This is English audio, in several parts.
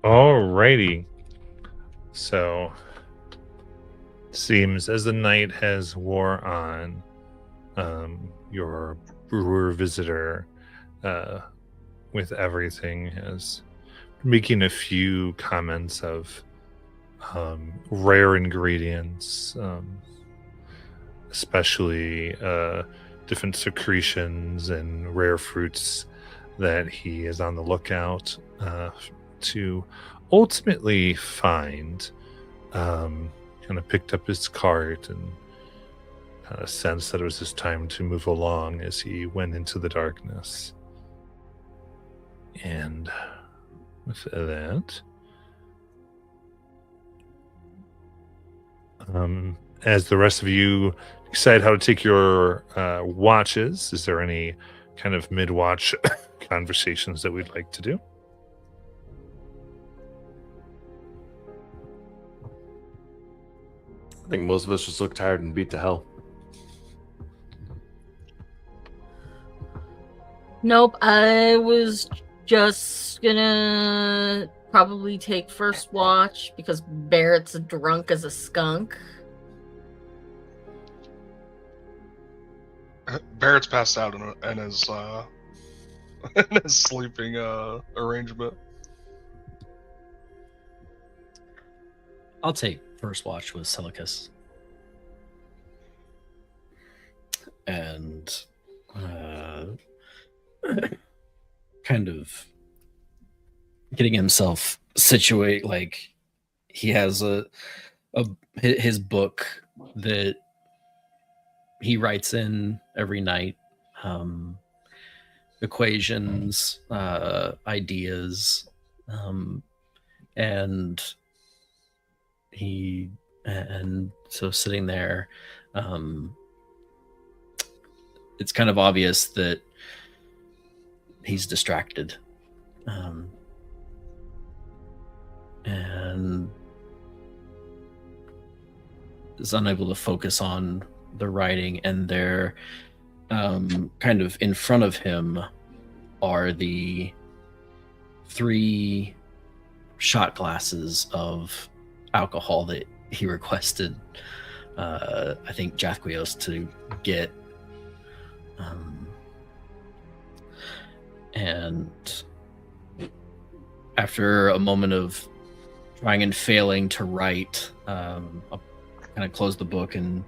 Alrighty. So, seems as the night has wore on, your brewer visitor, uh, with everything, has making a few comments of rare ingredients, especially different secretions and rare fruits that he is on the lookout to ultimately find. Kind of picked up his cart and kind of sensed that it was his time to move along as he went into the darkness. And with that, as the rest of you decide how to take your watches, is there any kind of mid-watch conversations that we'd like to do? I think most of us just look tired and beat to hell. Nope, I was just gonna probably take first watch because Barrett's drunk as a skunk. Barrett's passed out in his in his sleeping arrangement. I'll take first watch with Silicus. And kind of getting himself situate, like he has his book that he writes in every night, equations, ideas, and so sitting there, it's kind of obvious that he's distracted, and is unable to focus on the writing. And they're kind of in front of him are the 3 shot glasses of alcohol that he requested, I think, Jathquios to get. And after a moment of trying and failing to write, I'll kind of close the book and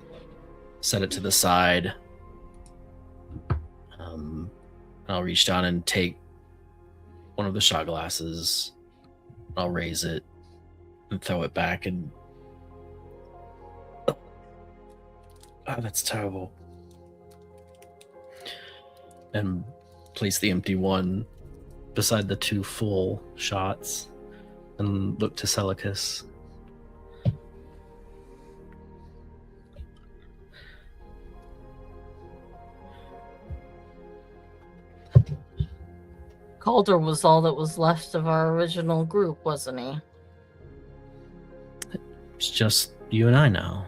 set it to the side. I'll reach down and take one of the shot glasses. I'll raise it and throw it back, and oh, that's terrible. And place the empty one beside the 2 full shots and look to Celicus. Calder was all that was left of our original group, wasn't he? It's just you and I now.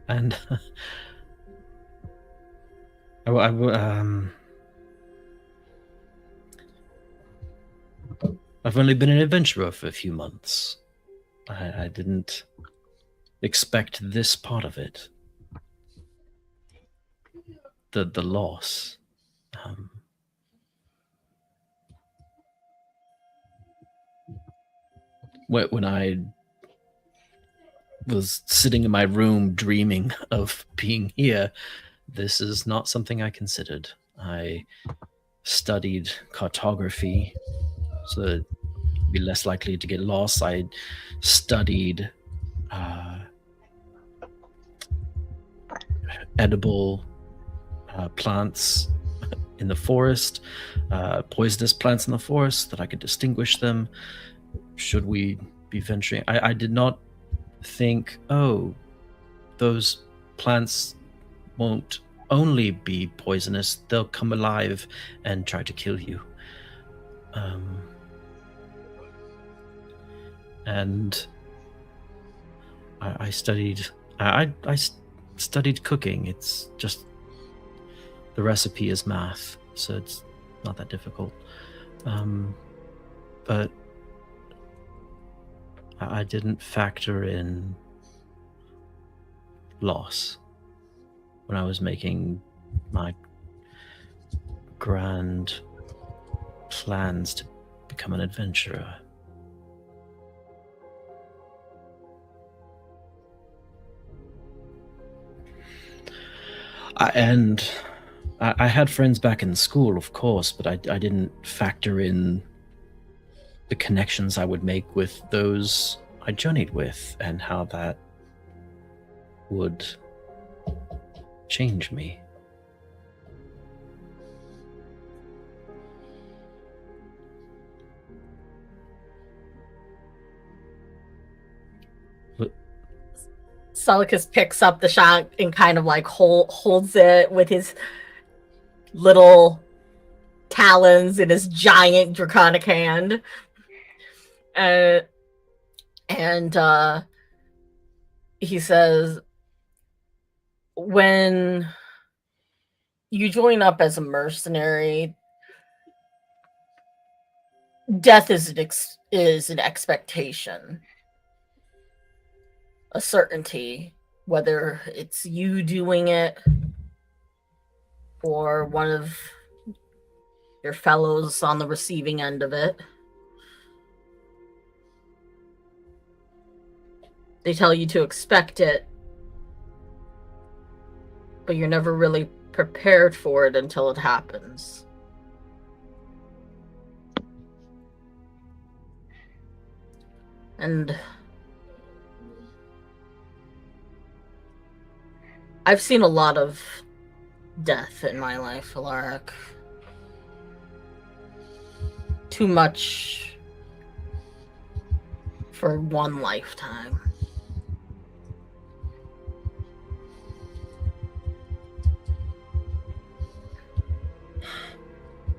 And I've only been an adventurer for a few months. I didn't expect this part of it. The loss. When I was sitting in my room dreaming of being here, this is not something I considered. I studied cartography so that I'd be less likely to get lost. I studied edible plants in the forest, poisonous plants in the forest, that I could distinguish them should we be venturing. I did not think, oh, those plants won't only be poisonous, they'll come alive and try to kill you. And I studied I studied cooking. It's just the recipe is math, so it's not that difficult. But I didn't factor in loss when I was making my grand plans to become an adventurer. I had friends back in school, of course, but I didn't factor in the connections I would make with those I journeyed with and how that would change me. Celicus picks up the shot and kind of like holds it with his little talons in his giant draconic hand. And he says, when you join up as a mercenary, death is an expectation, a certainty, whether it's you doing it or one of your fellows on the receiving end of it. They tell you to expect it, but you're never really prepared for it until it happens. And I've seen a lot of death in my life, Alaric. Too much for one lifetime.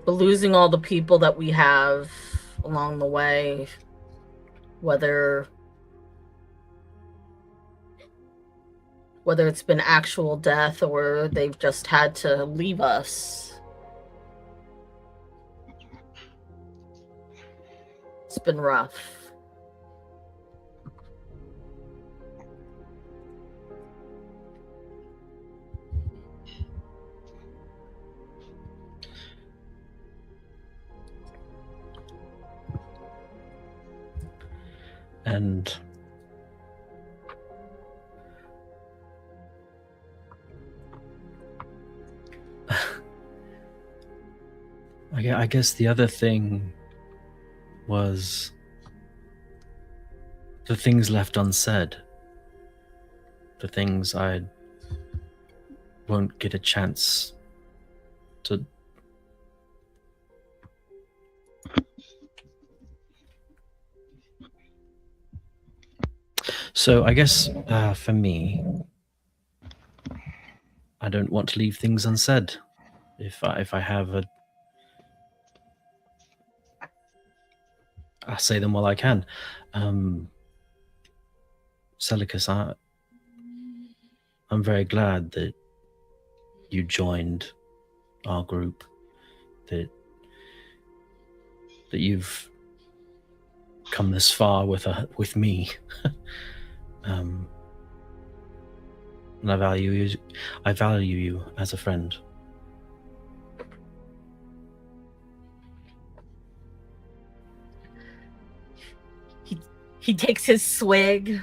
But losing all the people that we have along the way, whether it's been actual death or they've just had to leave us, it's been rough. And I guess the other thing was the things left unsaid. The things I won't get a chance to So I guess for me, I don't want to leave things unsaid. If I have I say them while I can. Celicus, I'm very glad that you joined our group. That you've come this far with me. And I value you as a friend. He takes his swig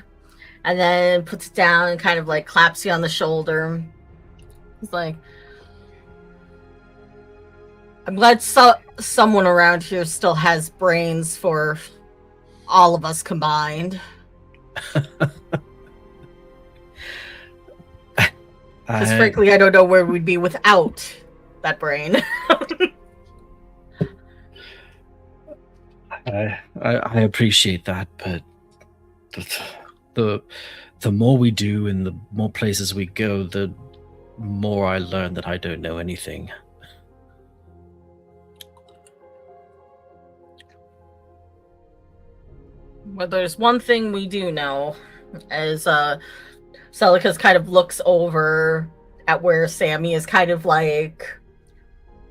and then puts it down and kind of like claps you on the shoulder. He's like, I'm glad someone around here still has brains for all of us combined. Because frankly, I don't know where we'd be without that brain. I appreciate that, but the more we do and the more places we go, the more I learn that I don't know anything. Well, there's one thing we do know, as Celicus kind of looks over at where Sammy is kind of like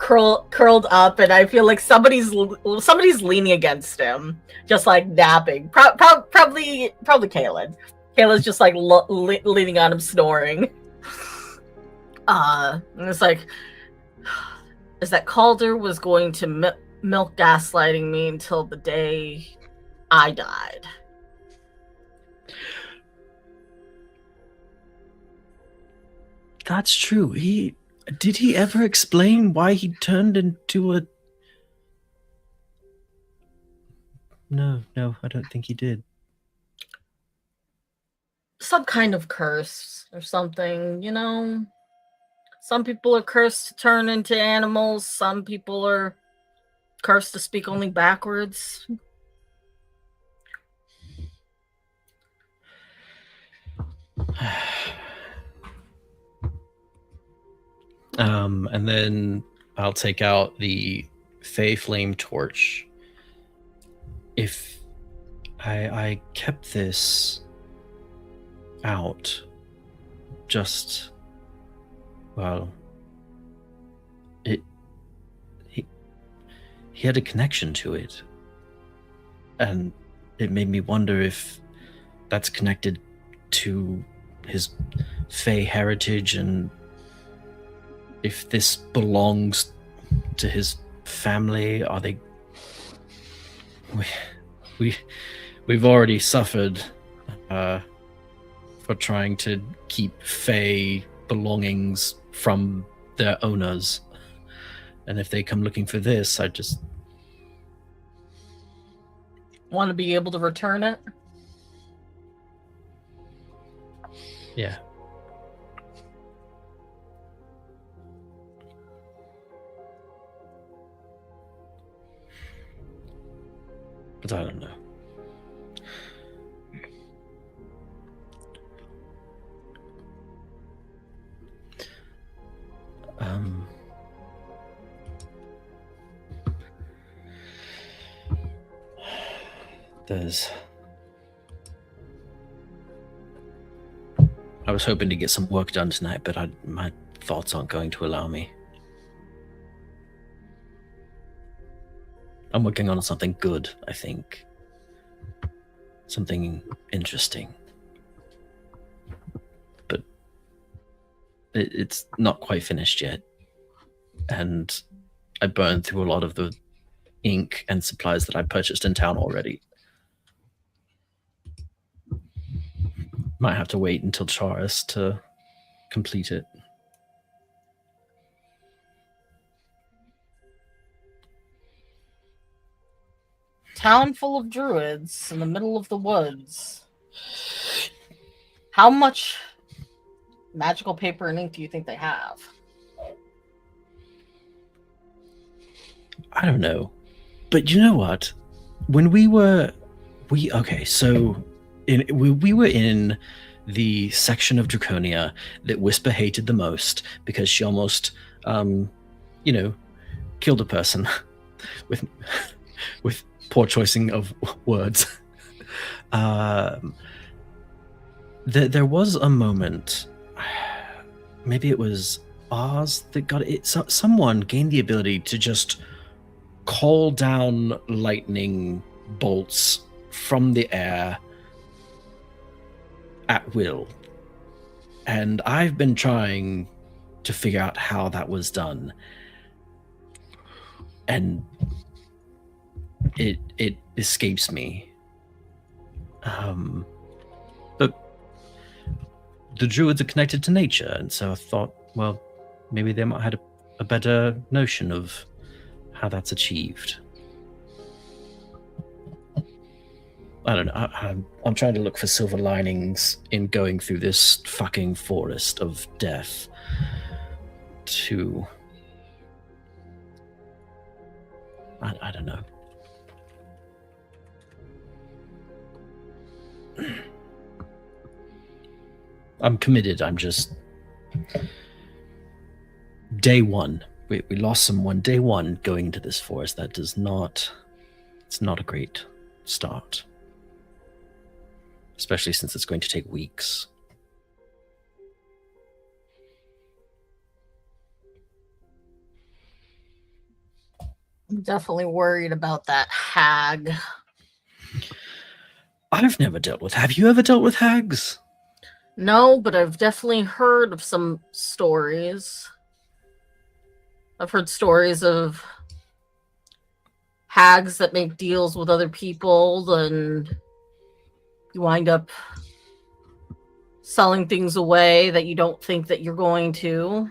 curled up, and I feel like somebody's leaning against him, just like napping. Probably Kaylin. Kayla's just like leaning on him, snoring. And it's like, is that Calder was going to milk gaslighting me until the day I died. That's true. Did he ever explain why he turned into a... No, I don't think he did. Some kind of curse or something, you know? Some people are cursed to turn into animals. Some people are cursed to speak only backwards. And then I'll take out the Fey Flame Torch. If I kept this out, just, well, he had a connection to it, and it made me wonder if that's connected to his Fey heritage, and if this belongs to his family. Are they... We've already suffered for trying to keep Fey belongings from their owners, and if they come looking for this, I just want to be able to return it. Yeah. But I don't know. I was hoping to get some work done tonight, but my thoughts aren't going to allow me. I'm working on something good, I think. Something interesting. But it's not quite finished yet. And I burned through a lot of the ink and supplies that I purchased in town already. Might have to wait until Charis to complete it. Town full of druids in the middle of the woods. How much magical paper and ink do you think they have? I don't know. But you know what? When we were we were in the section of Draconia that Whisper hated the most because she almost killed a person with poor choicing of words. There was a moment, maybe it was Oz that got it. Someone gained the ability to just call down lightning bolts from the air at will. And I've been trying to figure out how that was done. And it escapes me. But the druids are connected to nature, and so I thought, well, maybe they might have had a better notion of how that's achieved. I don't know. I'm trying to look for silver linings in going through this fucking forest of death to... I don't know. I'm committed. I'm just... Day one. We lost someone day one going into this forest. That does not... It's not a great start. Especially since it's going to take weeks. I'm definitely worried about that hag. I've never dealt with. Have you ever dealt with hags? No, but I've definitely heard of some stories. I've heard stories of hags that make deals with other people, and you wind up selling things away that you don't think that you're going to.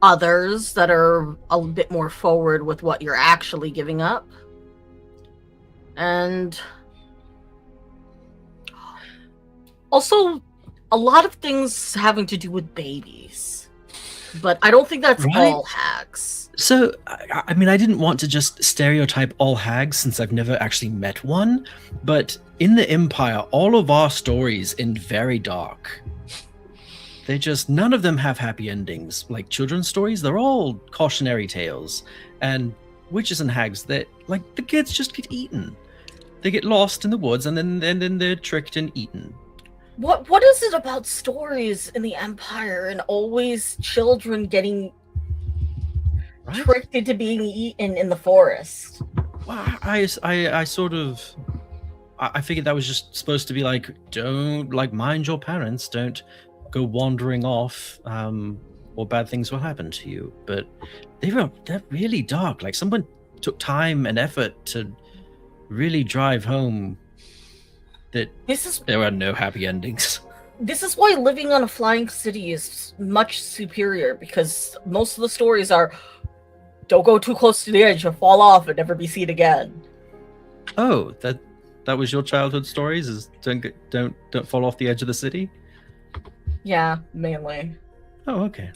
Others that are a bit more forward with what you're actually giving up. And also a lot of things having to do with babies. But I don't think that's Right. all hags. So, I mean, I didn't want to just stereotype all hags since I've never actually met one, but in the Empire, all of our stories end very dark. None of them have happy endings. Like children's stories, they're all cautionary tales. And witches and hags, the kids just get eaten. They get lost in the woods and then they're tricked and eaten. What is it about stories in the Empire and always children getting Right? tricked into being eaten in the forest? Well, I figured that was just supposed to be like, don't mind your parents, don't go wandering off, or bad things will happen to you. But they're really dark. Like someone took time and effort to really drive home that there are no happy endings. This is why living on a flying city is much superior, because most of the stories are don't go too close to the edge, you'll fall off and never be seen again. Oh, that was your childhood stories? Is don't fall off the edge of the city? Yeah, mainly. Oh, okay.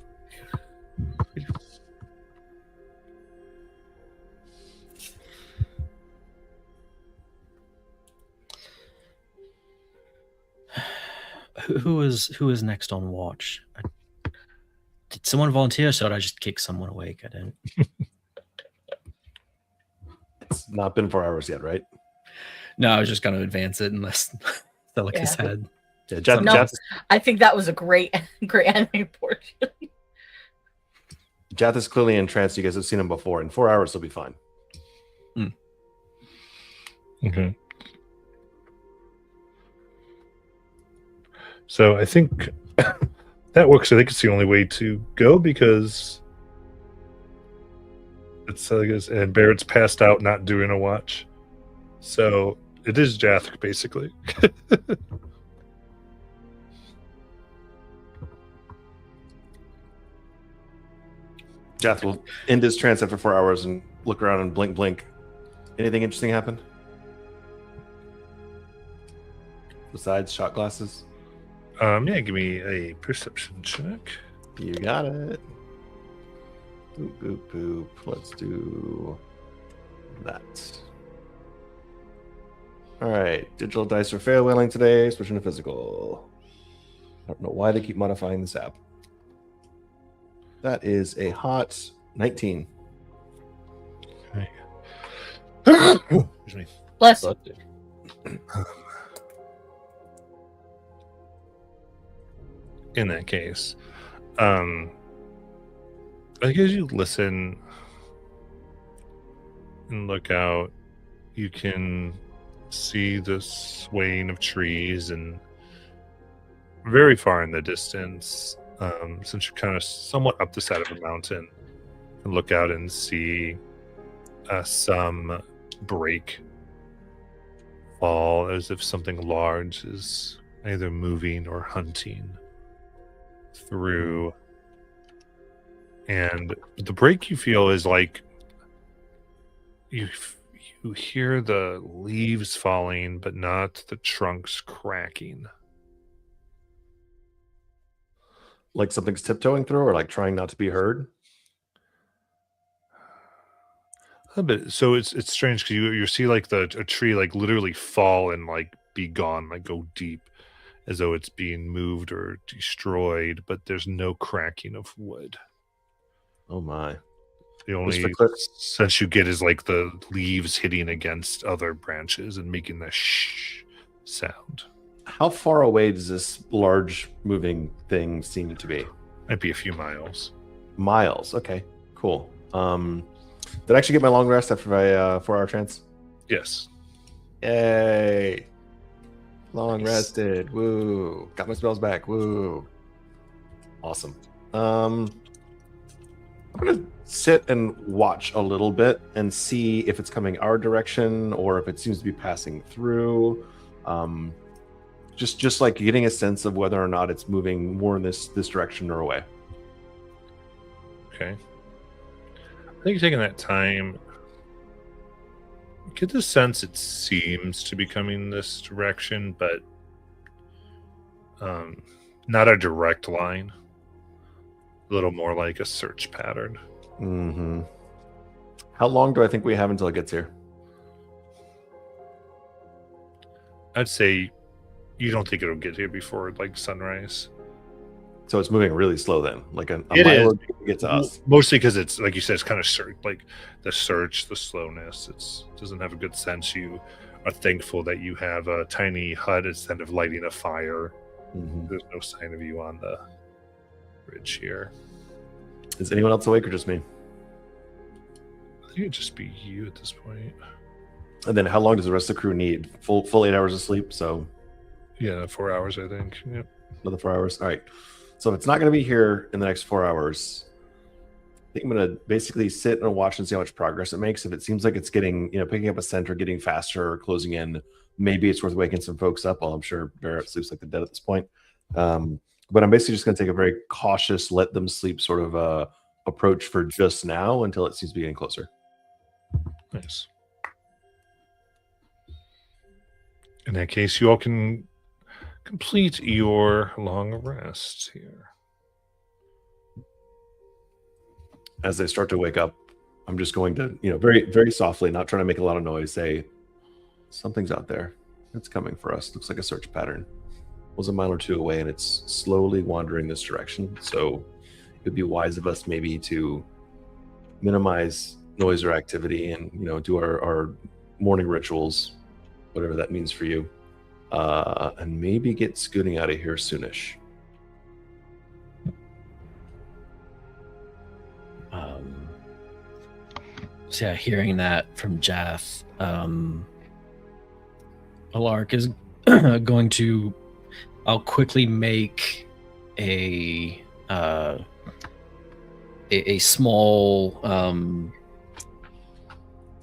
Who is next on watch? Did someone volunteer, or should I just kick someone awake? I don't. It's not been 4 hours yet, right? No, I was just going to advance it unless Celicus Yeah. had. Yeah, Jath, No. Jath, I think that was a great ending portion. Jath is clearly entranced. You guys have seen him before. In 4 hours, he'll be fine. Okay. So I think that works. I think it's the only way to go because it's and Barrett's passed out, not doing a watch. So it is Jathk, basically. Jath will end his trance after 4 hours and look around and blink. Anything interesting happen? Besides shot glasses? Yeah, give me a perception check. You got it. Boop, boop, boop. Let's do that. All right. Digital dice are failing today. Switching to physical. I don't know why they keep modifying this app. That is a hot 19. Excuse me. Bless you. In that case, I guess you listen and look out. You can see the swaying of trees, and very far in the distance, since you're kind of somewhat up the side of a mountain, you can look out and see some break fall, as if something large is either moving or hunting through. And the break you feel is like you hear the leaves falling, but not the trunks cracking. Like something's tiptoeing through or like trying not to be heard? A bit. So it's strange because you see like a tree like literally fall and like be gone, like go deep, as though it's being moved or destroyed, but there's no cracking of wood. Oh my. The only for clear- sense you get is like the leaves hitting against other branches and making the shh sound. How far away does this large moving thing seem to be? Might be a few miles. Miles. Okay, cool. Did I actually get my long rest after my 4-hour trance? Yes. Yay! Long Nice. rested. Woo! Got my spells back. Woo! Awesome. I'm gonna sit and watch a little bit and see if it's coming our direction or if it seems to be passing through. Just like getting a sense of whether or not it's moving more in this direction or away. Okay. I think taking that time, get the sense it seems to be coming this direction, but not a direct line. A little more like a search pattern. Mm-hmm. How long do I think we have until it gets here? I'd say you don't think it'll get here before like sunrise. So it's moving really slow then, like a It mile is. to get to us. Mostly because it's like you said, it's kind of like the search, the slowness. It's doesn't have a good sense. You are thankful that you have a tiny hut instead of lighting a fire. Mhm. There's no sign of you on the ridge here. Is anyone else awake or just me? I think it'd just be you at this point. And then how long does the rest of the crew need? Full 8 hours of sleep, so Yeah, 4 hours, I think. Yep. another 4 hours. All right. So if it's not going to be here in the next 4 hours, I think I'm going to basically sit and watch and see how much progress it makes. If it seems like it's getting, picking up a scent or getting faster or closing in, maybe it's worth waking some folks up. Well, I'm sure Barrett sleeps like the dead at this point. But I'm basically just going to take a very cautious, let them sleep sort of approach for just now until it seems to be getting closer. Nice. In that case, you all can complete your long rest here. As they start to wake up, I'm just going to, very, very softly, not trying to make a lot of noise, say, something's out there. It's coming for us. Looks like a search pattern. Was a mile or two away, and it's slowly wandering this direction. So it would be wise of us maybe to minimize noise or activity and, do our morning rituals, whatever that means for you, and maybe get scooting out of here soonish. So yeah, hearing that from Jath, Alark is going to. I'll quickly make a small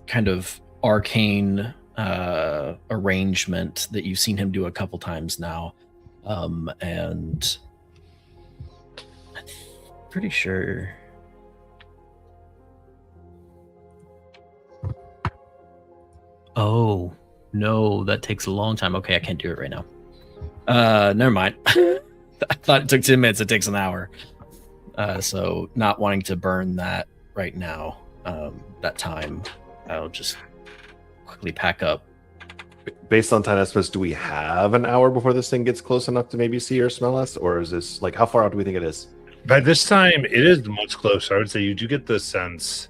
kind of arcane arrangement that you've seen him do a couple times now, and I'm pretty sure. Oh no, that takes a long time. Okay, I can't do it right now. Never mind. I thought it took 10 minutes. It takes an hour. So not wanting to burn that right now. That time, I'll just quickly pack up. Based on time estimates, do we have an hour before this thing gets close enough to maybe see or smell us? Or is this like, how far out do we think it is? By this time, it is much closer. I would say you do get the sense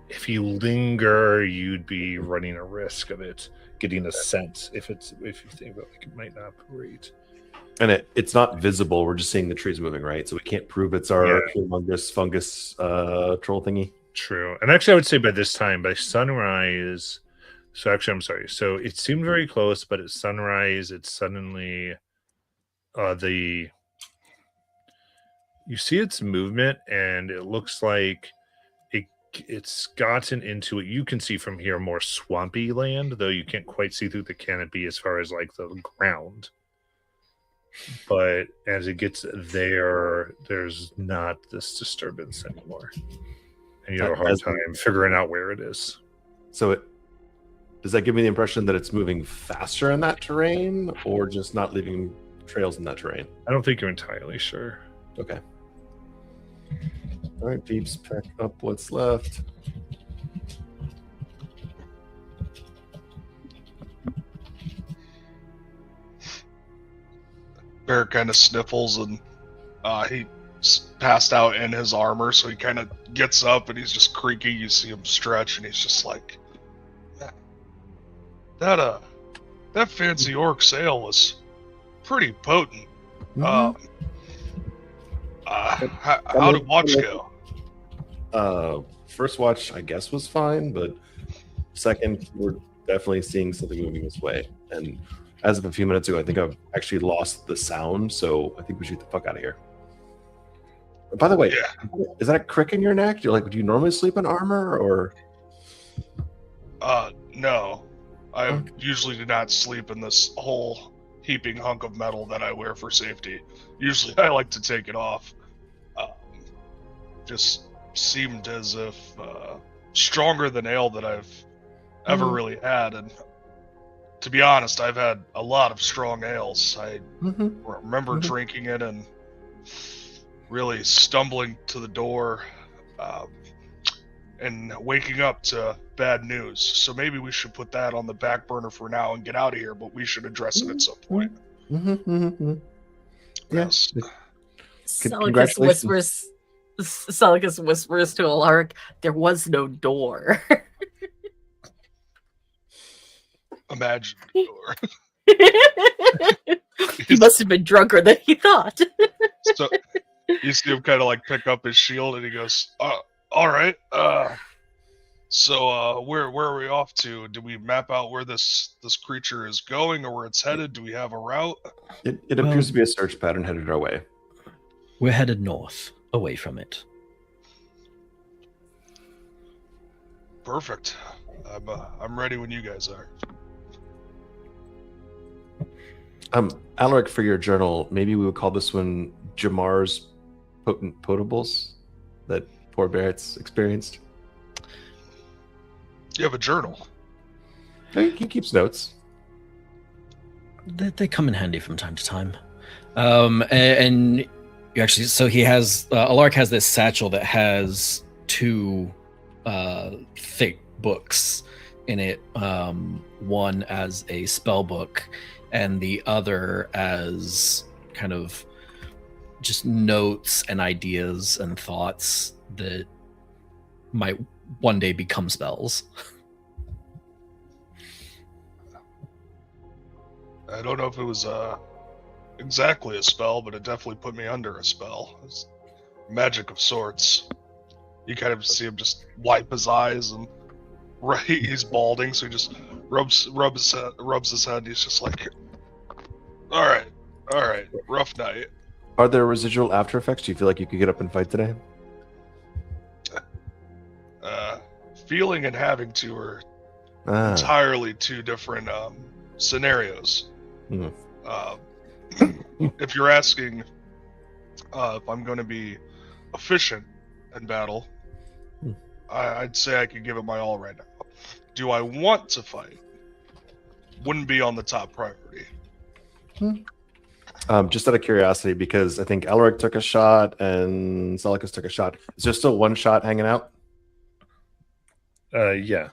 if you linger, you'd be running a risk of it getting a scent if you think about like it might not operate. And it's not visible. We're just seeing the trees moving, right? So we can't prove it's our humongous fungus troll thingy. True. And actually, I would say by this time, by sunrise. So actually, I'm sorry. So it seemed very close, but at sunrise, it's suddenly you see its movement, and it looks like it's gotten into what you can see from here, more swampy land, though you can't quite see through the canopy as far as like the ground. But as it gets there, there's not this disturbance anymore, and you have a hard time figuring out where it is. So does that give me the impression that it's moving faster in that terrain, or just not leaving trails in that terrain? I don't think you're entirely sure. Okay. All right, peeps, pack up what's left. Bear kind of sniffles and he passed out in his armor, so he kind of gets up and he's just creaking. You see him stretch, and he's just like, "That fancy orc sail was pretty potent. How did watch go?" First watch, I guess, was fine, but second, we're definitely seeing something moving this way. And as of a few minutes ago, I think I've actually lost the sound, so I think we should get the fuck out of here. By the way, is that a crick in your neck? You're like, do you normally sleep in armor, or? No. I Okay. usually do not sleep in this whole heaping hunk of metal that I wear for safety. Usually I like to take it off. Just seemed as if stronger than ale that I've ever really had. And to be honest, I've had a lot of strong ales. I remember drinking it and really stumbling to the door and waking up to bad news. So maybe we should put that on the back burner for now and get out of here, but we should address it at some point. Yes. Celicus whispers to Alaric, there was no door. Imagine the door. He must have been drunker than he thought. So you see him kind of like pick up his shield and he goes, all right. So where are we off to? Did we map out where this creature is going or where it's headed? Do we have a route? It appears to be a search pattern headed our way. We're headed north, away from it. Perfect. I'm ready when you guys are. Alaric, for your journal, maybe we would call this one Jamar's potables that poor Barrett's experienced. You have a journal. He keeps notes. They come in handy from time to time. And you actually, so he has, Alaric has this satchel that has two thick books in it, one as a spell book and the other as kind of just notes and ideas and thoughts that might one day become spells. I don't know if it was exactly a spell, but it definitely put me under a spell. It's magic of sorts. You kind of see him just wipe his eyes, and he's balding, so he just rubs his head. He's just like, all right, rough night. Are there residual after effects? Do you feel like you could get up and fight today? Feeling and having to are entirely two different scenarios. If you're asking if I'm going to be efficient in battle, I'd say I could give it my all right now. Do I want to fight? Wouldn't be on the top priority. Just out of curiosity, because I think Alaric took a shot and Celicus took a shot. Is there still one shot hanging out? Yeah.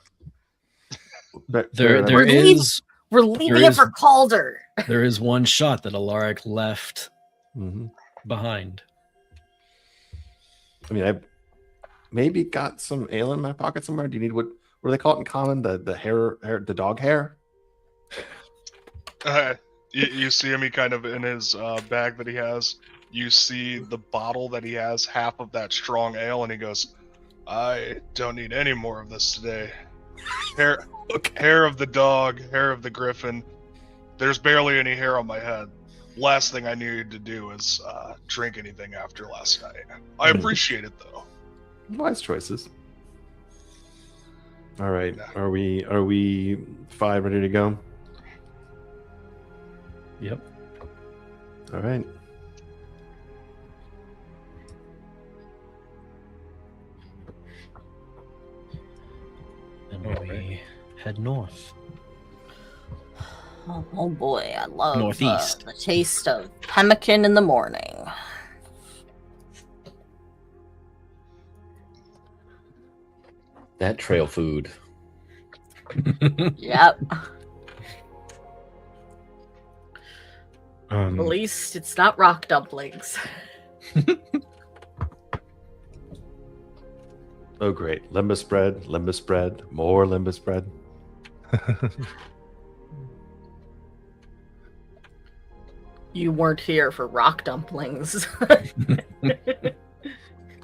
There We're is leaving it for Calder. there is one shot that Alaric left Mhm. behind. I mean, I maybe got some ale in my pocket somewhere. Do you need what do they call it in common? The hair, the dog hair? You see him, he kind of in his bag that he has. You see the bottle that he has, half of that strong ale, and he goes, I don't need any more of this today. Hair of the dog, hair of the griffin. There's barely any hair on my head. Last thing I needed to do is drink anything after last night. I appreciate it though. Wise choices. All right. Are we 5 ready to go? Yep. All right. And All we right. head north. Oh boy, I love Northeast. the taste of pemmican in the morning. That trail food. Yep. Um, At least it's not rock dumplings. Oh, great. Limbus bread, more limbus bread. You weren't here for rock dumplings.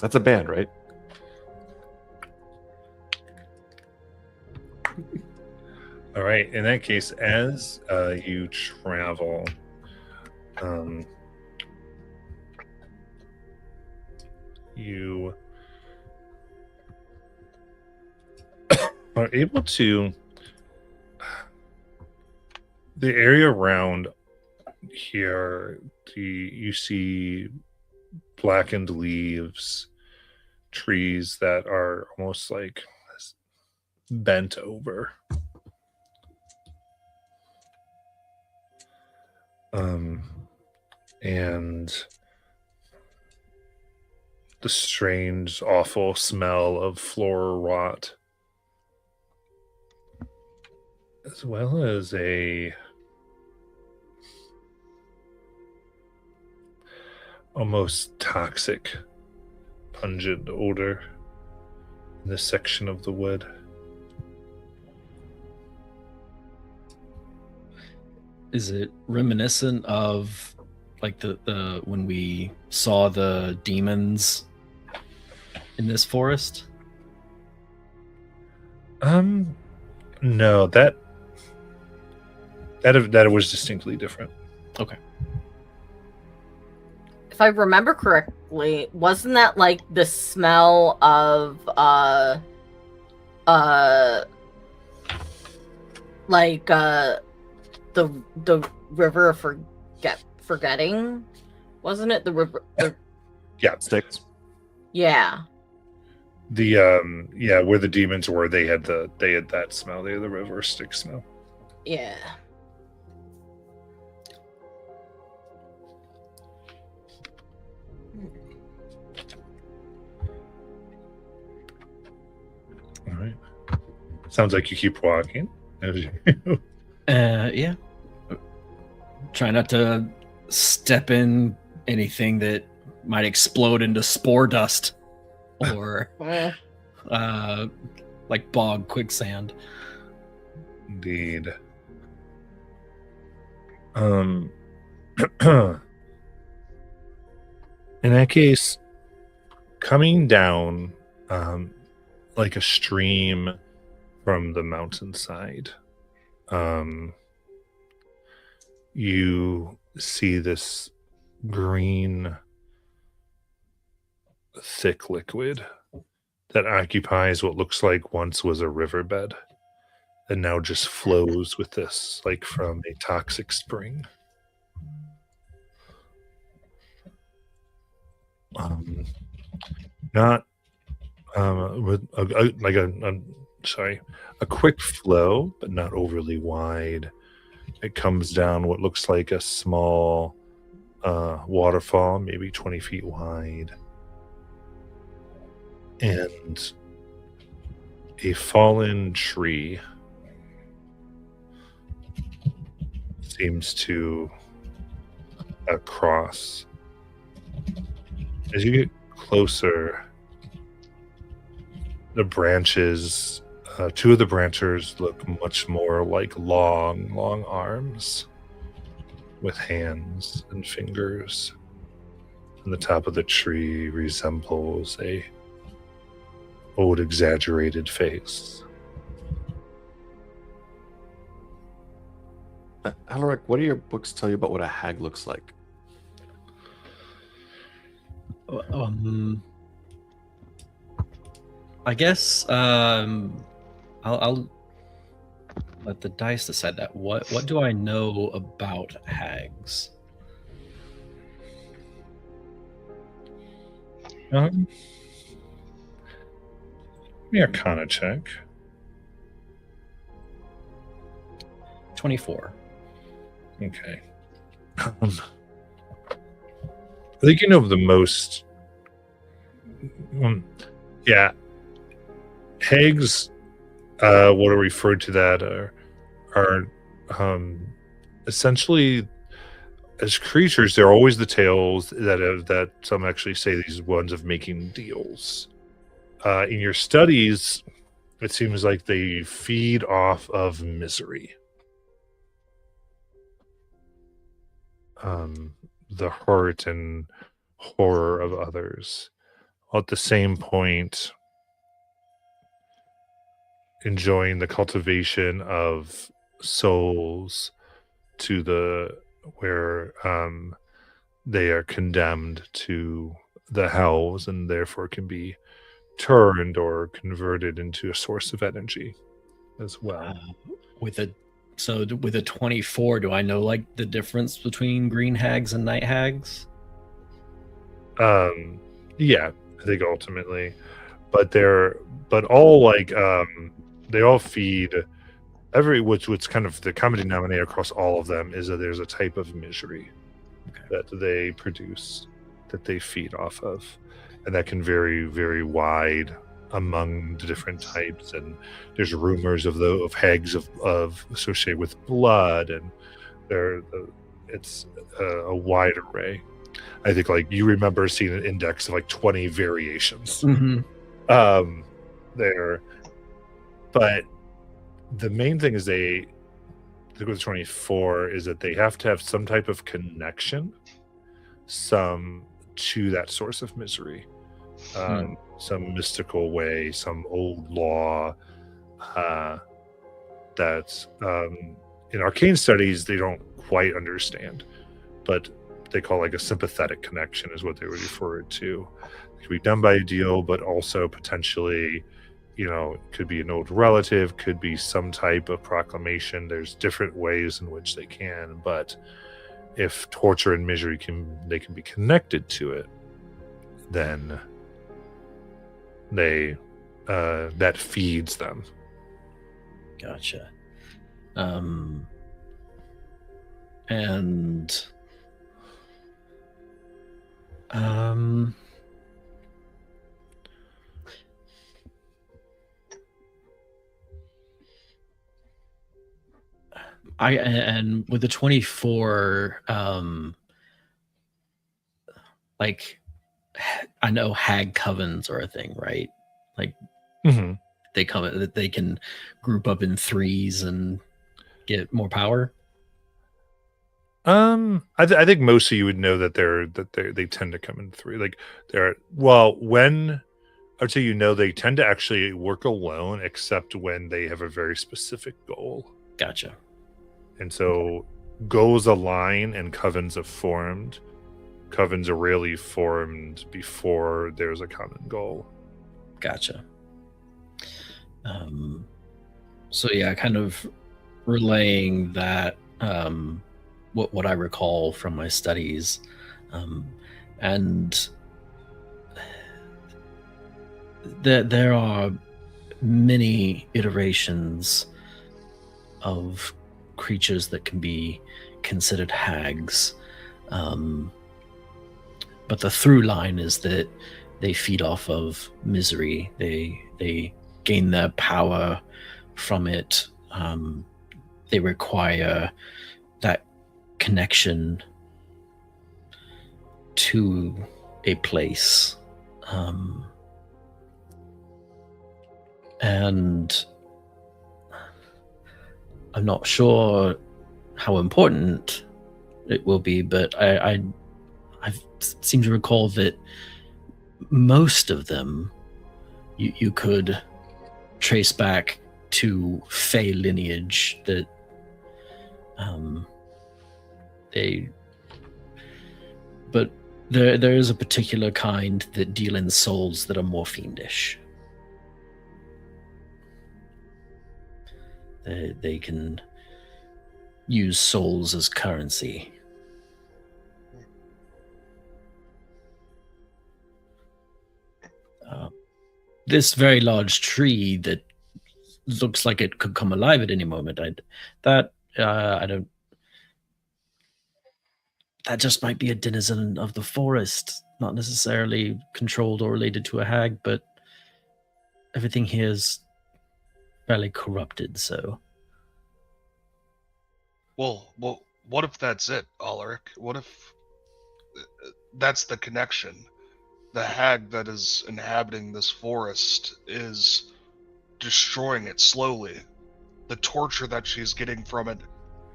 That's a band, right? All right. In that case, as you travel, you are able to. The area around here, you see blackened leaves, trees that are almost like bent over. And the strange, awful smell of floral rot, as well as a almost toxic, pungent odor in this section of the wood. Is it reminiscent of like the when we saw the demons in this forest? No, that was distinctly different. Okay. If I remember correctly, wasn't that like the smell of the river of forgetting? Wasn't it the river? Yeah, Sticks. Yeah. the where the demons were, they had that smell. They had the river stick smell. Yeah. All right. Sounds like you keep walking. Yeah. Try not to step in anything that might explode into spore dust or like bog quicksand. Indeed. In that case, coming down like a stream from the mountainside, you see this green, thick liquid that occupies what looks like once was a riverbed and now just flows with this like from a toxic spring. Not with a quick flow, but not overly wide. It comes down what looks like a small waterfall, maybe 20 feet wide, and a fallen tree seems to cross. As you get closer, the branches, two of the branches look much more like long arms with hands and fingers. And the top of the tree resembles a old exaggerated face. Alaric, what do your books tell you about what a hag looks like? I guess I'll let the dice decide that. What do I know about hags? Give me a Arcana check. 24. Okay. I think you know the most. Yeah. Hags, what are referred to that are essentially as creatures. They're always the tales that some actually say these ones of making deals. In your studies, it seems like they feed off of misery. The hurt and horror of others. While at the same point, enjoying the cultivation of souls to the where they are condemned to the hells and therefore can be turned or converted into a source of energy as well. With a 24, do I know like the difference between green hags and night hags? Yeah, I think ultimately, but all like they all feed what's kind of the common denominator across all of them is that there's a type of misery that they produce, that they feed off of, and that can vary very wide among the different types. And there's rumors of hags of associated with blood, and it's a wide array. I think like you remember seeing an index of like 20 variations there, but the main thing is I think with 24 is that they have to have some type of connection to that source of misery, some mystical way, some old law that in arcane studies they don't quite understand, but they call like a sympathetic connection is what they would refer it to. It could be done by a deal, but also potentially, it could be an old relative, could be some type of proclamation. There's different ways in which they can, but if torture and misery can be connected to it, then they that feeds them. Gotcha. And and with the 24, like I know hag covens are a thing, right? Like they can group up in threes and get more power. I think most of you would know that they tend to come in three. Like they tend to actually work alone, except when they have a very specific goal. Gotcha. And so goals align and covens have formed. Covens are rarely formed before there's a common goal. Gotcha. So yeah, kind of relaying that what I recall from my studies, and there are many iterations of creatures that can be considered hags, but the through line is that they feed off of misery. They gain their power from it. They require that connection to a place, and I'm not sure how important it will be, but I seem to recall that most of them you could trace back to Fey lineage, that but there is a particular kind that deal in souls that are more fiendish. They can use souls as currency. This very large tree that looks like it could come alive at any moment. I don't. That just might be a denizen of the forest, not necessarily controlled or related to a hag, but everything here is fairly corrupted. So, well, what if that's it, Alaric? What if that's the connection? The hag that is inhabiting this forest is destroying it slowly. The torture that she's getting from it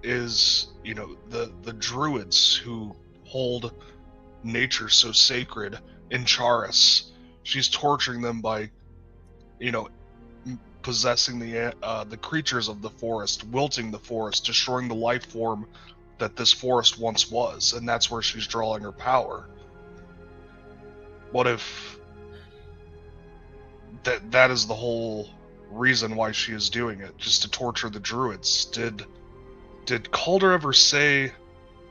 is, the druids who hold nature so sacred in Charis. She's torturing them by, possessing the creatures of the forest, wilting the forest, destroying the life form that this forest once was, and that's where she's drawing her power. What if that is the whole reason why she is doing it, just to torture the druids? Did Calder ever say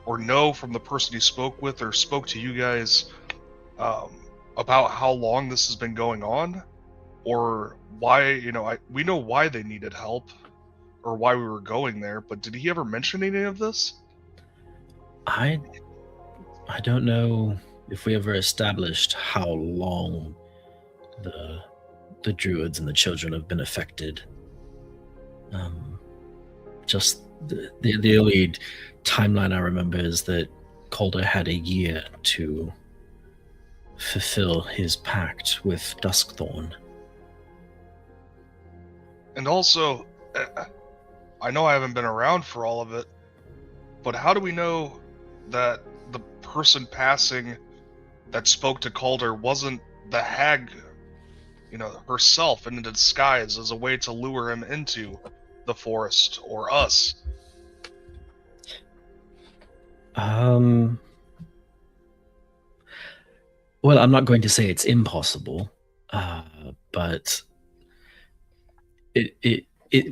or know from the person he spoke with or spoke to you guys about how long this has been going on, or why? We know why they needed help or why we were going there, but did he ever mention any of this? I don't know if we ever established how long the druids and the children have been affected. Just the only timeline I remember is that Calder had a year to fulfill his pact with Duskthorn. And also, I know I haven't been around for all of it, but how do we know that the person passing that spoke to Calder wasn't the hag, herself in a disguise as a way to lure him into the forest or us? Well, I'm not going to say it's impossible, but it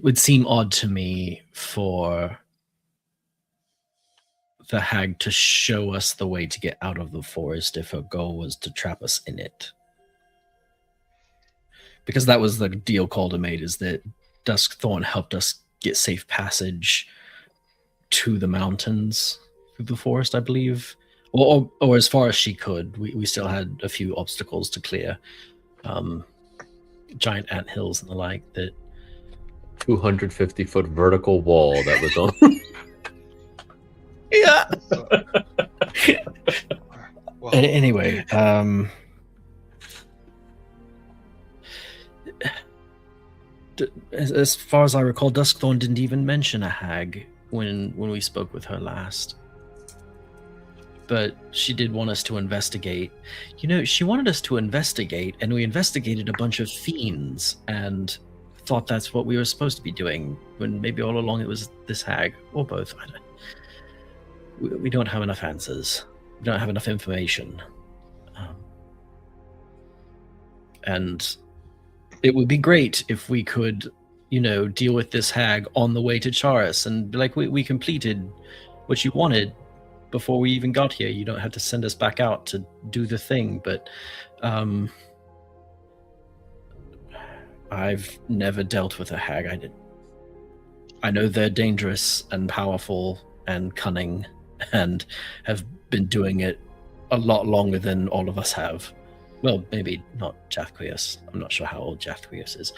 would seem odd to me for the hag to show us the way to get out of the forest if her goal was to trap us in it. Because that was the deal Calder made, is that Duskthorn helped us get safe passage to the mountains through the forest, I believe. Or as far as she could. We still had a few obstacles to clear. Giant anthills and the like that 250-foot vertical wall that was on. Yeah. Well, Anyway, as far as I recall, Duskthorn didn't even mention a hag when we spoke with her last. But she did want us to investigate. She wanted us to investigate, and we investigated a bunch of fiends and thought that's what we were supposed to be doing, when maybe all along it was this hag, or both. We don't have enough answers. We don't have enough information. And it would be great if we could, deal with this hag on the way to Charis and be like, we completed what you wanted before we even got here. You don't have to send us back out to do the thing. But I've never dealt with a hag. I know they're dangerous and powerful and cunning and have been doing it a lot longer than all of us have. Well, maybe not Jathquius. I'm not sure how old Jathquius is,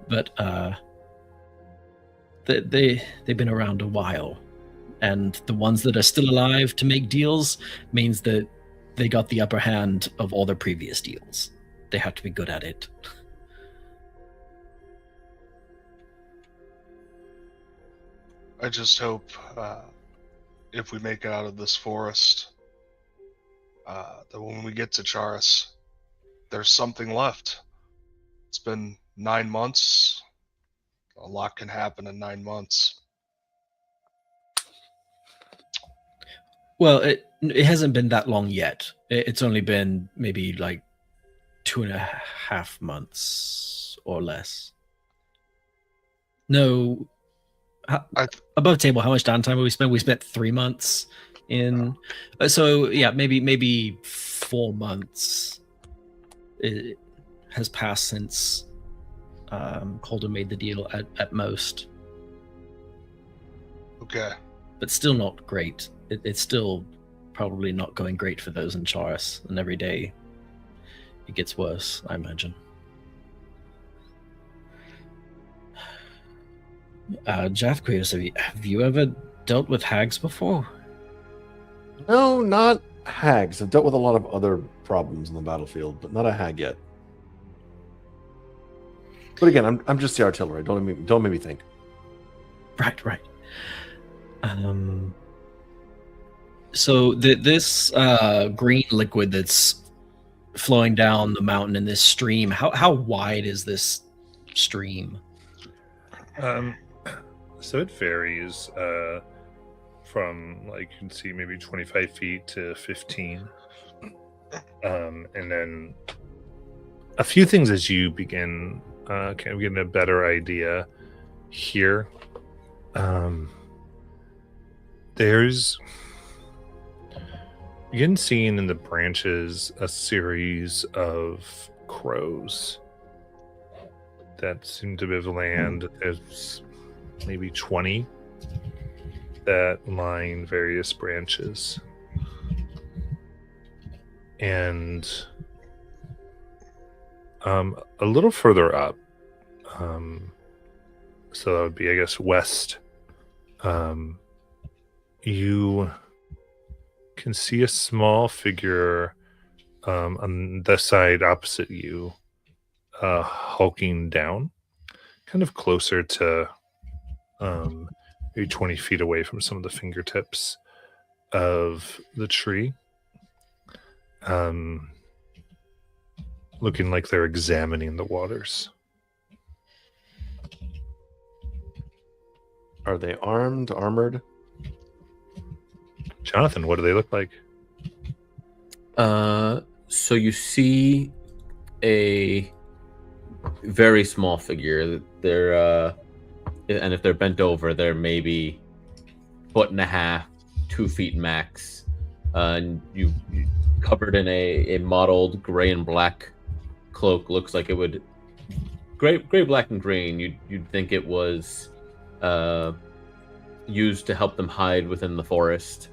but they've been around a while, and the ones that are still alive to make deals means that they got the upper hand of all their previous deals. They have to be good at it. I just hope if we make it out of this forest, that when we get to Charis, there's something left. It's been 9 months. A lot can happen in 9 months. Well, it hasn't been that long yet. It's only been maybe like 2.5 months or less. No, above table. How much downtime have we spent? We spent 3 months in. So yeah, maybe 4 months. It has passed since Calder made the deal at most. Okay. But still not great. It's still probably not going great for those in Charis, and every day it gets worse, I imagine. Jathquius, have you ever dealt with hags before? No, not hags. I've dealt with a lot of other problems in the battlefield, but not a hag yet. But again, I'm just the artillery. Don't make me think. Right. So this green liquid that's flowing down the mountain in this stream, how wide is this stream? Um, so it varies from, like, you can see maybe 25 feet to 15. And then a few things as you begin kind of getting a better idea here. There's begin seeing in the branches a series of crows that seem to be of land. There's maybe 20 that line various branches. And a little further up, so that would be, I guess, west, you can see a small figure on the side opposite you, hulking down, kind of closer to maybe 20 feet away from some of the fingertips of the tree. Looking like they're examining the waters. Are they armed, armored? Jonathan, what do they look like? So you see a very small figure. They're and if they're bent over, they're maybe 1.5 feet, 2 feet max. And you covered in a mottled gray and black cloak. Looks like it would gray, black, and green. You'd think it was used to help them hide within the forest.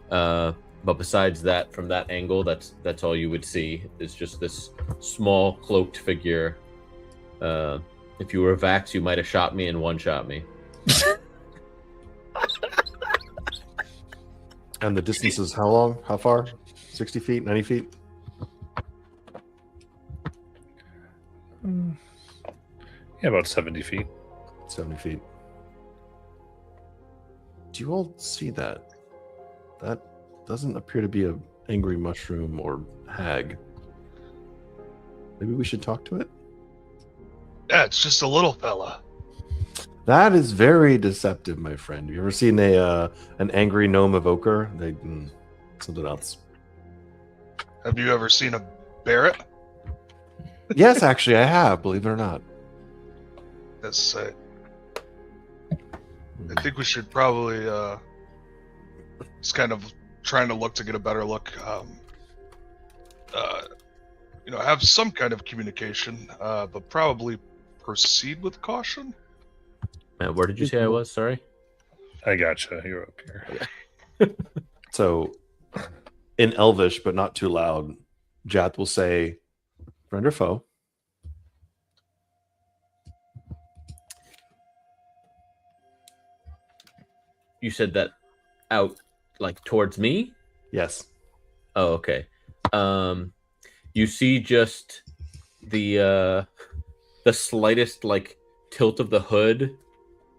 But besides that, from that angle, that's all you would see is just this small cloaked figure. If you were Vax, you might have shot me and one-shot me. And the distance is how long? How far? 60 feet? 90 feet? Yeah, about 70 feet. 70 feet. Do you all see that? That doesn't appear to be an angry mushroom or hag. Maybe we should talk to it? Yeah, it's just a little fella. That is very deceptive, my friend. Have you ever seen an angry gnome evoker? Something else. Have you ever seen a Barrett? Yes, actually, I have. Believe it or not. That's I think we should probably just kind of trying to look to get a better look. Have some kind of communication, but probably proceed with caution. Man, where did you say I was? Sorry. I gotcha. You're up here. So, in Elvish, but not too loud, Jath will say, friend or foe? You said that out, like, towards me? Yes. Oh, okay. You see just the slightest, like, tilt of the hood,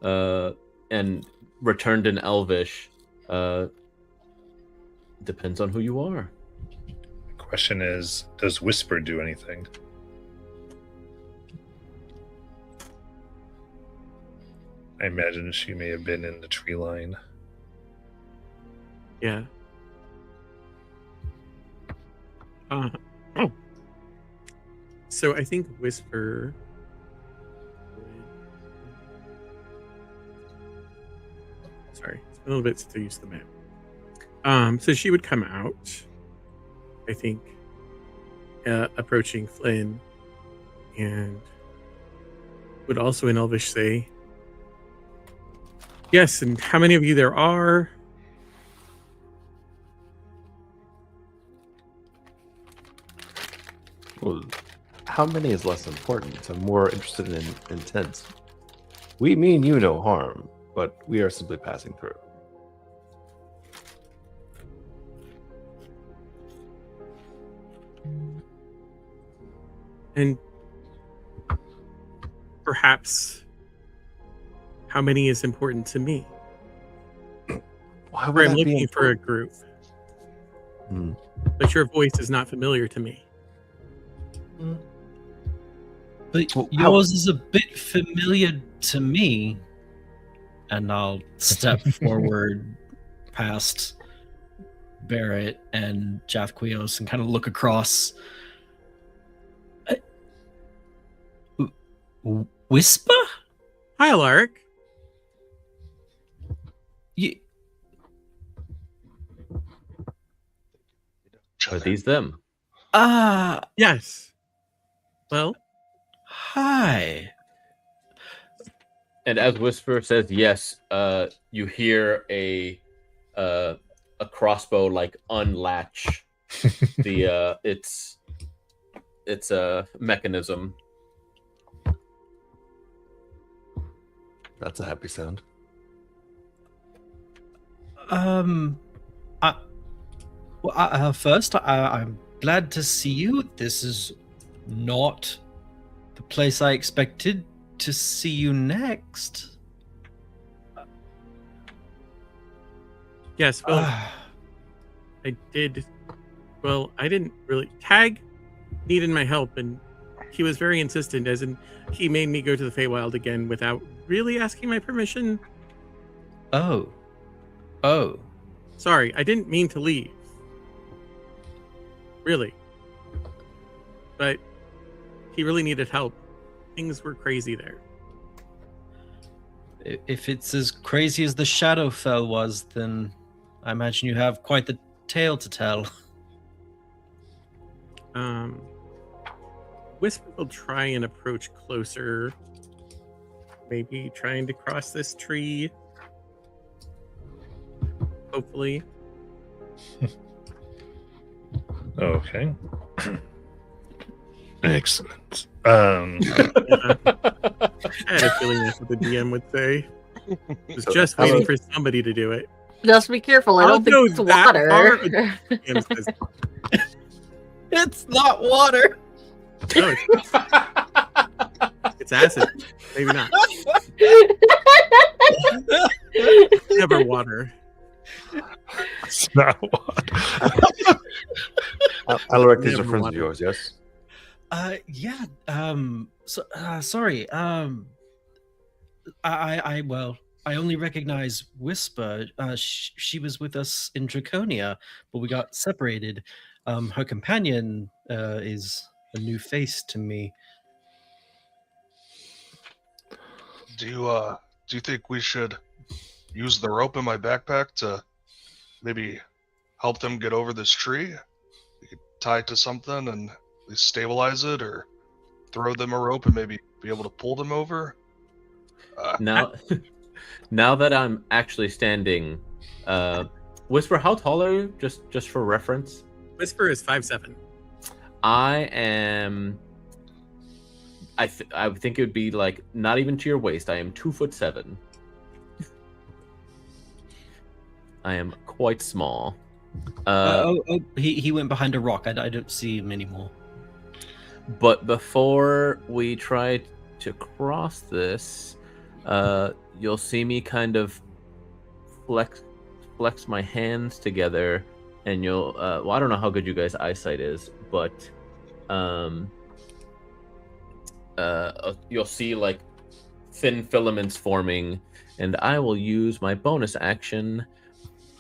and returned in Elvish. Depends on who you are. The question is, does Whisper do anything? I imagine she may have been in the tree line. Yeah. So I think Whisper would... Sorry, it's been a little bit since I used the map. So she would come out, I think, approaching Flynn, and would also in Elvish say, yes, and how many of you there are? Well, how many is less important? I'm more interested in intent. We mean you no harm, but we are simply passing through. And perhaps how many is important to me? Why Or would I'm that be looking for a important? group, Hmm. but your voice is not familiar to me. But Well, how- yours is a bit familiar to me, and I'll step forward past Barrett and Jathquios and kind of look across. Whisper? Hi, Alaric. Are these them? Yes. Well, Hi. And as Whisper says yes, you hear a crossbow like unlatch the its a mechanism. That's a happy sound. First, I'm glad to see you. This is not the place I expected to see you next. yes. Well, I did. Well, I didn't really. Tag needed my help, and he was very insistent, as in he made me go to the Feywild again without really asking my permission. Oh. Sorry, I didn't mean to leave. Really. But he really needed help. Things were crazy there. If it's as crazy as the Shadowfell was, then I imagine you have quite the tale to tell. Whisper will try and approach closer. Maybe trying to cross this tree. Hopefully. Okay. Excellent. I had a feeling that's what the DM would say. I was just waiting for somebody to do it. Just be careful. I I'll don't think go it's that water. far, but DM says, It's not water. no, it's acid. Maybe not. Never water. It's not water. Alaric, these are Never friends water. of yours, yes? Yeah. Sorry. I only recognize Whisper. She was with us in Draconia, but we got separated. Her companion is a new face to me. Do you think we should use the rope in my backpack to maybe help them get over this tree? We could tie it to something and at least stabilize it, or throw them a rope and maybe be able to pull them over. Now, now that I'm actually standing, Whisper, how tall are you? Just for reference. Whisper is 5'7". I am. I think it would be like not even to your waist. I am 2'7". I am quite small. He went behind a rock. I don't see him anymore. But before we try to cross this, you'll see me kind of flex my hands together, and you'll. Well, I don't know how good you guys' eyesight is, but you'll see like thin filaments forming, and I will use my bonus action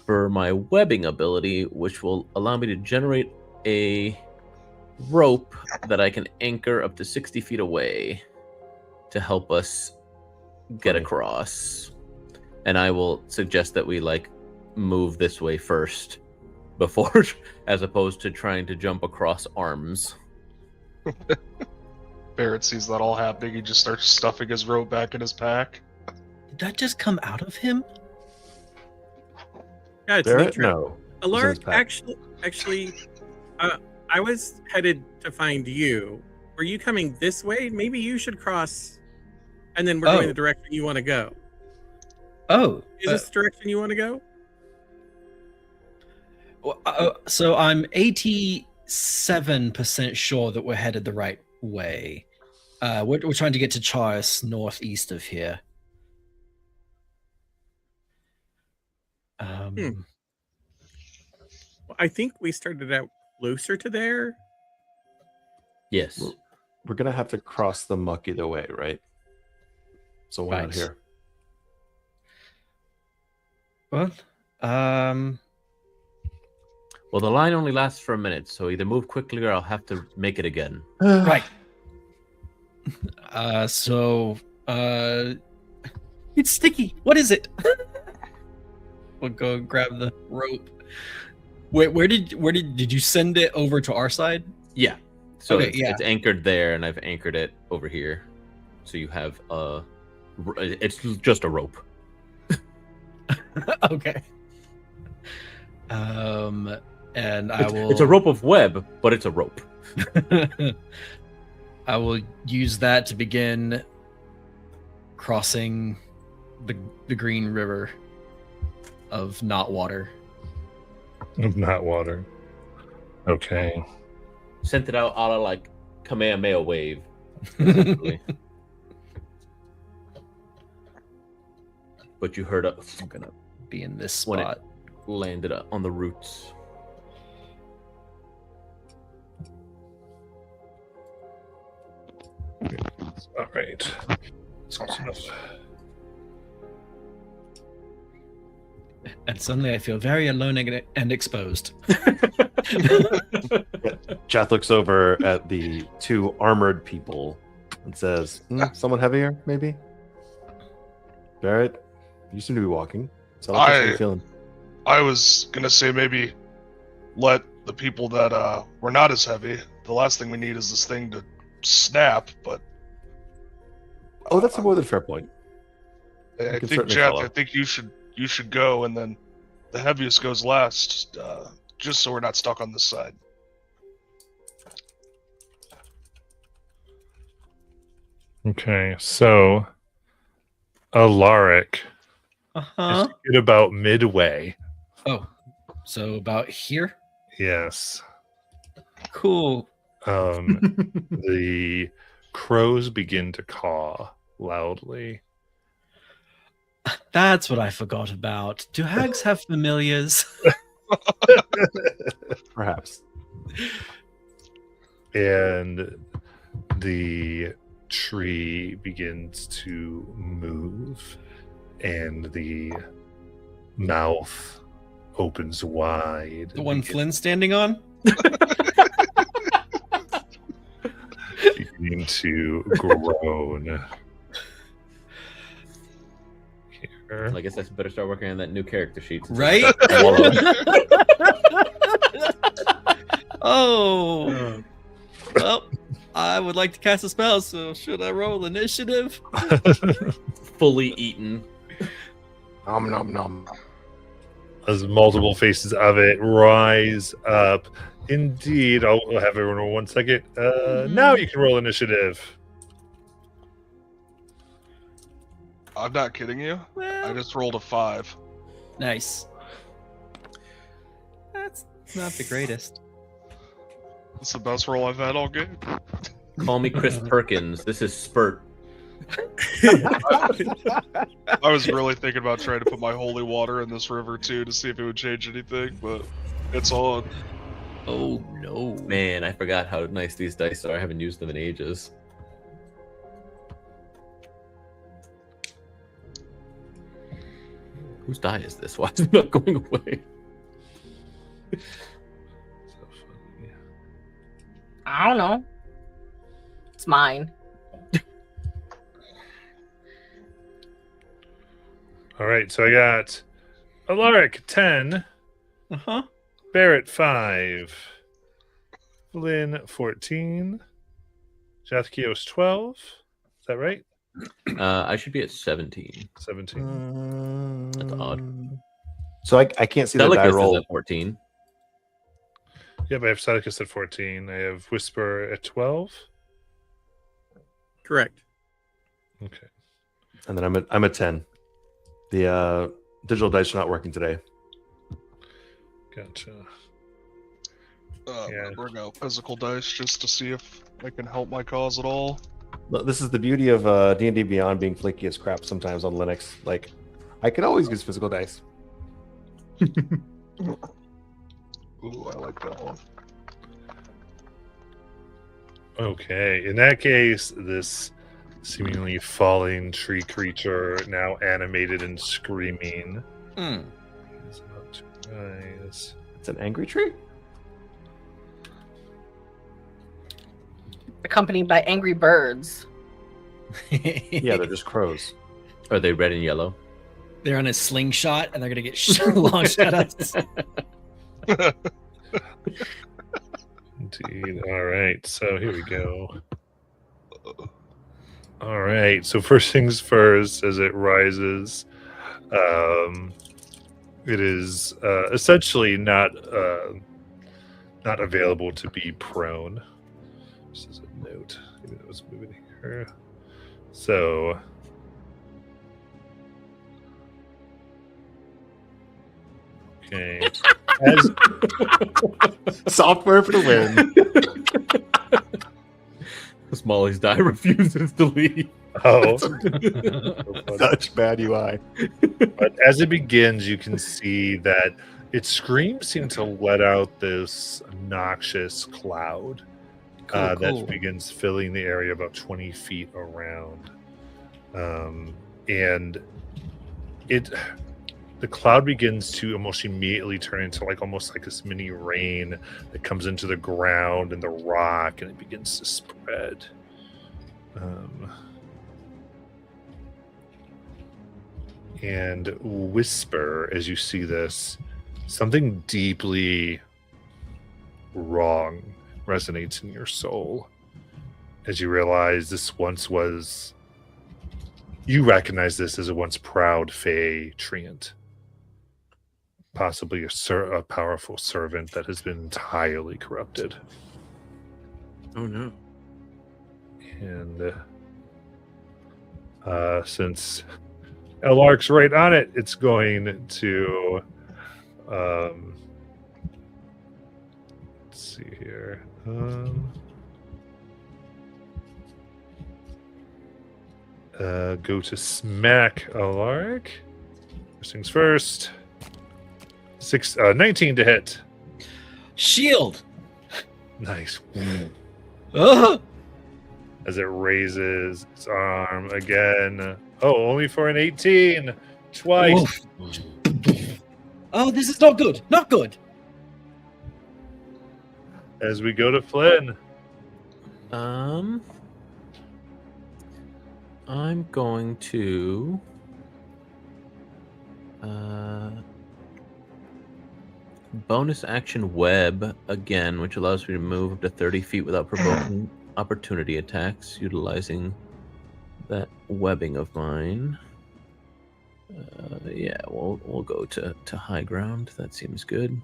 for my webbing ability, which will allow me to generate a rope that I can anchor up to 60 feet away to help us get across. And I will suggest that we like move this way first before, as opposed to trying to jump across arms. Barrett sees that all happening. He just starts stuffing his rope back in his pack. Did that just come out of him? Yeah, it's Barrett? nature. No. Alaric, It's in his actually, I was headed to find you. Were you coming this way? Maybe you should cross, and then we're going the direction you want to go. Oh, Is this the direction you want to go? so I'm 87% sure that we're headed the right way. We're trying to get to Charis, northeast of here. Well, I think we started out closer to there. Yes. We're going to have to cross the muck either way, right? So why not Right. here? Well, Well, the line only lasts for a minute, so either move quickly or I'll have to make it again. right. It's sticky. What is it? We'll go grab the rope. Where did you send it over to our side? Yeah. So Okay, it's anchored there, and I've anchored it over here. So you have it's just a rope. Okay. And I will. It's a rope of web, but it's a rope. I will use that to begin crossing the green river of not water. Not water. Okay. Sent it out a la like Kamehameha wave. essentially. But you heard it I'm gonna be in this when spot. it landed on the roots. All right. That's close enough. And suddenly I feel very alone and exposed. Jath looks over at the two armored people and says, someone heavier, maybe? Barrett, you seem to be walking. So how are you feeling? I was gonna say maybe let the people that were not as heavy. The last thing we need is this thing to snap. But Oh, that's a more than fair point. I can think certainly Jack, follow. I think you should go, and then the heaviest goes last, just so we're not stuck on this side. Okay, so Alaric Uh-huh. is at about midway. Oh, so about here? Yes. Cool. The crows begin to caw loudly. That's what I forgot about. Do hags have familiars? Perhaps. And the tree begins to move, and the mouth opens wide. The one Flynn's standing on? Beginning to groan. Here. I guess I better start working on that new character sheet. Right? Oh. Well, I would like to cast a spell, so should I roll initiative? Fully eaten. Nom nom nom. As multiple faces of it rise up. Indeed, I'll have everyone roll 1 second. Now you can roll initiative. I'm not kidding you. I Well, just rolled a 5. nice. That's not the greatest. It's the best roll I've had all game. Call me Chris Perkins. This is Spurt. I was really thinking about trying to put my holy water in this river too to see if it would change anything, but it's on. Oh no. Man, I forgot how nice these dice are. I haven't used them in ages. Whose die is this? Why is it not going away? I don't know. It's mine. All right, so I got Alaric 10, Uh-huh. Barrett 5, Flynn 14, Jathkios 12. Is that right? I should be at 17. 17. That's odd. So I can't see the die Delicus is roll. at 14. Yep, I have Sadicus at 14. I have Whisper at 12. Correct. Okay. And then I'm at 10. The digital dice are not working today. Gotcha. I'm Yeah. gonna bring out physical dice just to see if I can help my cause at all. Look, this is the beauty of D&D Beyond being flaky as crap sometimes on Linux. Like, I can always use physical dice. Ooh, I like that one. Okay. In that case, this seemingly falling tree creature, now animated and screaming. Hmm. He's about to rise. It's an angry tree? Accompanied by angry birds. Yeah, they're just crows. Are they red and yellow? They're on a slingshot and they're gonna get launched at us. Indeed. All right. So here we go. All right. So first things first, as it rises, it is essentially not available to be prone. This is a note. Maybe that was moving here. So. Okay. As Software for the win. Smalley's die refuses to leave. oh, Such bad UI. but as it begins, you can see that its screams seem to let out this noxious cloud Cool. that begins filling the area about 20 feet around. And the cloud begins to almost immediately turn into almost like this mini rain that comes into the ground and the rock, and it begins to spread. And whisper as you see this, something deeply wrong resonates in your soul as you realize this once was. You recognize this as a once proud Fey treant. Possibly a powerful servant that has been entirely corrupted. Oh no. And since Elark's right on it, it's going to let's see here. Go to smack Elark. First things first. 19 to hit. Shield. Nice. Ugh. As it raises its arm again. Oh, only for an 18. Twice. Oh, this is not good. Not good. As we go to Flynn. I'm going to bonus action web again, which allows me to move up to 30 feet without provoking opportunity attacks, utilizing that webbing of mine. Yeah, we'll go to high ground. That seems good.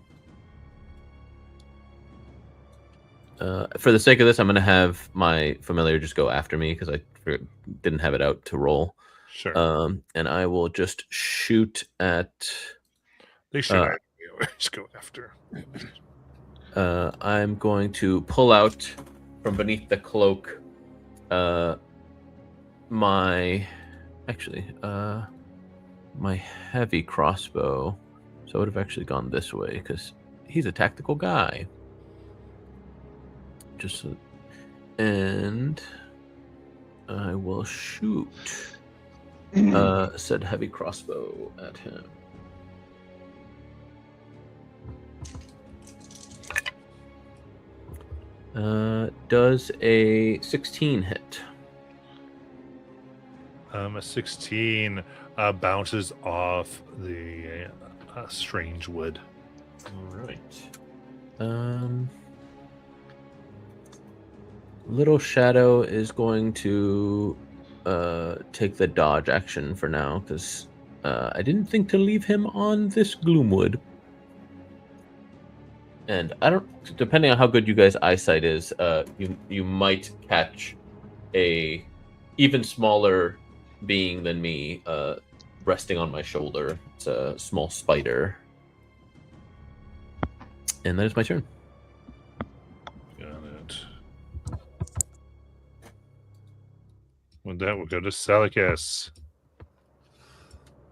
For the sake of this, I'm going to have my familiar just go after me because I didn't have it out to roll. Sure. And I will just shoot at. They should always go after. I'm going to pull out from beneath the cloak my heavy crossbow. So I would have actually gone this way because he's a tactical guy. And I will shoot said heavy crossbow at him. Does a 16 hit? A 16 bounces off the strange wood. All right. Little Shadow is going to take the dodge action for now because I didn't think to leave him on this Gloomwood. And I don't, depending on how good you guys' eyesight is, you might catch a even smaller being than me resting on my shoulder. It's a small spider. And that is my turn. Got it. With that, we'll go to Salicus.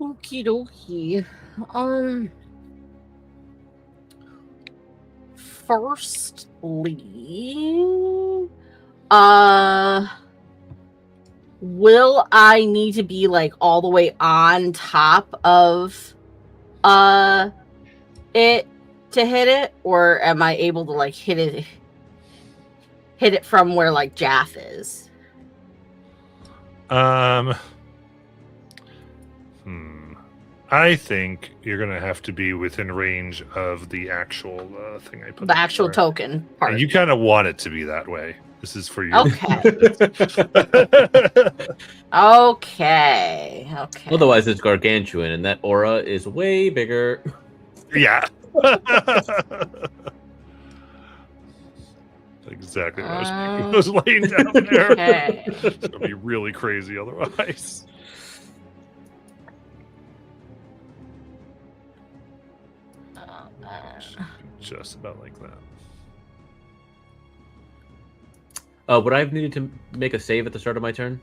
Okie dokie. Firstly, will I need to be like all the way on top of it to hit it, or am I able to like hit it from where like Jaff is? I think you're gonna have to be within range of the actual thing I put. The up actual there. token part. And you kind of want it to be that way. This is for you. Okay. Okay. Otherwise, it's gargantuan, and that aura is way bigger. Yeah. Exactly what I was laying down there. Okay. It's gonna be really crazy otherwise. Just about like that. Would I have needed to make a save at the start of my turn?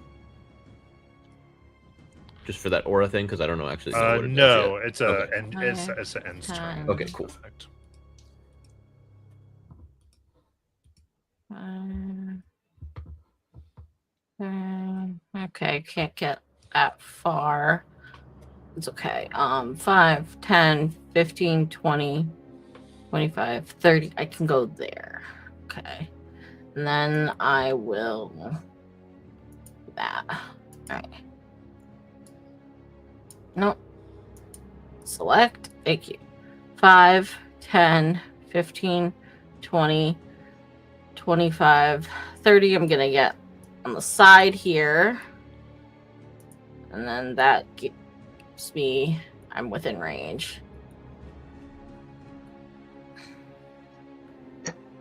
Just for that aura thing, because I don't know actually. Know what it No, does yet. it's a Okay. end. It's an end turn. Okay, cool. Perfect. Okay, can't get that far. It's okay. 5, 10, 15, 20, 25, 30. I can go there. Okay. And then I will do that. Alright. Nope. Select. Thank you. 5, 10, 15, 20, 25, 30. I'm gonna get on the side here. And then that gives me, I'm within range.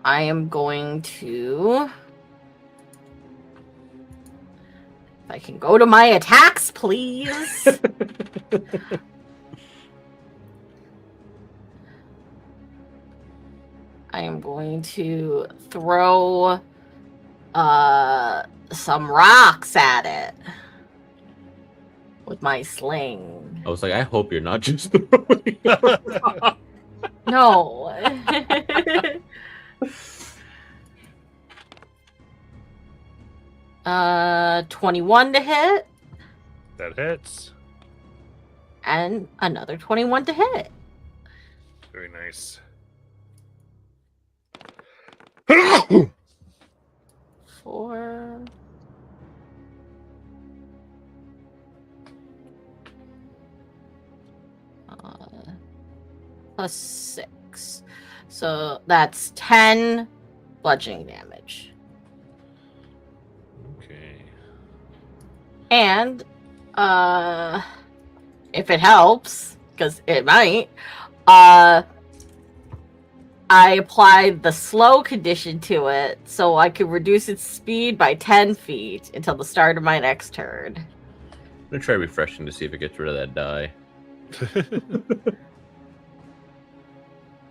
I am going to, if I can go to my attacks, please. I am going to throw some rocks at it with my sling. I was like, I hope you're not just throwing. No. 21 to hit, That hits. and another 21 to hit. Very nice. 4. Plus 6. So that's 10 bludgeoning damage. Okay. And if it helps, because it might, I applied the slow condition to it so I could reduce its speed by 10 feet until the start of my next turn. I'm gonna try refreshing to see if it gets rid of that die.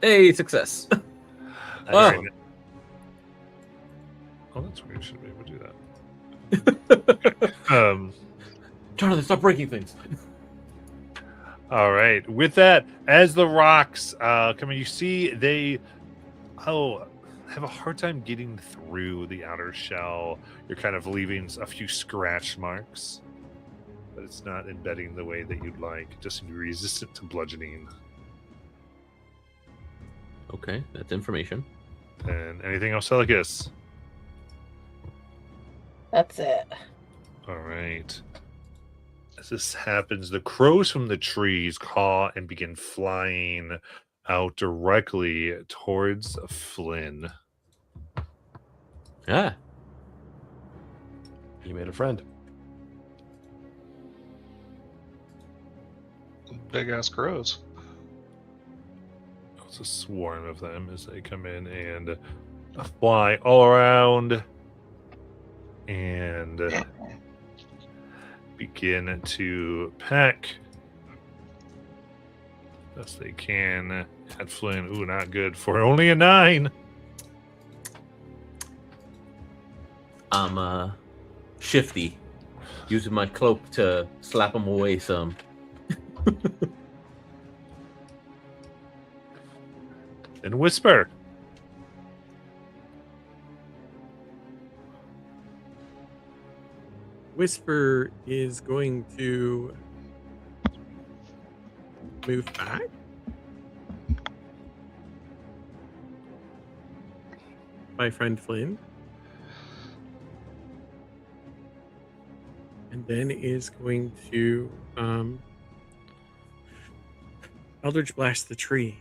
Hey, success! Oh, that's weird. Should be able to do that. Jonathan, stop breaking things. All right. With that, as the rocks come in, you see they have a hard time getting through the outer shell. You're kind of leaving a few scratch marks, but it's not embedding the way that you'd like. It just seems to be resistant to bludgeoning. Okay, that's information. And anything else, Eligus? That's it. All right. As this happens, the crows from the trees caw and begin flying out directly towards Flynn. Ah, You made a friend. Big ass crows. It's a swarm of them as they come in and fly all around and begin to peck best they can at Flynn. Ooh, not good for only a 9. I'm shifty, using my cloak to slap them away some. And whisper. Whisper is going to move back. My friend Flynn. And then is going to Eldritch Blast the tree.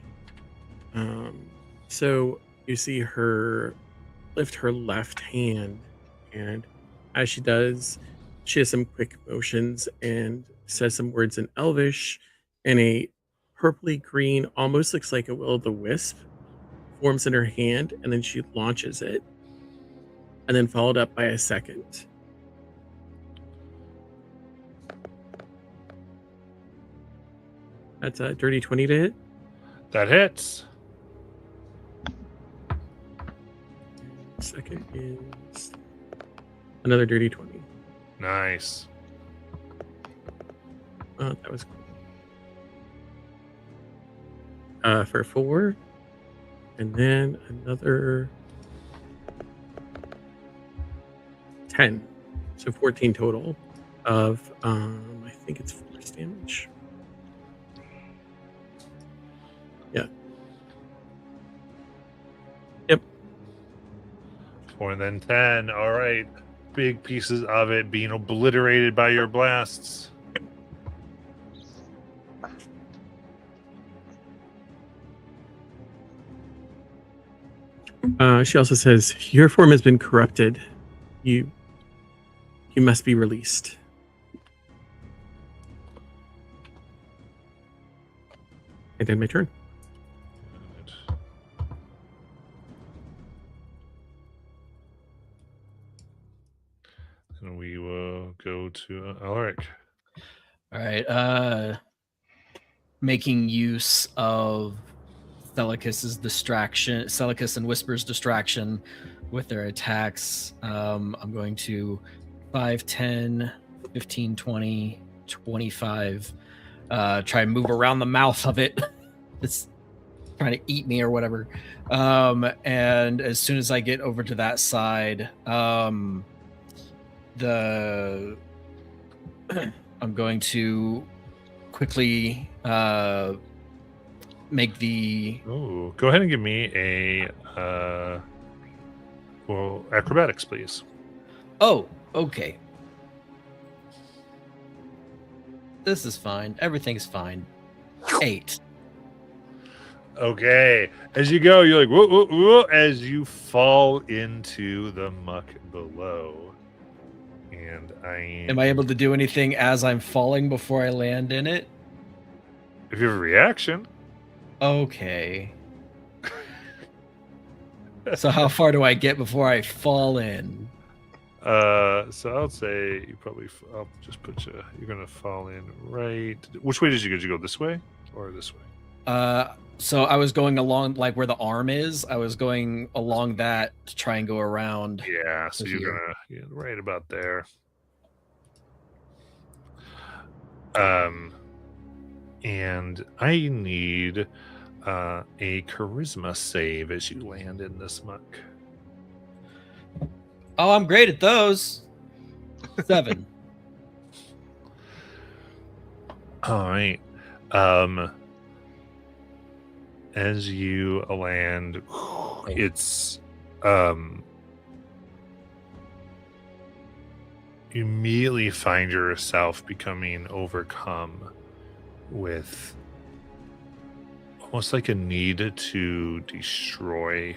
So you see her lift her left hand, and as she does, she has some quick motions and says some words in Elvish, and a purpley green, almost looks like a will-o'-the-wisp, forms in her hand, and then she launches it, and then followed up by a second. That's a dirty 20 to hit. That hits. Second is another dirty 20. Nice. Oh, that was cool. For 4. And then another 10. So 14 total of, I think it's force damage. Yeah. Yep. 4 and then 10. All right. Big pieces of it being obliterated by your blasts. She also says, your form has been corrupted. You must be released. And then my turn. And we will go to Alaric. All right. Making use of Celicus's distraction, Celicus and Whisper's distraction with their attacks. I'm going to 5, 10, 15, 20, 25. Try and move around the mouth of it. It's trying to eat me or whatever. And as soon as I get over to that side, I'm going to quickly make the... Oh, go ahead and give me a acrobatics, please. Oh, okay. This is fine. Everything's fine. 8. Okay. As you go, you're like, whoa, whoa, whoa, as you fall into the muck below. And Am I able to do anything as I'm falling before I land in it? if you have a reaction, Okay. So how far do I get before I fall in? so I'll say you probably, I'll just put you, you're going to fall in right. Which way did you go? Did you go this way or this way? So I was going along like where the arm is. I was going along that to try and go around. Yeah, so you're here. gonna right about there. And I need a charisma save as you land in this muck. Oh, I'm great at those. 7. All right. As you land, it's you immediately find yourself becoming overcome with almost like a need to destroy.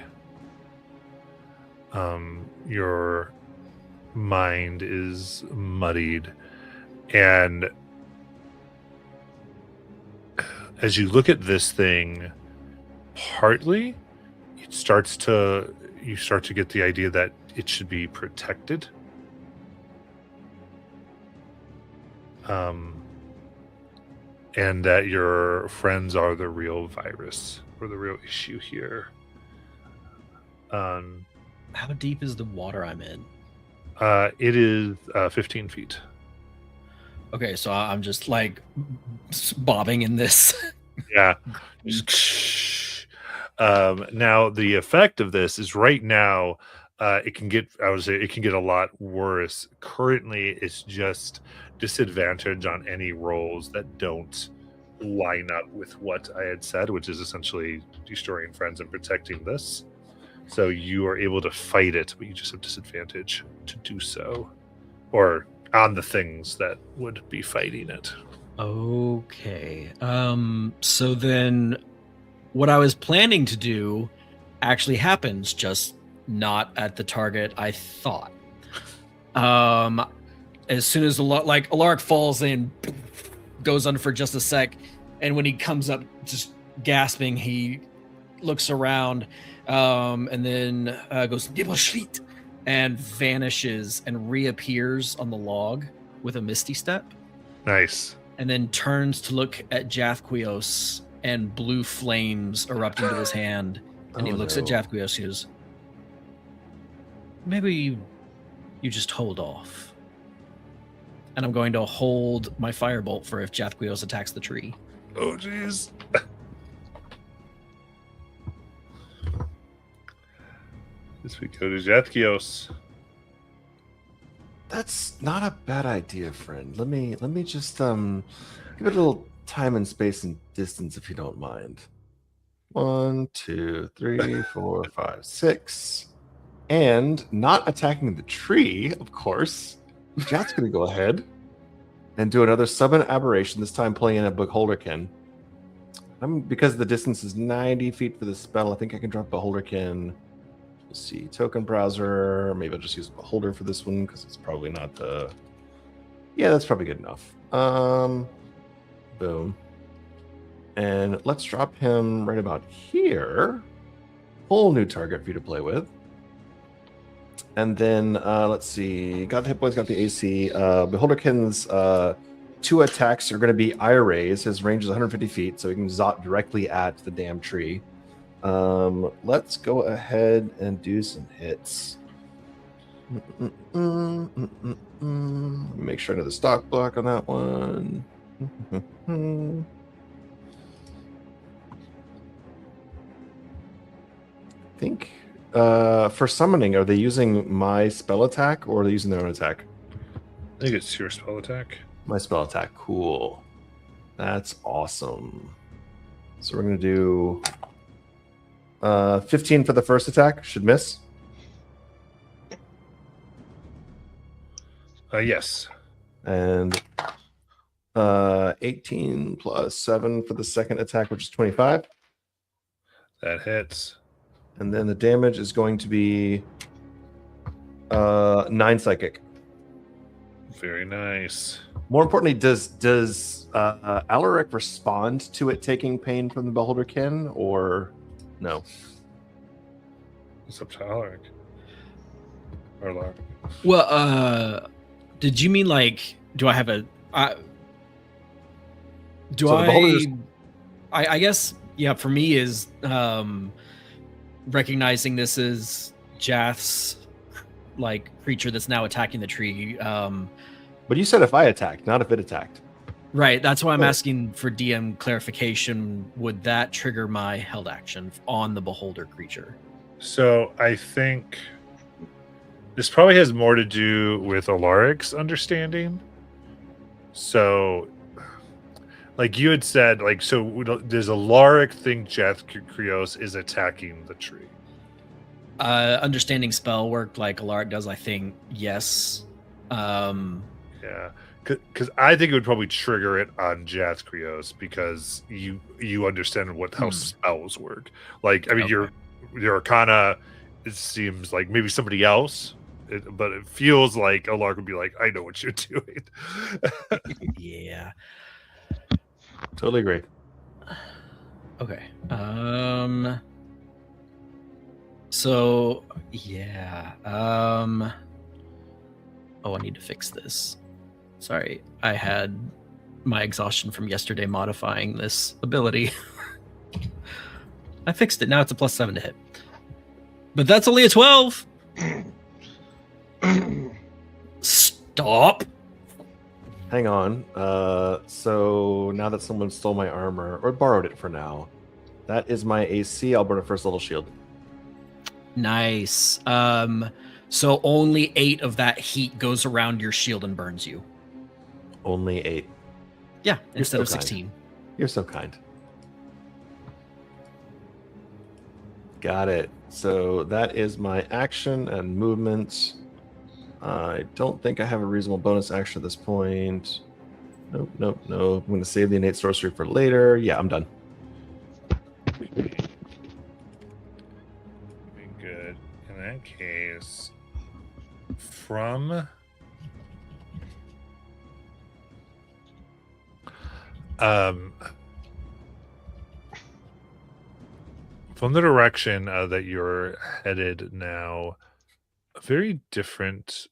Your mind is muddied, and as you look at this thing, partly you start to get the idea that it should be protected. And that your friends are the real virus or the real issue here. How deep is the water I'm in? It is 15 feet. Okay, so I'm just like bobbing in this. Yeah. Now the effect of this is right now, it can get, I would say it can get a lot worse. Currently, it's just disadvantage on any rolls that don't line up with what I had said, which is essentially destroying friends and protecting this. So you are able to fight it, but you just have disadvantage to do so, or on the things that would be fighting it. Okay. So then what I was planning to do actually happens, just not at the target I thought. As soon as Alaric falls in, goes under for just a sec, and when he comes up just gasping, he looks around, and then goes "Nibelschritt," and vanishes and reappears on the log with a misty step. Nice. And then turns to look at Jathquios, and blue flames erupt into his hand. And he looks at Jathquios and goes, maybe you just hold off. And I'm going to hold my firebolt for if Jathquios attacks the tree. Oh, jeez. This we go to Jathquios. That's not a bad idea, friend. Let me just give it a little time and space and distance, if you don't mind. 1, 2, 3, 4, 5, 6. And not attacking the tree, of course. Jack's going to go ahead and do another summon aberration, this time pulling in a Beholderkin. Because the distance is 90 feet for the spell, I think I can drop Beholderkin. Let's see, token browser. Maybe I'll just use Beholder for this one because it's probably not the... Yeah, that's probably good enough. Boom. And let's drop him right about here. Whole new target for you to play with. And then, let's see. Got the hit points, got the AC. Beholderkin's 2 attacks are going to be ire rays. His range is 150 feet, so he can zot directly at the damn tree. Let's go ahead and do some hits. Make sure I know the stock block on that one. I think for summoning, are they using my spell attack or are they using their own attack? I think it's your spell attack. My spell attack. Cool. That's awesome. So we're going to do 15 for the first attack. Should miss. Yes. And 18 plus 7 for the second attack, which is 25. That hits. And then the damage is going to be 9 psychic. Very nice. More importantly, does Alaric respond to it taking pain from the Beholderkin, or no? What's up to Alaric? Or Lark? Well, did you mean like, do I have a... do So the Beholder's- I guess, yeah, for me is recognizing this as Jath's like creature that's now attacking the tree. But you said if I attacked, not if it attacked. Right, that's why I'm Oh. asking for DM clarification. Would that trigger my held action on the Beholder creature? So I think this probably has more to do with Alaric's understanding. So, like you had said, like, so does Alaric think Jathquios is attacking the tree? Understanding spell work like Alaric does, I think yes. Yeah, because I think it would probably trigger it on Jathquios because you understand how spells work. Like, I mean, Okay. your Arcana, it seems like maybe somebody else, but it feels like Alaric would be like, I know what you're doing. Yeah. Totally agree. Okay. So yeah. Oh, I need to fix this. Sorry, I had my exhaustion from yesterday modifying this ability. I fixed it. Now it's a +7 to hit. But that's only a 12. Stop. Hang on. So now that someone stole my armor or borrowed it for now, that is my AC. I'll burn a first level shield. Nice. So only 8 of that heat goes around your shield and burns you. Only 8. Yeah, You're instead so of kind. 16. You're so kind. Got it. So that is my action and movement. I don't think I have a reasonable bonus action at this point. Nope. I'm going to save the innate sorcery for later. Yeah, I'm done. Very good. In that case, from from the direction that you're headed now, a very different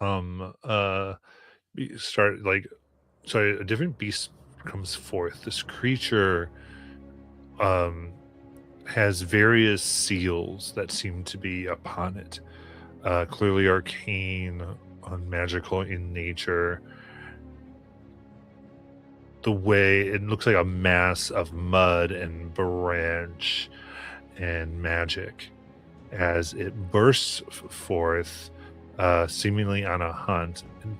a different beast comes forth. This creature has various seals that seem to be upon it, clearly arcane, magical in nature. The way it looks like a mass of mud and branch and magic as it bursts forth, seemingly on a hunt, and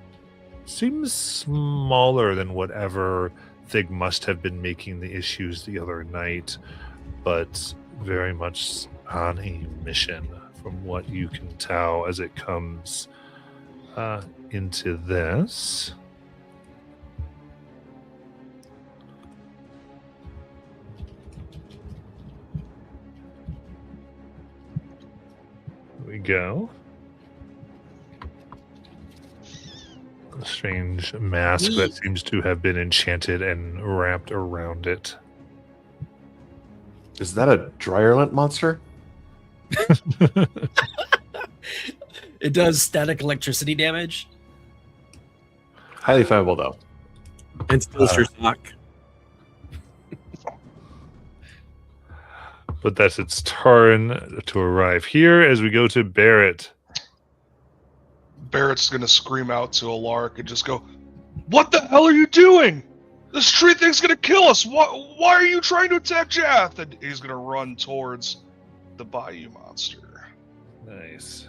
seems smaller than whatever Thig must have been making the issues the other night, but very much on a mission from what you can tell as it comes into this. Here we go. A strange mask that seems to have been enchanted and wrapped around it. Is that a Dryerlint monster? It does static electricity damage. Highly flammable, though. And steals your sock. But that's its turn to arrive here as we go to Barrett. Barrett's gonna scream out to Alaric and just go, "What the hell are you doing? This tree thing's gonna kill us! Why are you trying to attack Jath?" And he's gonna run towards the Bayou monster. Nice.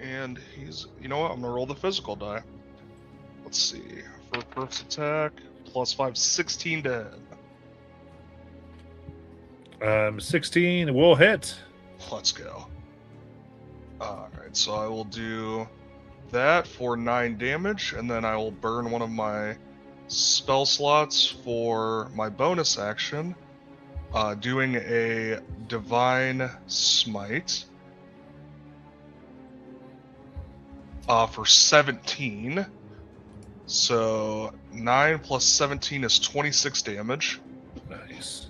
And he's, you know what? I'm gonna roll the physical die. Let's see. For first attack, +5, 16 to hit. 16 will hit. Let's go. Alright, so I will do that for 9 damage, and then I will burn one of my spell slots for my bonus action, doing a Divine Smite for 17. So 9 plus 17 is 26 damage. Nice.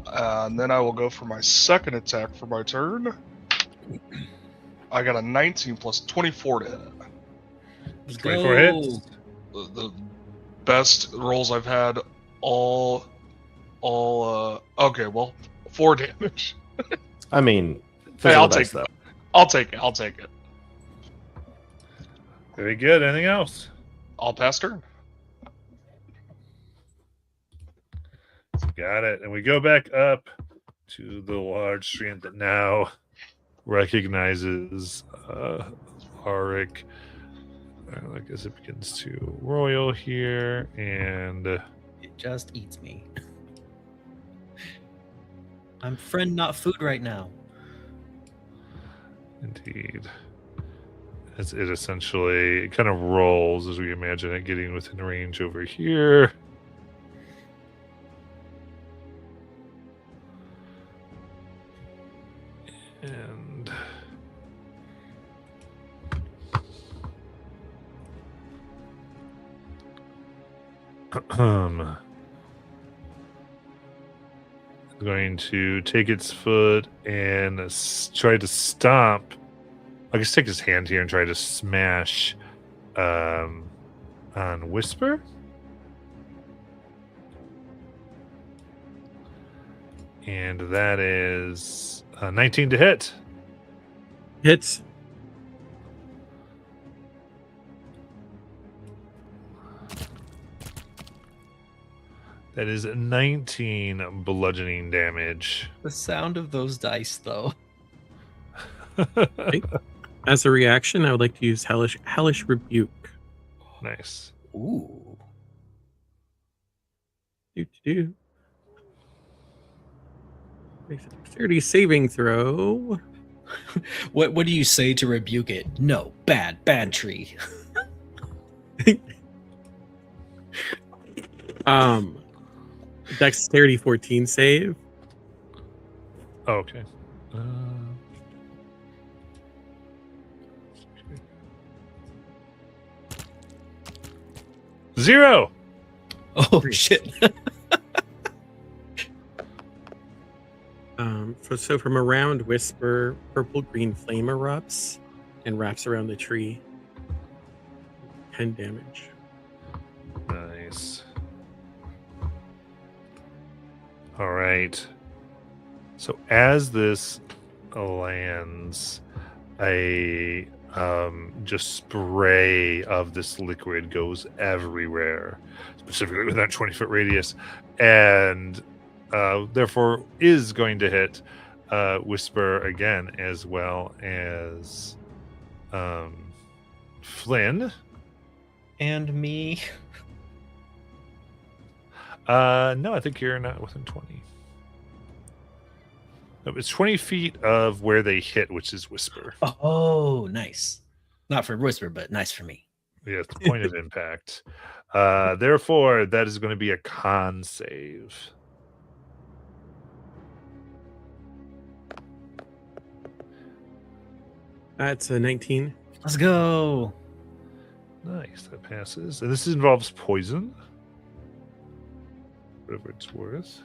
And then I will go for my second attack for my turn. I got a 19 plus 24 to hit. Let's 24 go. hits. The best rolls I've had all okay, well, 4 damage. I mean, Hey, I'll physical dice, take though. it. I'll take it. Very good. Anything else? I'll pass turn. Got it. And we go back up to the large stream that now recognizes Arik. I guess it begins to royal here, and It just eats me. I'm friend, not food right now. indeed, as it essentially kind of rolls as we imagine it getting within range over here. And going to take its foot and try to stomp. I guess take his hand here and try to smash on Whisper. And that is 19 to hit. Hits. That is 19 bludgeoning damage. The sound of those dice, though. As a reaction, I would like to use Hellish Rebuke. Nice. Ooh. Do. Makes a dexterity saving throw. What do you say to rebuke it? No, bad tree. Dexterity 14 save. Oh, okay. 0. Oh shit. So from around Whisper, purple-green flame erupts and wraps around the tree. 10 damage. Nice. All right. So as this lands, a just spray of this liquid goes everywhere, specifically within that 20-foot radius, and therefore is going to hit Whisper again, as well as Flynn. And me. No, I think you're not within 20. No, it's 20 feet of where they hit, which is Whisper. Oh, nice. Not for Whisper, but nice for me. Yeah, it's the point of impact. Therefore, that is going to be a con save. That's a 19. Let's go. Nice, that passes. And this involves poison. Whatever it's worth.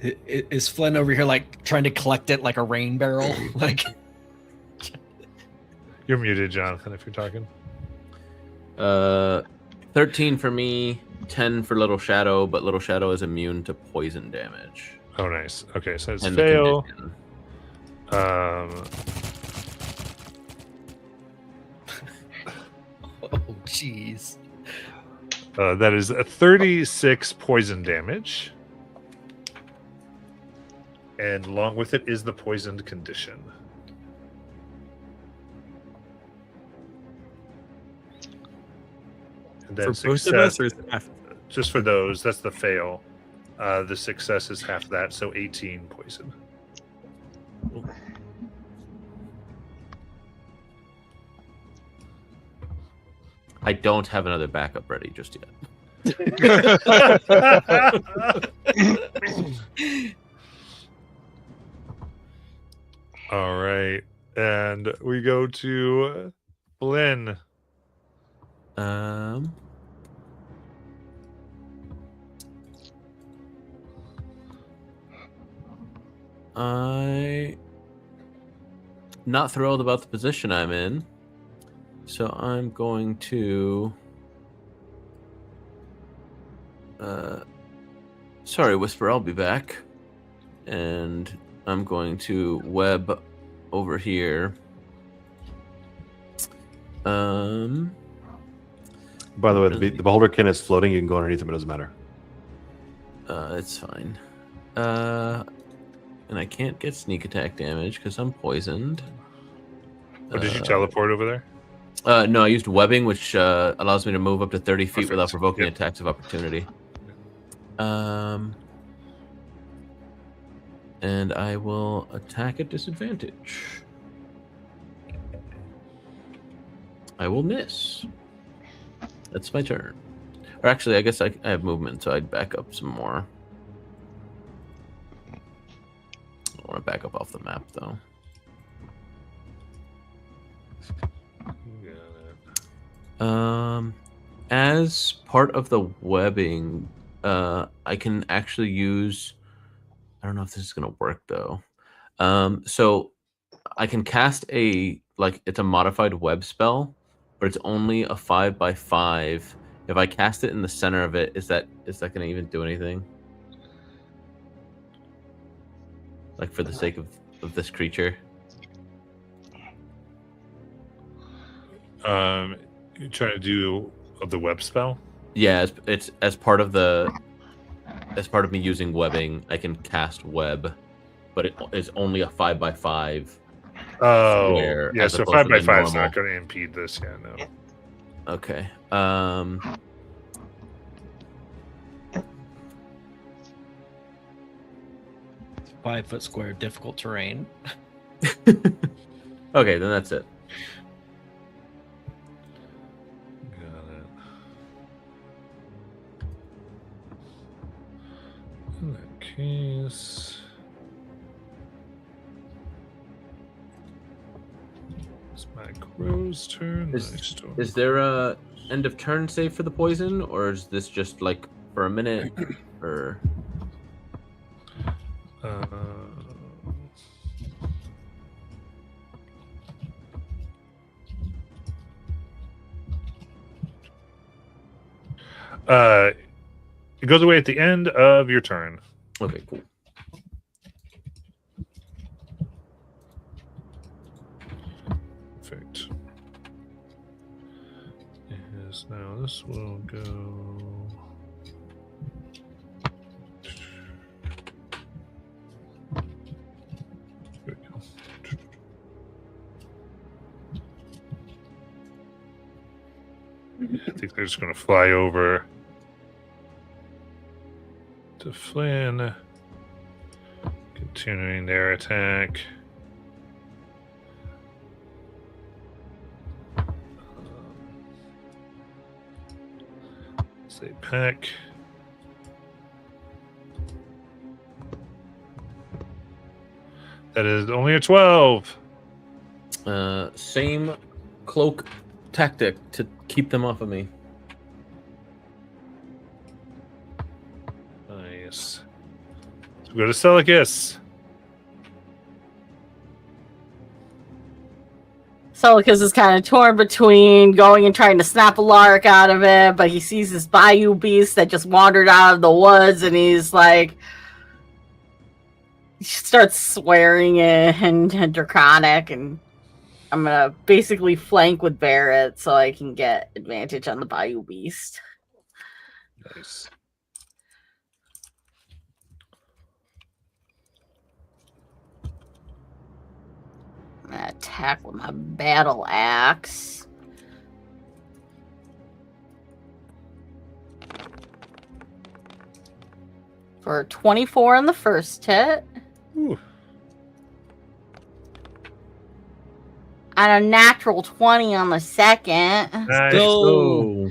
Is Flynn over here like trying to collect it like a rain barrel? Like You're muted, Jonathan, if you're talking. 13 for me, 10 for Little Shadow, but Little Shadow is immune to poison damage. Oh, nice. Okay, so it's And the fail. condition. oh jeez. That is a 36 poison damage. And along with it is the poisoned condition. And then For both of us, or is it half? just for those, that's the fail. The success is half that, so 18 poison. I don't have another backup ready just yet. All right. And we go to Flynn. I not thrilled about the position I'm in, so I'm going to sorry, Whisper, I'll be back. And I'm going to web over here. By the way, the Beholderkin is floating. You can go underneath him. It doesn't matter. It's fine. And I can't get sneak attack damage because I'm poisoned. Oh, did you teleport over there? No, I used webbing, which allows me to move up to 30 feet Perfect. without provoking Yep. attacks of opportunity. And I will attack at disadvantage. I will miss. That's my turn. Or actually, I guess I have movement, so I'd back up some more. I want to back up off the map, though. As part of the webbing, I can actually use. I don't know if this is gonna work though. So I can cast it's a modified web spell, but it's only a 5x5. If I cast it in the center of it, is that gonna even do anything? Like for the sake of this creature? You're trying to do the web spell? Yeah, it's as part of the as part of me using webbing, I can cast web, but it is only a 5x5. Oh, Square, yeah. as So opposed to 5x5 the is normal. not going to impede this. Yeah, no. Okay. 5-foot square, difficult terrain. Okay, then that's it. Got it. In that case, it's my crow's turn. Nice turn. Is there a end of turn save for the poison, or is this just like for a minute, or it goes away at the end of your turn. okay, cool. Perfect. Yes, now this will go. Here we go. I think they're just going to fly over to Flynn, continuing their attack. Say peck. That is only a 12. Same cloak tactic to keep them off of me. Nice. So go to Celicus. Celicus is kind of torn between going and trying to snap a lark out of it, but he sees this bayou beast that just wandered out of the woods, and he's like, he starts swearing in Draconic, and I'm gonna basically flank with Barrett so I can get advantage on the bayou beast. Nice. I'm gonna attack with my battle axe. For 24 on the first hit. Ooh. And a natural 20 on the second. Nice. Go.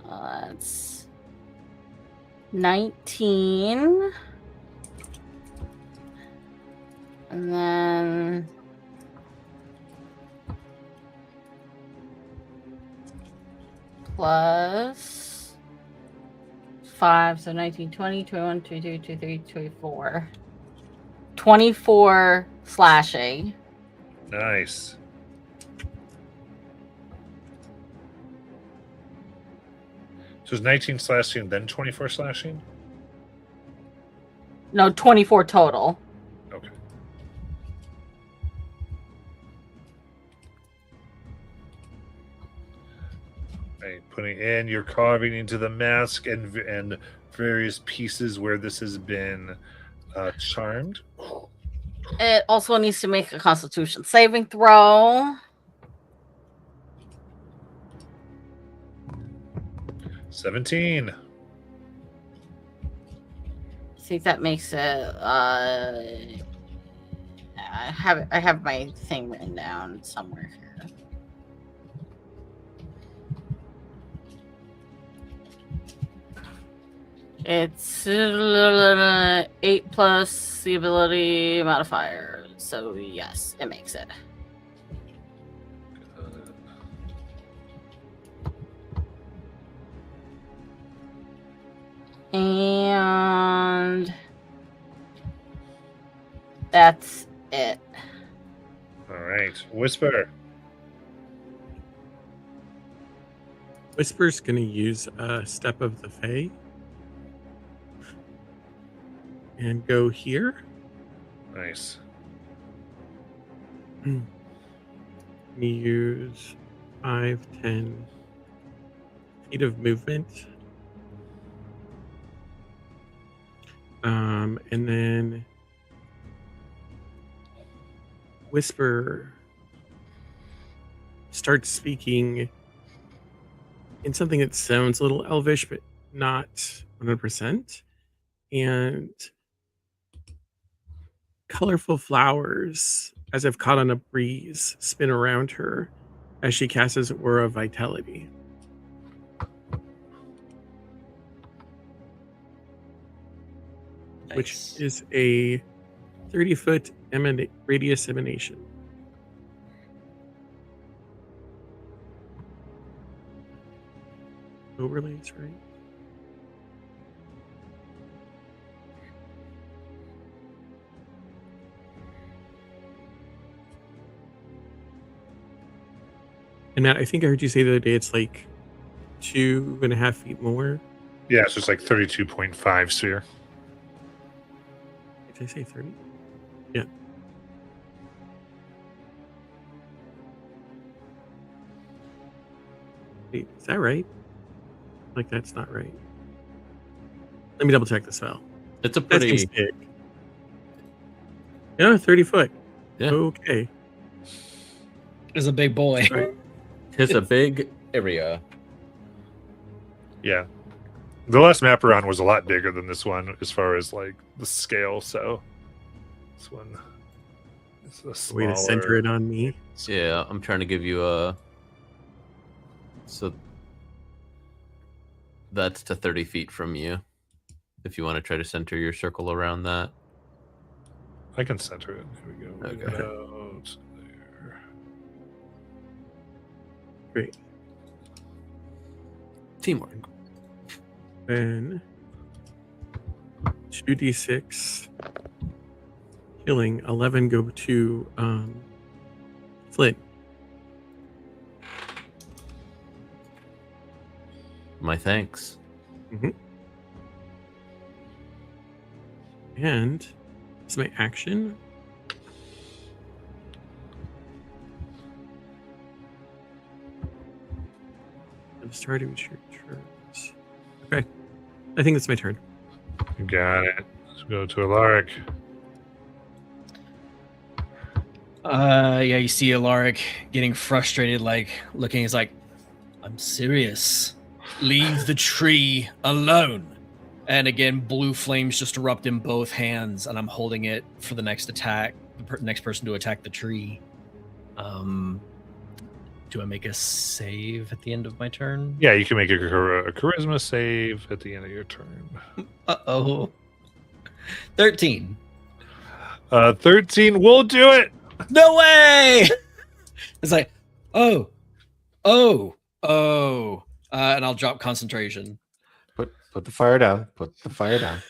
That's 19. And then plus 5, so 19, 20, 21, 22, 23, 24. 24 slashing. Nice. So it's 19 slashing, then 24 slashing? No, 24 total. Okay. Right, putting in, you're carving into the mask and various pieces where this has been charmed. It also needs to make a Constitution saving throw. 17. I think that makes it. I have my thing written down somewhere here. It's 8 plus the ability modifier. So yes, it makes it. And that's it. All right. Whisper. Whisper's gonna use a Step of the Fae and go here. Nice. We use 5, 10 feet of movement. And then Whisper starts speaking in something that sounds a little elvish, but not 100%. And colorful flowers, as if caught on a breeze, spin around her as she casts Aura of Vitality. Which Nice. is a 30-foot radius emanation. Overlays, right? And Matt, I think I heard you say the other day it's like 2.5 feet more. Yeah, so it's like 32.5 sphere. Did I say 30? Yeah. Wait, is that right? Like, that's not right. Let me double check the spell. It's a That seems pretty. big. Yeah, 30 foot. Yeah. Okay. Is a big boy. Right. It's a big area. Yeah. The last map around was a lot bigger than this one as far as like the scale, so this one is a smaller. Way to center it on me. Yeah, I'm trying to give you a. So that's to 30 feet from you. If you want to try to center your circle around that. I can center it. Here we go. Okay. About there. Great. Teamwork. Then 2d6 healing, 11 go to Flint. My thanks. And it's my action. I'm starting with your turns. Okay. I think it's my turn. You got it. Let's go to Alaric. Yeah, you see Alaric getting frustrated, like looking. He's like, "I'm serious. Leave the tree alone." And again, blue flames just erupt in both hands, and I'm holding it for the next attack. The next person to attack the tree. Do I make a save at the end of my turn? Yeah, you can make a charisma save at the end of your turn. Uh-oh. 13. 13 will do it. No way! It's like, and I'll drop concentration. Put the fire down. Put the fire down.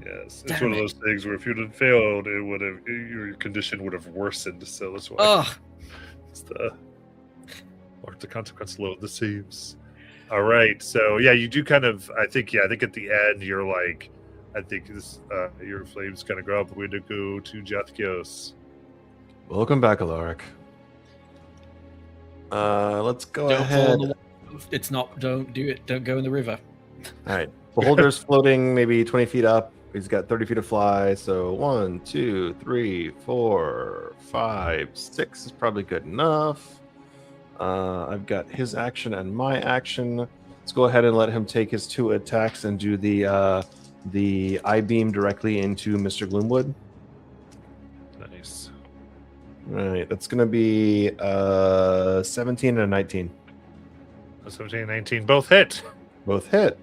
Yes, it's Damn one of it. those things where if you'd have failed, it would have your condition would have worsened. So that's why Ugh. it's the consequence load the saves. All right, so yeah, you do kind of. I think at the end you're like, I think this your flame's gonna go up. We're gonna go to Jethkios. Welcome back, Alaric. Let's go Don't fall ahead. in the water. It's not. Don't do it. Don't go in the river. All right. Beholder's floating maybe 20 feet up. He's got 30 feet of fly. So 1, 2, 3, 4, 5, 6 is probably good enough. I've got his action and my action. Let's go ahead and let him take his 2 attacks and do the eye beam directly into Mr. Gloomwood. Nice. All right. That's going to be 17 and a 19. 17 and 19 both hit. Both hit.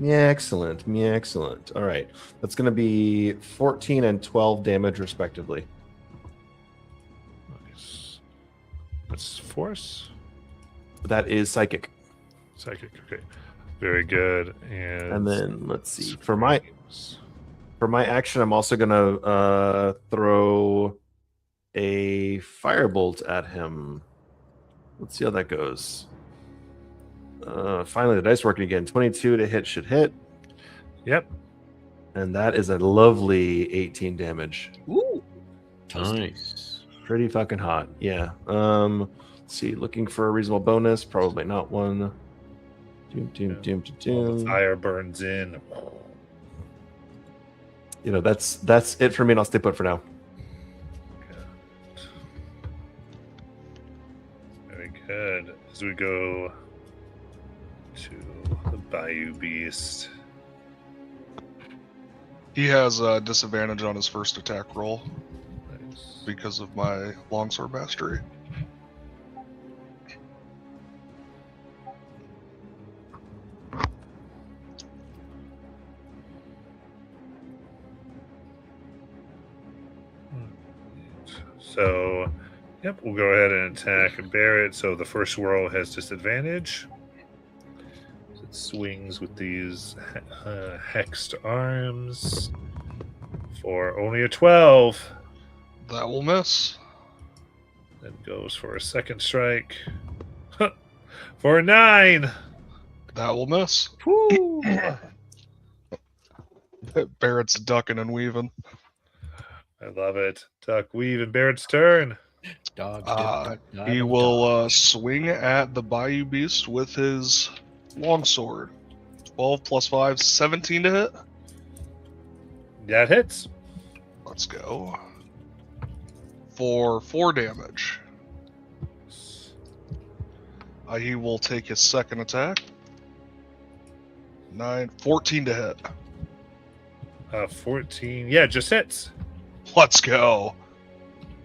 Yeah, excellent. Yeah, excellent. All right. That's going to be 14 and 12 damage, respectively. Nice. That's force. That is psychic. Psychic. Okay. Very good. And then let's see. For my action, I'm also going to throw a firebolt at him. Let's see how that goes. Finally, the dice working again. 22 to hit should hit. Yep. And that is a lovely 18 damage. Ooh. Nice. Pretty fucking hot. Yeah. Let's see. Looking for a reasonable bonus. Probably not one. Doom, doom, doom, doom, All the doom. fire burns in. You know, that's it for me, and I'll stay put for now. Very good. As we go to the Bayou Beast. He has a disadvantage on his first attack roll Nice. because of my longsword mastery. So, yep, we'll go ahead and attack Barrett. So the first whirl has disadvantage. It swings with these hexed arms for only a 12. That will miss. Then goes for a second strike for a 9. That will miss. Woo! Barrett's ducking and weaving. I love it. Duck, weave, and Barrett's turn. Dog. He will swing at the Bayou Beast with his longsword. 12 plus 5, 17 to hit. That hits. Let's go. For 4 damage. He will take his second attack. 14 to hit. 14. Yeah, just hits. Let's go.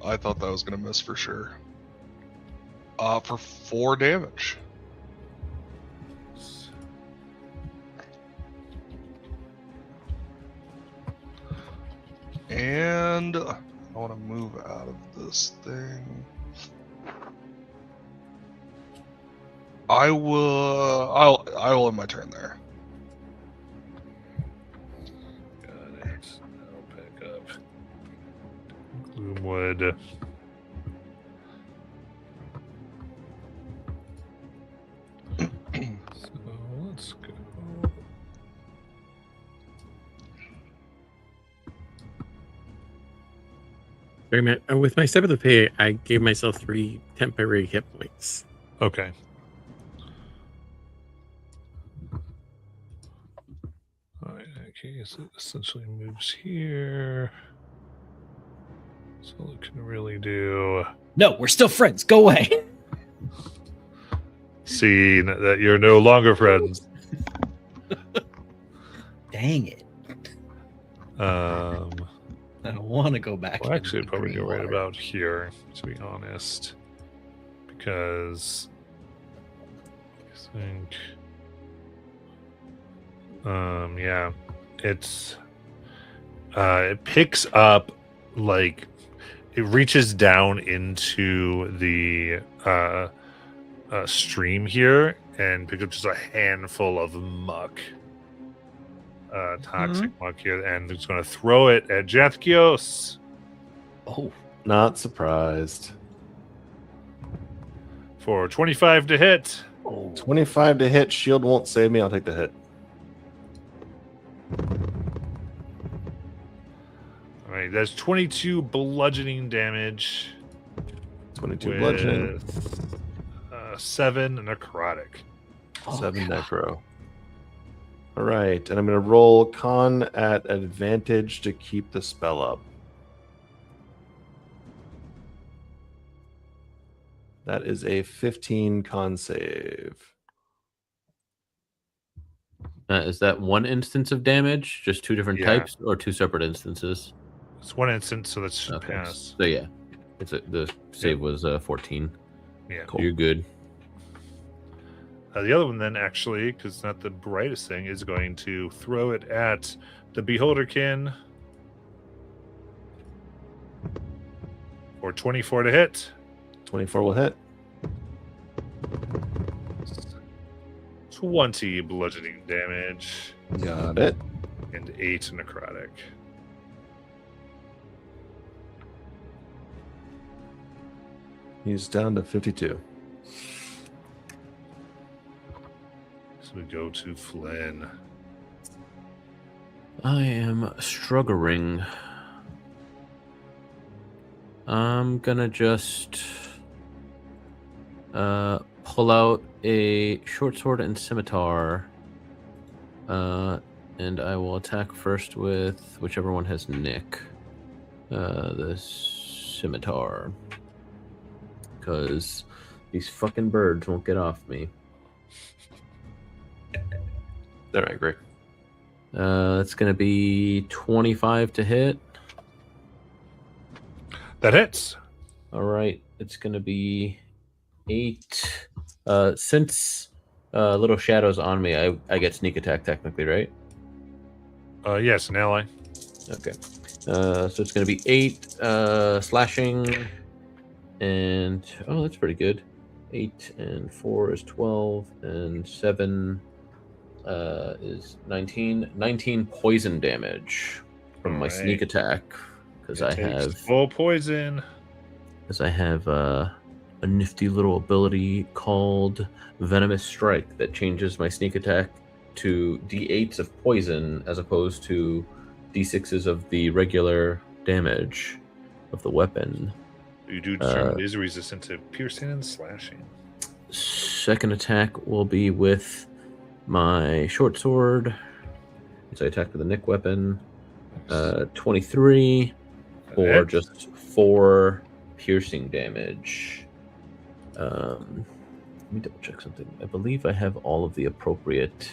I thought that was going to miss for sure. For 4 damage. And I want to move out of this thing. I will end my turn there. Got it. I'll pick up Gloomwood. So let's go. Sorry, Matt. With my step of the pay, I gave myself 3 temporary hit points. Okay. All right, in that case, it essentially moves here. So it can really do. No, we're still friends. Go away. Seeing that you're no longer friends. Dang it. Um, I don't want to go back. well, actually, into I'd probably green go right water. about here, to be honest. Because I think, yeah, it picks up, like, it reaches down into the stream here and pick up just a handful of muck, toxic muck here, and it's going to throw it at Jathkios Oh, Not surprised. for 25 to hit. 25 to hit. Shield won't save me. I'll take the hit. All right, that's 22 bludgeoning damage 22 bludgeoning, with 7 necrotic. oh, 7 God. necro. All right, and I'm going to roll con at advantage to keep the spell up. That is a 15 con save. Is that one instance of damage? Just 2 different Yeah. types, or 2 separate instances? It's one instance, so that should Okay. pass. So yeah, the save was 14. Yeah. Cool. You're good. The other one, then, actually, because it's not the brightest thing, is going to throw it at the Beholderkin for 24 to hit. 24 will hit. 20 bludgeoning damage Got it. and 8 necrotic. He's down to 52. So we go to Flynn. I am struggling. I'm gonna just pull out a short sword and scimitar. And I will attack first with whichever one has Nick. The scimitar. Because these fucking birds won't get off me. All right, great. It's gonna be 25 to hit. That hits. All right, it's gonna be 8. Since Little Shadow's on me, I get sneak attack technically, right? Yes, an ally. Okay. So it's gonna be 8 slashing, and that's pretty good. 8 and 4 is 12, and 7 is 19. 19 poison damage from my sneak attack because I have full poison. Because I have a nifty little ability called Venomous Strike that changes my sneak attack to D8s of poison as opposed to D6s of the regular damage of the weapon. You do determine it is resistant to piercing and slashing. Second attack will be with my short sword. So I attack with the Nick weapon. 23 for just 4 piercing damage. Let me double check something. I believe I have all of the appropriate.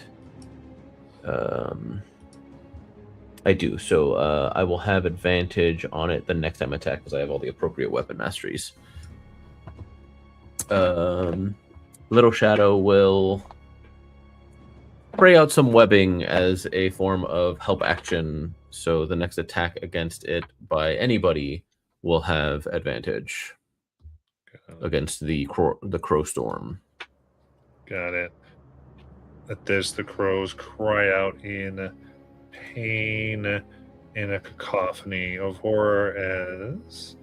I do. So I will have advantage on it the next time I attack because I have all the appropriate weapon masteries. Little Shadow will spray out some webbing as a form of help action. So the next attack against it by anybody will have advantage against the crow storm. Got it. At this, the crows cry out in pain in a cacophony of horror as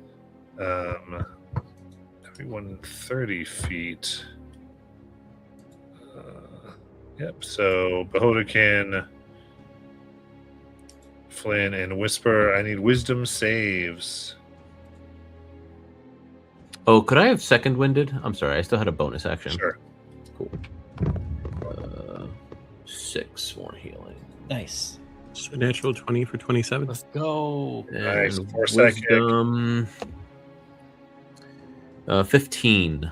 everyone 30 feet. Yep, so Bahodakin, Flynn, and Whisper, I need wisdom saves. Oh, could I have second winded? I'm sorry, I still had a bonus action. Sure. Cool. 6 more healing. Nice. So natural 20 for 27. Let's go. Nice, And 4 psychic. wisdom, 15.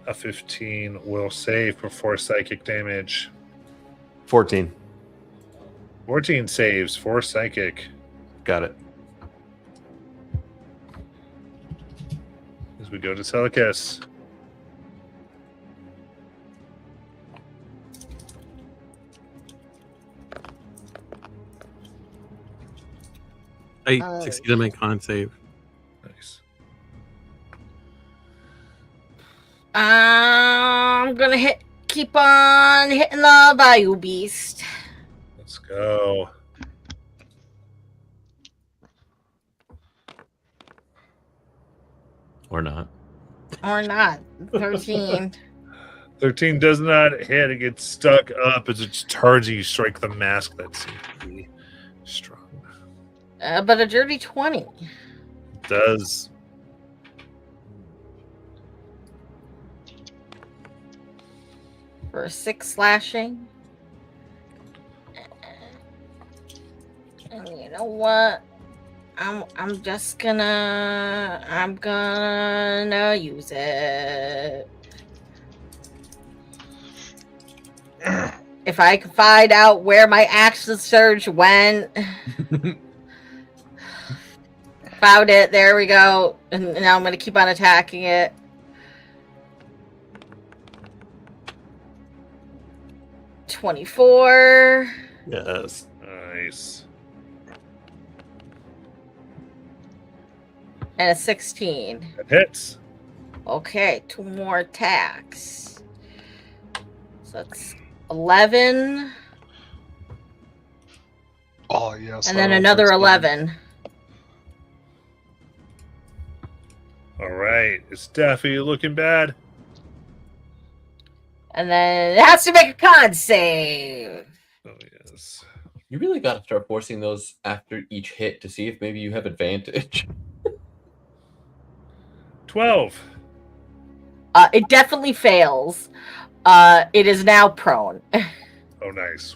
A 15 will save for 4 psychic damage. 14. 14 saves, 4 psychic. Got it. As we go to Telecus. I succeeded my con save. Nice. I'm gonna keep on hitting the Bayou Beast. Let's go. Or not. Or not. 13. 13 does not hit. It gets stuck up as it charges you. You strike the mask. That seems to be strong. But a dirty 20. It does. For 6 slashing. And you know what? I'm just gonna use it. If I can find out where my action surge went. Found it. There we go. And now I'm gonna keep on attacking it. $24. Yes. Nice. And a 16. That hits. Okay, 2 more attacks. So that's 11. Oh, yes. And then another 11. All right. It's Daffy looking bad. And then it has to make a con save. Oh, yes. You really got to start forcing those after each hit to see if maybe you have advantage. 12. It definitely fails. It is now prone. Oh, nice.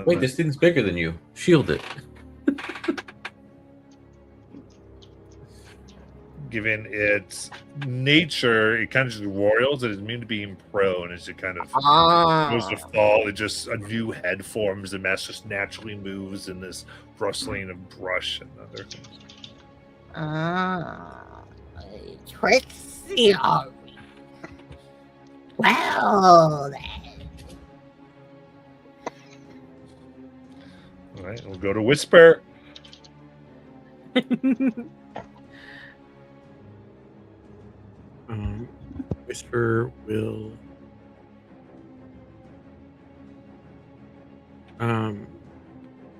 Wait, this thing's bigger than you. Shield it. Given its nature, it kind of just roils. It is immune to being prone as it kind of goes to fall. It just a new head forms. The mess just naturally moves in this rustling of brush and other things. Trixie. Well, then. All right, we'll go to Whisper. Whisper will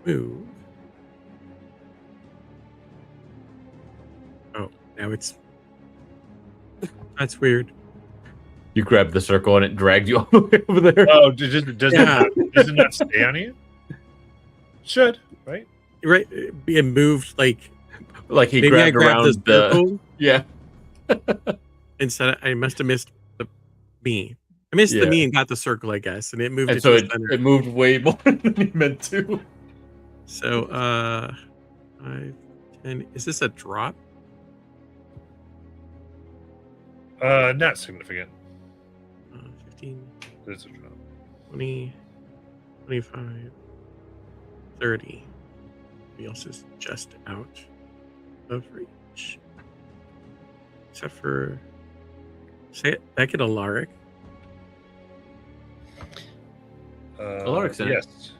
move. Oh, now it's that's weird. You grabbed the circle and it dragged you all the way over there. Oh, does it not stay on you? Should, right? Right, being moved like He maybe I grabbed grabbed around the circle Yeah. instead. I must have missed the me. I missed the Yeah. me and got the circle, I guess, and it moved And it so to the center. it moved way more than he meant to. So 5, 10. Is this a drop? Not significant. 15, It's a drop. 20, 25, 30. Everybody else is just out of reach. Except for Beckett Alaric. Alaric's in it. Yes.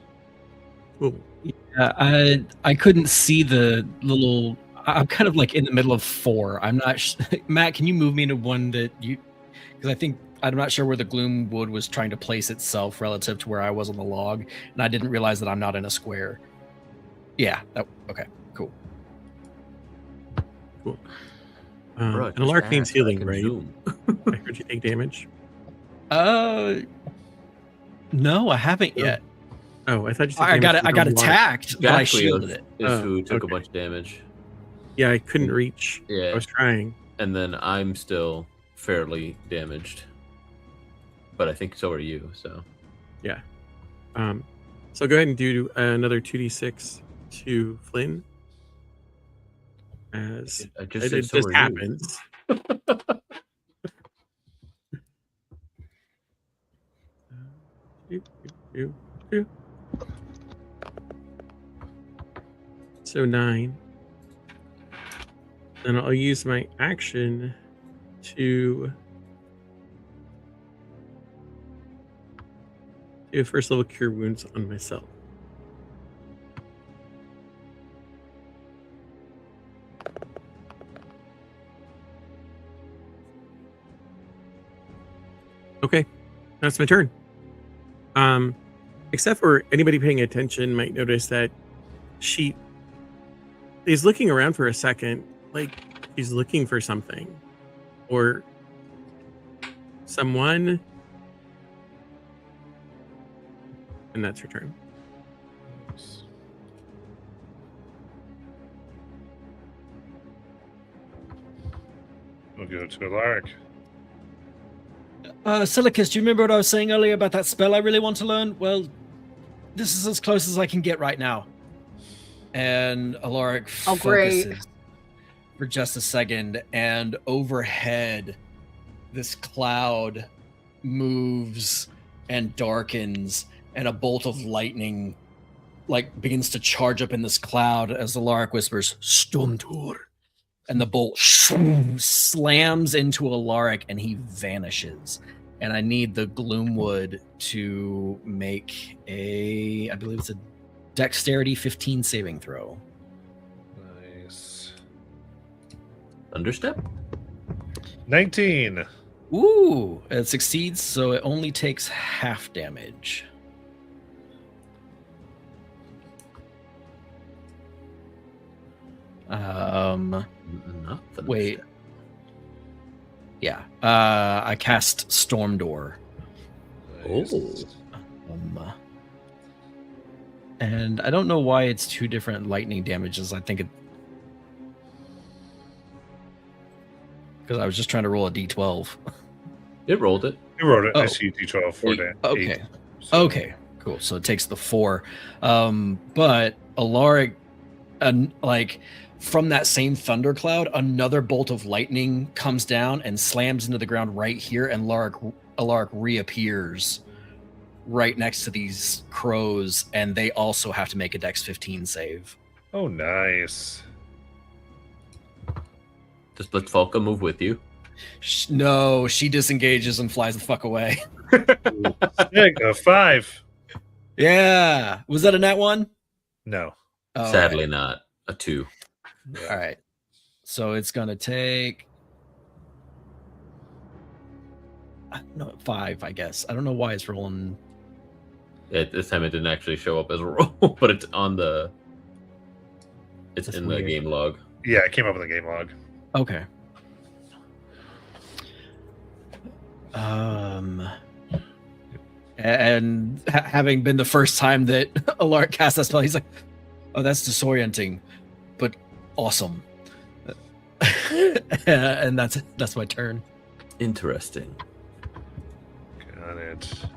Cool. Yeah, I couldn't see the little. I'm kind of like in the middle of 4. I'm not. Matt, can you move me to one that you? Because I'm not sure where the Gloomwood was trying to place itself relative to where I was on the log, and I didn't realize that I'm not in a square. Yeah. Okay. Cool. Cool. Bro, And Alaric just needs ask, healing, I can right? zoom. I heard you take damage. No, I haven't yet. Oh, I thought you said I got damage I from got the water. attacked, but I Exactly shielded it. is Oh, who took a okay. bunch of damage. Yeah, I couldn't reach. I Yeah. was trying. And then I'm still fairly damaged. But I think so are you, so. So go ahead and do another 2d6 to Flynn. As I just it said so just are happens. So 9. And I'll use my action to do first level cure wounds on myself. Okay, that's my turn. Except for anybody paying attention might notice that she is looking around for a second, like she's looking for something or someone, and that's her turn. We'll go to Alaric. Silicus, do you remember what I was saying earlier about that spell I really want to learn? Well, this is as close as I can get right now. And Alaric great. focuses for just a second, and overhead, this cloud moves and darkens, and a bolt of lightning begins to charge up in this cloud as Alaric whispers, Sturmtor. And the bolt slams into Alaric and he vanishes. And I need the Gloomwood to make I believe it's a Dexterity 15 saving throw. Nice. Understep? 19. Ooh, it succeeds, so it only takes half damage. Nothing. Wait. Yeah. I cast Storm Door. Nice. And I don't know why it's 2 different lightning damages. I think Because I was just trying to roll a d12. It rolled it. You wrote it. I Oh. see D12 for that. Okay. 8. So- Okay, cool. So it takes the 4. But Alaric, like from that same thundercloud, another bolt of lightning comes down and slams into the ground right here, and Alaric reappears right next to these crows, and they also have to make a Dex 15 save. Oh, nice. Does Blitzfalka move with you? No, she disengages and flies the fuck away. Yeah, 5. Yeah. Was that a nat 1? No. Oh, Sadly, not a 2. All right. So it's going to take. No, 5, I guess. I don't know why it's rolling. This time it didn't actually show up as a roll, but it's on the. It's That's in the weird. game log. Yeah, it came up in the game log. Okay. And having been the first time that Alaric cast that spell, he's like, "Oh, that's disorienting, but awesome." And that's my turn. Interesting. Got it. So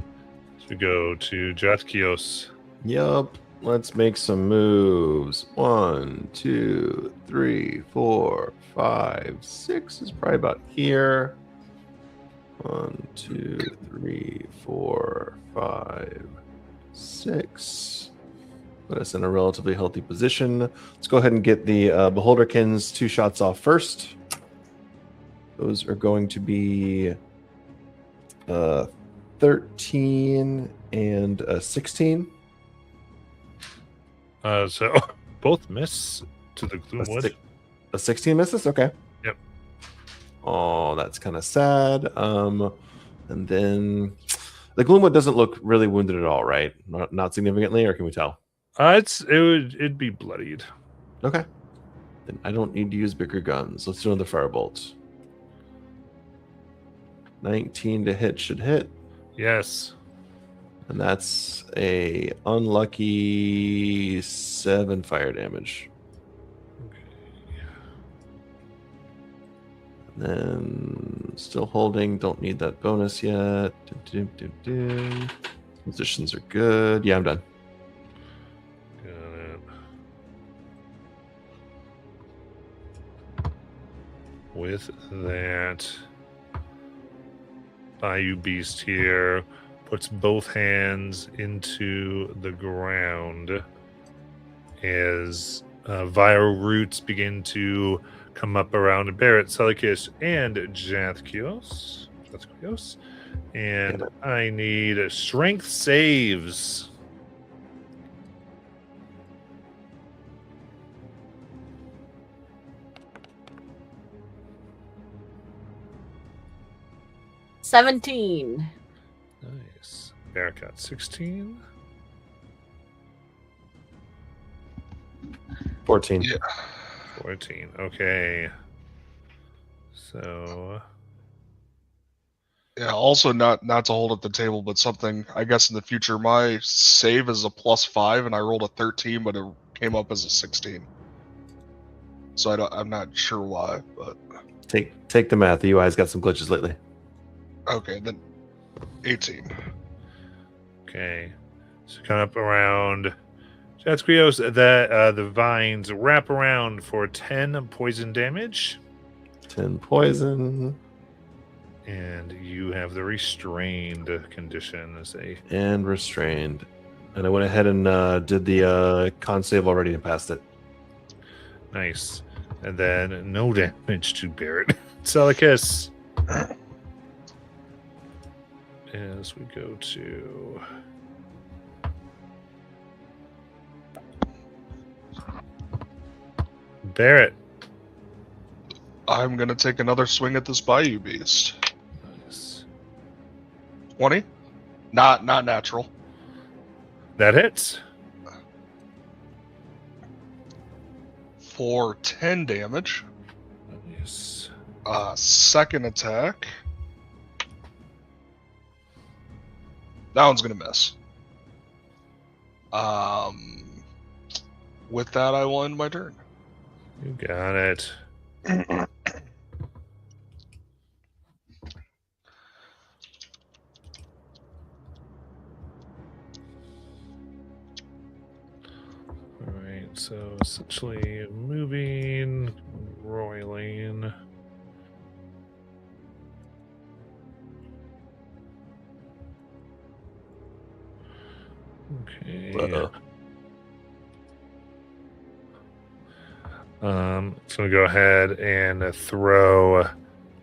we go to Jatkios. Yup. Let's make some moves. 1, 2, 3, 4, 5, 6 is probably about here. 1, 2, 3, 4, 5, 6. Put us in a relatively healthy position. Let's go ahead and get the Beholderkins 2 shots off first. Those are going to be 13 and 16. So both miss to the Gloomwood. A 16 misses? Okay. Yep. Oh, that's kind of sad. And then the Gloomwood doesn't look really wounded at all, right? Not significantly, or can we tell? It'd be bloodied. Okay. Then I don't need to use bigger guns. Let's do another firebolt. 19 to hit should hit. Yes. And that's a unlucky 7 fire damage. And then still holding. Don't need that bonus yet. Positions are good. Yeah, I'm done. Got it. With that, Bayou Beast here puts both hands into the ground as viral roots begin to come up around Barrett, Selkish, and Jathkios. And I need strength saves. $17. Nice. Barrett got 16. 14. Yeah. 14. Okay. So Yeah, also not to hold up the table, but something I guess in the future. My save is a +5, and I rolled a 13, but it came up as a 16. So I'm not sure why, but Take the math. The UI's got some glitches lately. okay, then 18. okay. So come up around Jathkios, that the vines wrap around for 10 poison damage. 10 poison. And you have the restrained condition as a And restrained. And I went ahead and did the con save already and passed it. nice. And then no damage to Barrett. Selkish. As we go to Barrett. I'm gonna take another swing at this Bayou Beast. Nice. 20? Not natural. That hits. For 10 damage. Nice. Second attack. That one's gonna miss. With that, I will end my turn. You got it. 22 So essentially moving, roiling. Okay. Uh-oh. So I'm gonna go ahead and throw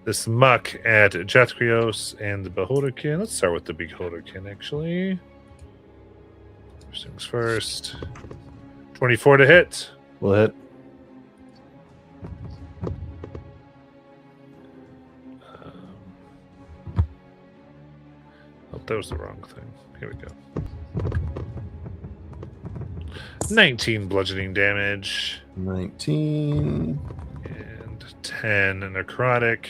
this muck at Jathrios and the Beholderkin. Let's start with the Beholderkin, actually. First things first. 24 to hit. Will hit. Oh, that was the wrong thing. Here we go. 19 bludgeoning damage 19. and 10 necrotic.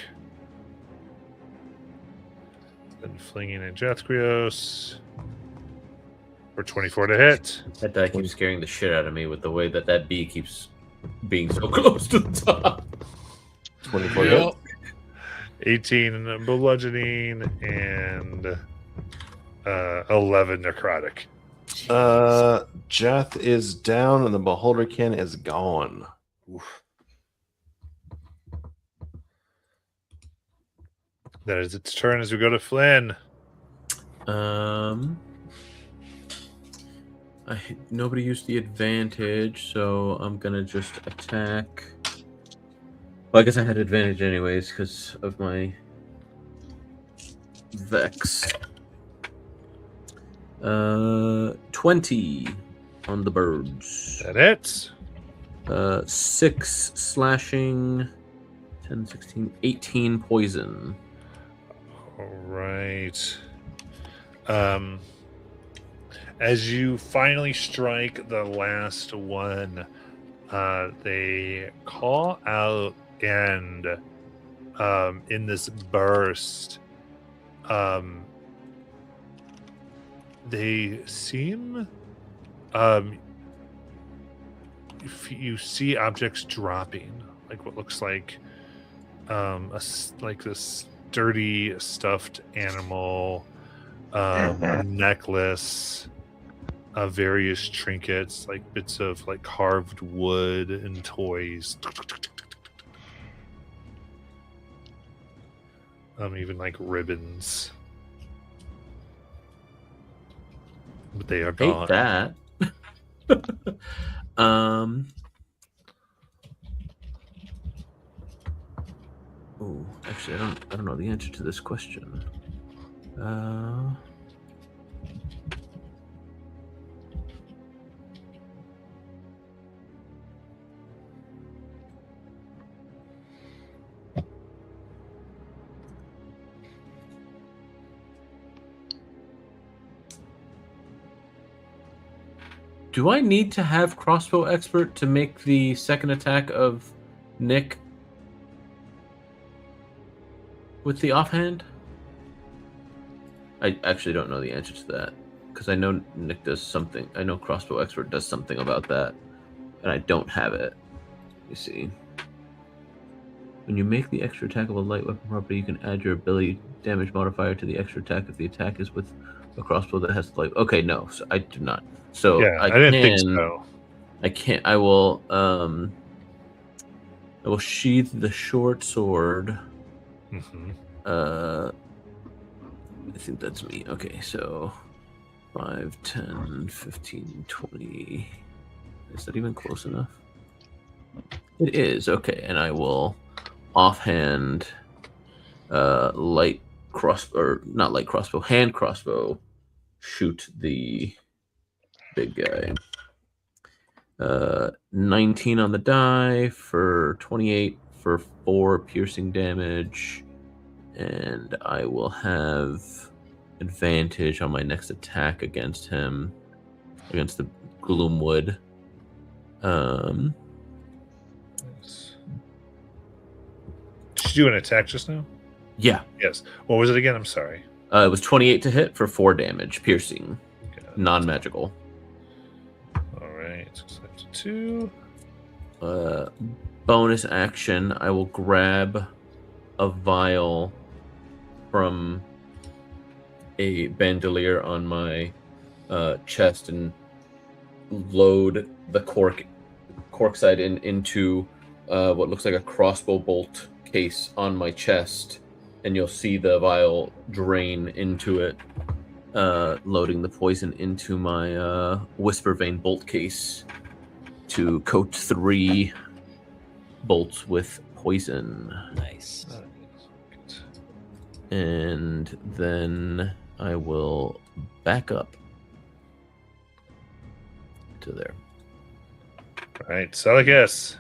Then flinging at Jathrios for 24 to hit. That die keeps scaring the shit out of me with the way that bee keeps being so close to the top. 24 Yep. hit. 18 bludgeoning and 11 necrotic. Jeth is down and the Beholderkin is gone. That is its turn as we go to Flynn. Nobody used the advantage, so I'm gonna just attack. Well, I guess I had advantage anyways because of my Vex. 20 on the birds. That hits. 6 slashing, 10, 16, 18 poison. All right. As you finally strike the last one, they call out and in this burst, they seem you see objects dropping, like what looks like like this sturdy stuffed animal, a necklace, various trinkets, like bits of like carved wood and toys. Even like ribbons. But they are gone. Hate that. Oh, actually, I don't know the answer to this question. Do I need to have crossbow expert to make the second attack of Nick with the offhand? I actually don't know the answer to that because I know Nick does something. I know crossbow expert does something about that, and I don't have it. You see, when you make the extra attack of a light weapon property, you can add your ability damage modifier to the extra attack if the attack is with a crossbow that has light. Okay, no, so I do not. So Yeah, I didn't think so. I can't. I will sheathe the short sword. Mm-hmm. I think that's me. Okay, so 5, 10, 15, 20. Is that even close enough? It is. Okay, and I will offhand light crossbow, or not light crossbow, hand crossbow, shoot the big guy. 19 on the die for 28 for 4 piercing damage, and I will have advantage on my next attack against him, against the Gloomwood. Did you do an attack just now? Yeah, Yes. What was it again? I'm sorry. it was 28 to hit for 4 damage, piercing, Okay. non-magical. All right. So that's 2. Bonus action, I will grab a vial from a bandolier on my chest and load the cork cork side into what looks like a crossbow bolt case on my chest, and you'll see the vial drain into it, loading the poison into my Whisper Vein bolt case to coat 3 bolts with poison. Nice. And then I will back up to there. All right, Seleucus.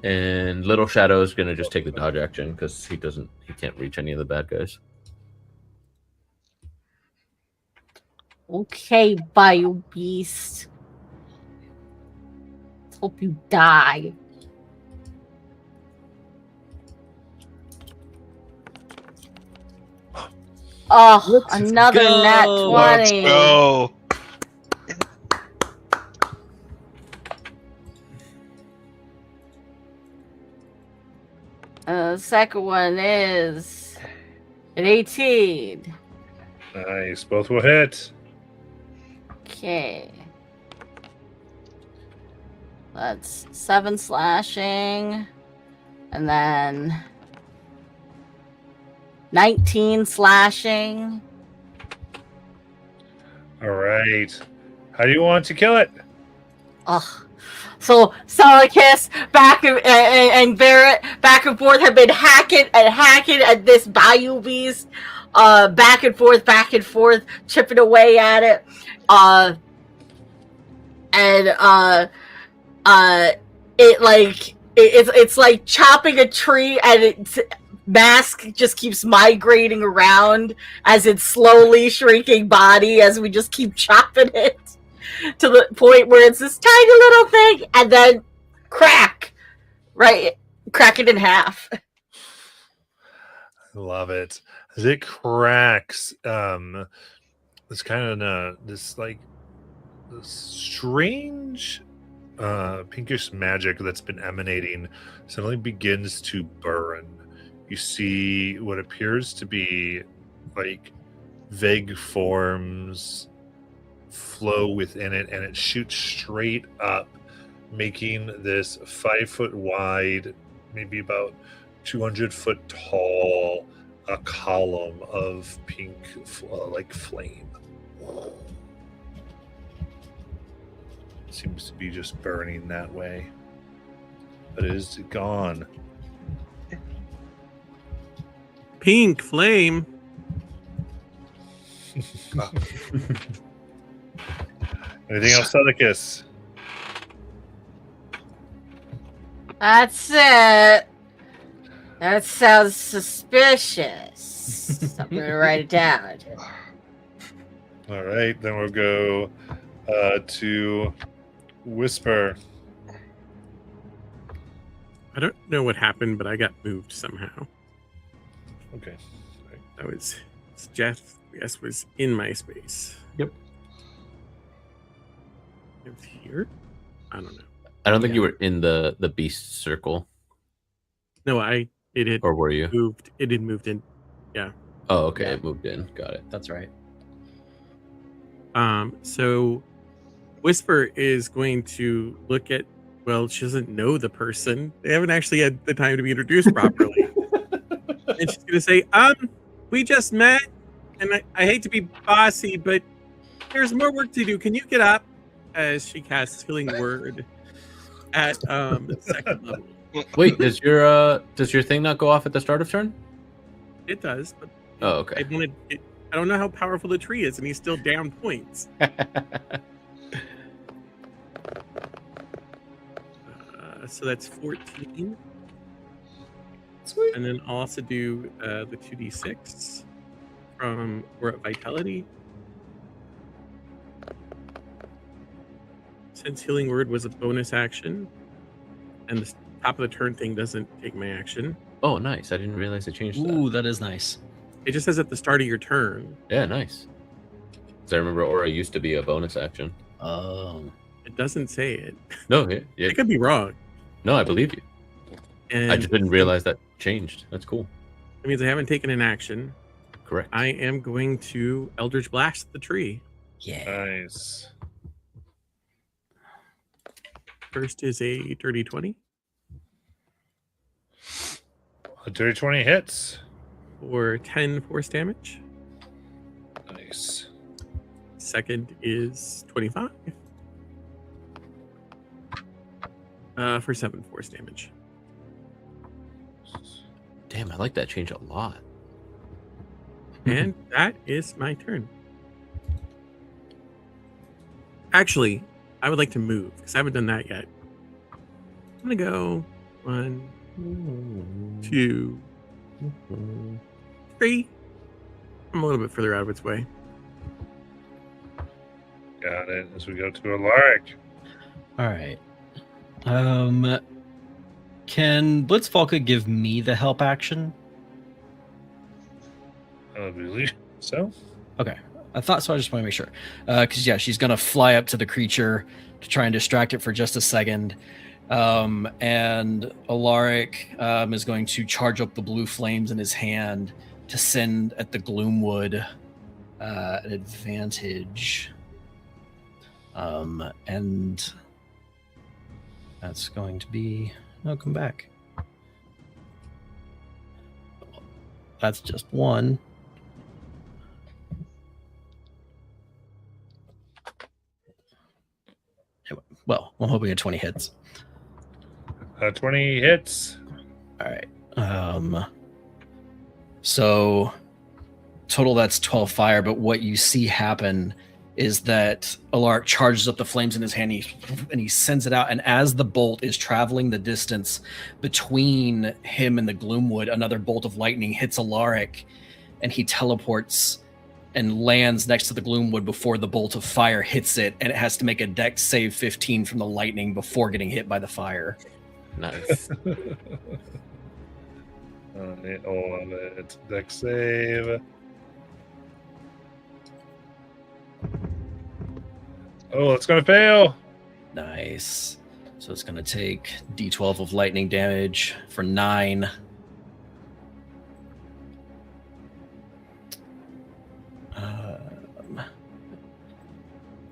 And Little Shadow is gonna just take the dodge action because he can't reach any of the bad guys. Okay, bio beast. Let's hope you die. Oh, another go. nat Let's 20. go. Second one is an 18. Nice. Both will hit. Okay. That's 7 slashing. And then 19 slashing. All right. How do you want to kill it? Ugh. So Seleucus and Barrett back and forth have been hacking at this Bayou beast, back and forth, chipping away at it, it's like chopping a tree, and its mask just keeps migrating around as its slowly shrinking body as we just keep chopping it. To the point where it's this tiny little thing, and then crack it in half. I love it. As it cracks, it's kind of this strange pinkish magic that's been emanating suddenly begins to burn. You see what appears to be like vague forms flow within it, and it shoots straight up, making this 5 foot wide, maybe about 200 foot tall, a column of pink like flame. Seems to be just burning that way, but it is gone. Pink flame. Anything else, Seleucus? That's it. That sounds suspicious. I'm gonna write it down. All right, then we'll go to Whisper. I don't know what happened, but I got moved somehow. Okay. That was Jeff. Yes, was in my space. Yep. It was here. I don't know. I don't think you were in the beast circle, No, it had or were you? moved. It had moved in. Oh, okay, Yeah. it moved in. Got it. That's right. So Whisper is going to look at. Well, she doesn't know the person. They haven't actually had the time to be introduced properly. And she's going to say, we just met, and I hate to be bossy, but there's more work to do. Can you get up? As she casts Healing Word at second level. Wait, does your thing not go off at the start of turn? It does, but Oh, okay. I don't know how powerful the tree is, and he's still down points. So that's 14. Sweet. And then I'll also do the 2d6 from we're at Vitality. Since Healing Word was a bonus action, and the top of the turn thing doesn't take my action, Oh, nice. I didn't realize they changed that. Ooh, that is nice. it just says at the start of your turn. Yeah, nice. 'Cause I remember Aura used to be a bonus action. Oh. It doesn't say it. No, yeah, I could be wrong. no, I believe you. And I just didn't realize that changed. That's cool. it means I haven't taken an action. Correct. I am going to Eldritch Blast the tree. Yeah. Nice. First is a dirty 20 A dirty 20 hits. for 10 force damage. Nice. Second is 25 for 7 force damage. Damn, I like that change a lot. And that is my turn. Actually, I would like to move because I haven't done that yet. I'm gonna go 1, 2, 3. I'm a little bit further out of its way. Got it. As we go to Alaric. All right. Can Blitzvalka give me the help action? I believe so. Okay. I thought so. I just want to make sure. Because, yeah, she's going to fly up to the creature to try and distract it for just a second. And Alaric is going to charge up the blue flames in his hand to send at the Gloomwood an advantage. And that's going to be... No, come back. That's just one. Well, I'm hoping a 20 hits. 20 hits. All right. So total that's 12 fire, but what you see happen is that Alaric charges up the flames in his hand and he sends it out, and as the bolt is traveling the distance between him and the Gloomwood, another bolt of lightning hits Alaric and he teleports and lands next to the Gloomwood before the bolt of fire hits it, and it has to make a dex save 15 from the lightning before getting hit by the fire. Nice. All of it. Dex save. Oh, it's gonna fail. Nice. So it's going to take d12 of lightning damage for 9.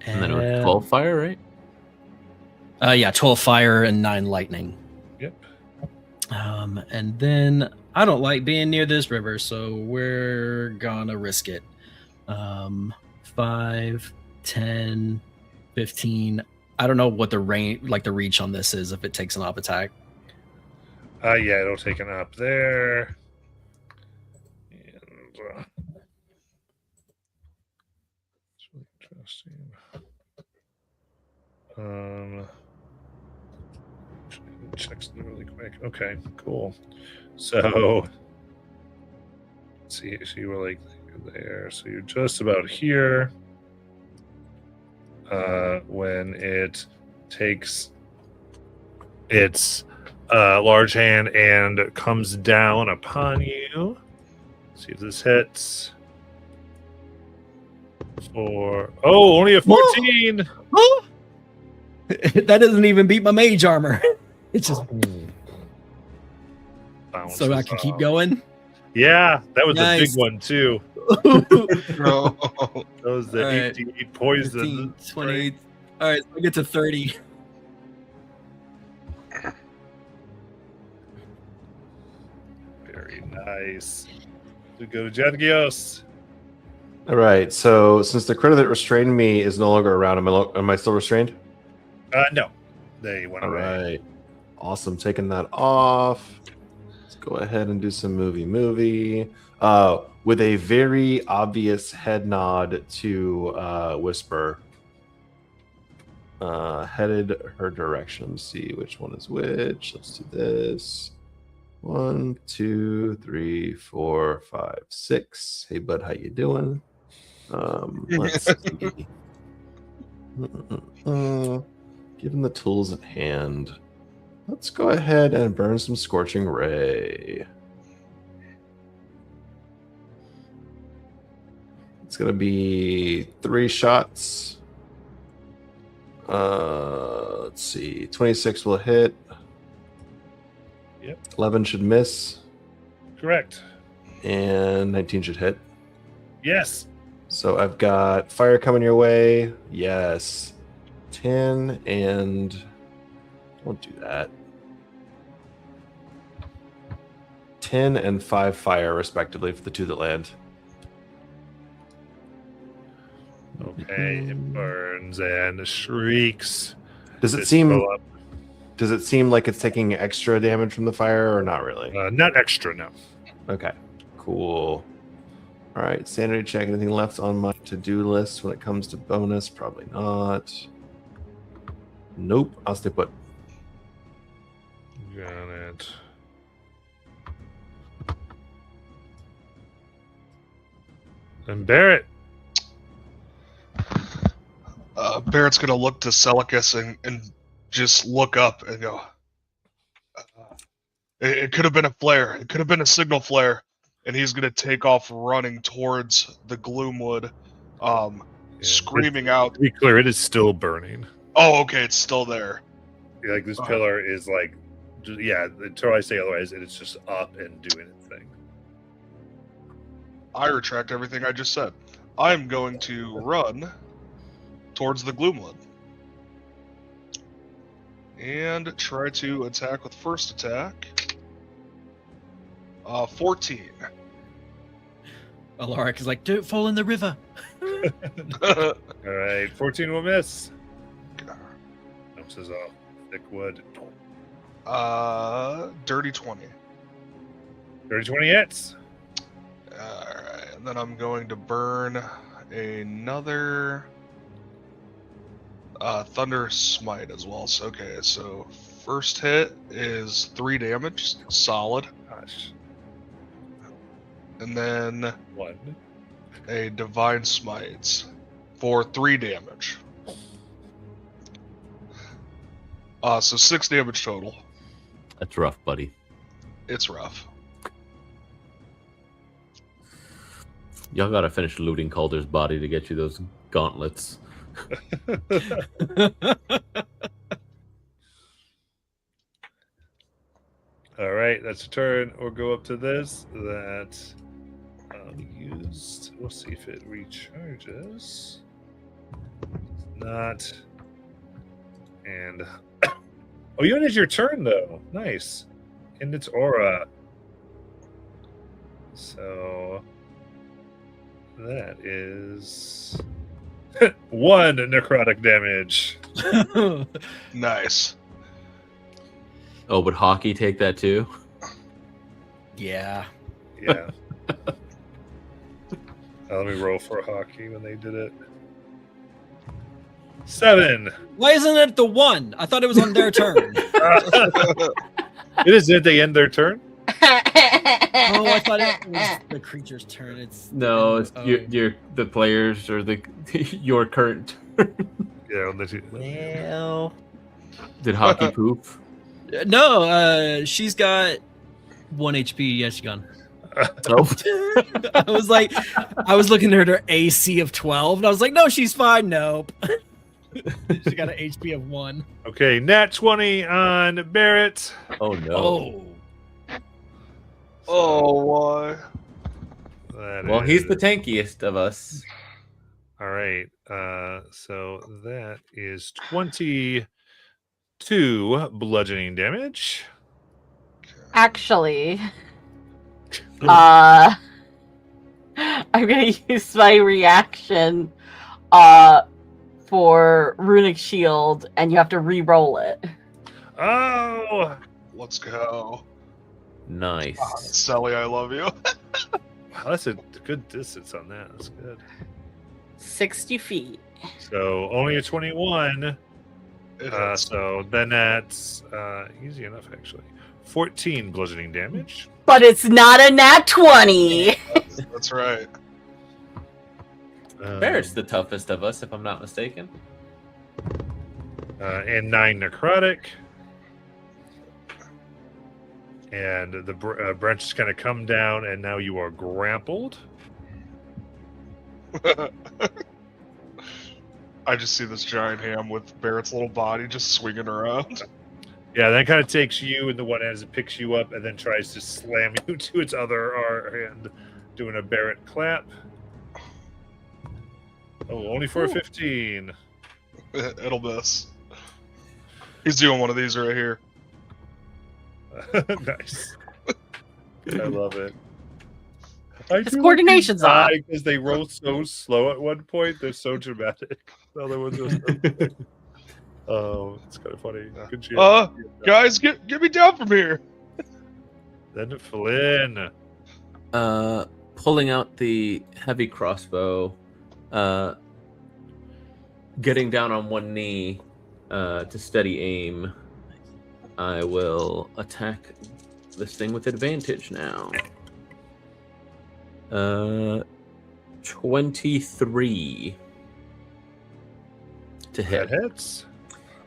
And then it was 12 fire, right? Yeah, 12 fire and 9 lightning. Yep. And then I don't like being near this river, so we're gonna risk it. 5, 10, 15. I don't know what the range, like the reach on this is if it takes an op attack. Yeah, it'll take an up there. And it's really interesting. Check something really quick. Okay, cool. So let's see, so you were like there. So you're just about here. When it takes its large hand and comes down upon you. See if this hits. Only a 14. That doesn't even beat my mage armor. It's just Bounces so I can keep off. going. Yeah, that was a Nice. big one too. Bro. That was the All right. 18 poison. 15, 20. All right, so I get to 30. Very nice. We go to Jedgios. All right. So since the critter that restrained me is no longer around, am I still restrained? No, they went All away. right. Awesome. Taking that off. Let's go ahead and do some movie. With a very obvious head nod to Whisper. Headed her direction. Let's see which one is which. Let's do this. 1, 2, 3, 4, 5, 6. Hey bud, how you doing? Let's see. Given the tools at hand, let's go ahead and burn some Scorching Ray. It's gonna be 3 shots. Let's see. 26 will hit. Yep. 11 should miss, Correct. and 19 should hit. Yes. So I've got fire coming your way. Yes. 10 and Don't do that. 10 and 5 fire, respectively, for the 2 that land. Okay, it burns and shrieks. Does it Its seem go up. Does it seem like it's taking extra damage from the fire, or not really? Not extra, no. Okay, cool. All right, sanity check. Anything left on my to-do list when it comes to bonus? Probably not. Nope, I'll stay put. Got it. And Barrett. Barrett's gonna look to Celicus and just look up and go. It could have been a flare. It could have been a signal flare, and he's gonna take off running towards the Gloomwood, screaming out. To be clear, it is still burning. Oh, okay, it's still there. Like this pillar is like, yeah. Until I say otherwise, it is just up and doing its thing. I retract everything I just said. I'm going to run towards the Gloomwood and try to attack with first attack. 14. Alaric is like, don't fall in the river. All right, 14 will miss. Bounces off thick wood. Dirty 20. Dirty 20 hits. Alright, and then I'm going to burn another Thunder Smite as well. So, okay, so first hit is 3 damage, solid. Gosh, And then 1. a Divine Smite for 3 damage. So 6 damage total. That's rough, buddy. It's rough. Y'all gotta finish looting Calder's body to get you those gauntlets. All right, that's a turn. We'll go up to this. That used. We'll see if it recharges. Not. And oh, you ended your turn though. Nice. And its aura. So that is 1 necrotic damage. Nice. Oh, would Hockey take that too? Yeah. Yeah. Let me roll for hockey when they did it. 7. Why isn't it the 1? I thought it was on their turn. It is. Did they end their turn? Oh, I thought it was the creature's turn. It's No, it's oh. your the players or the your current. Yeah. Let's see. Well, Did Hockey poop? no. She's got 1 HP. Yeah, she's gone. Nope. I was looking at her AC of 12, and I was like, no, she's fine. Nope. She got an HP of 1. Okay, nat 20 on Barrett. Oh no. Oh. Oh, why? That Well, he's the is- tankiest of us. All right. So that is 22 bludgeoning damage. Actually, I'm gonna use my reaction for Runic Shield, and you have to re-roll it. Oh, Let's go. Nice. Sally, I love you. wow, that's a good distance on that. That's good. 60 feet. So only a 21. It hits. So then that's easy enough, actually. 14 bludgeoning damage. But it's not a nat 20. That's right. Barrett's the toughest of us, if I'm not mistaken. And 9 necrotic. And the branches kind of come down, and now you are grappled. I just see this giant ham with Barrett's little body just swinging around. Yeah, that kind of takes you in the one end as it picks you up and then tries to slam you to its other hand, doing a Barrett clap. Oh, only for a 15. It'll miss. He's doing one of these right here. Nice. I love it. His coordination's off. Because they roll so slow at one point. They're so dramatic. The other ones are so quick. Oh, it's kind of funny. Good job. Guys, get me down from here. Then Flynn. Pulling out the heavy crossbow, getting down on one knee to steady aim. I will attack this thing with advantage now. 23 to hit. That hits.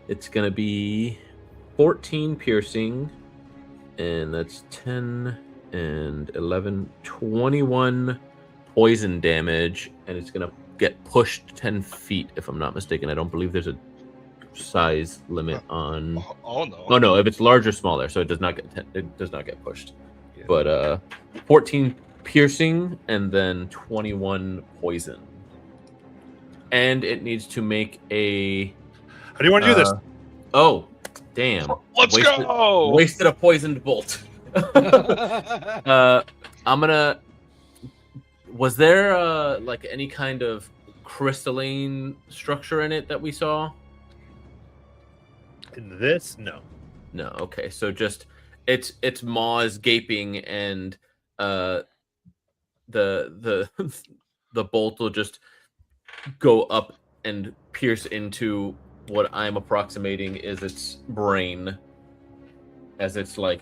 It's going to be 14 piercing, and that's 10 and 11, 21 poison damage, and it's going to get pushed 10 feet, if I'm not mistaken. I don't believe there's a size limit on... Oh, no. Oh, no, if it's large or smaller, so it does not get pushed. Yeah. But 14 piercing, and then 21 poison. And it needs to make a... How do you want to do this? Oh, damn. Let's go! Wasted a poisoned bolt. I'm gonna... Was there, like, any kind of crystalline structure in it that we saw? In this? No. No, okay. So just... Its maw is gaping, and the bolt will just go up and pierce into what I'm approximating is its brain, as it's like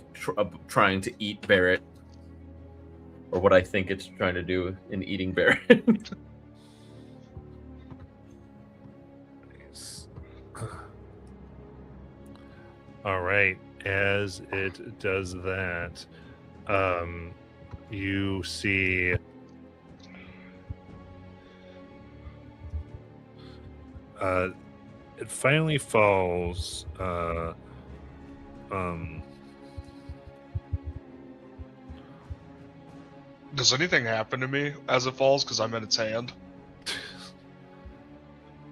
trying to eat Barrett, or what I think it's trying to do in eating Barrett. Nice. All right. As it does that, you see it finally falls. Does anything happen to me as it falls because I'm in its hand?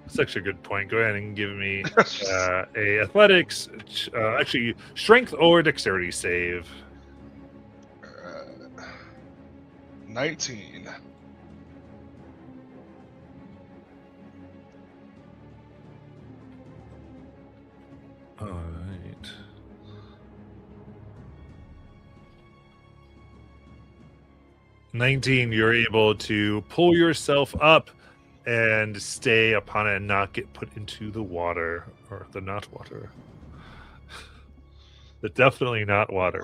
That's actually a good point. Go ahead and give me a athletics, actually strength or dexterity save. 19. All right. $19. You're able to pull yourself up and stay upon it and not get put into the water, or the not water. The definitely not water.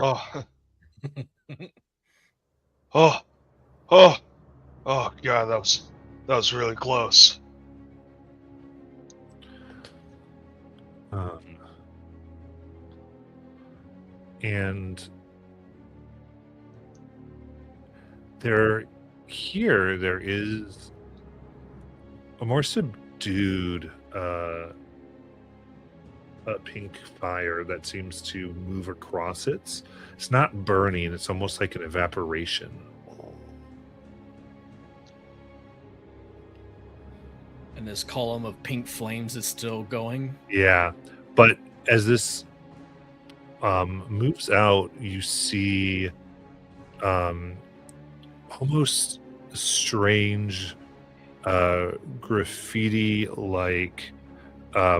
Oh. Oh, God, that was really close. And there is a more subdued a pink fire that seems to move across it. It's not burning, it's almost like an evaporation. And this column of pink flames is still going. Yeah, but as this moves out, you see almost strange graffiti-like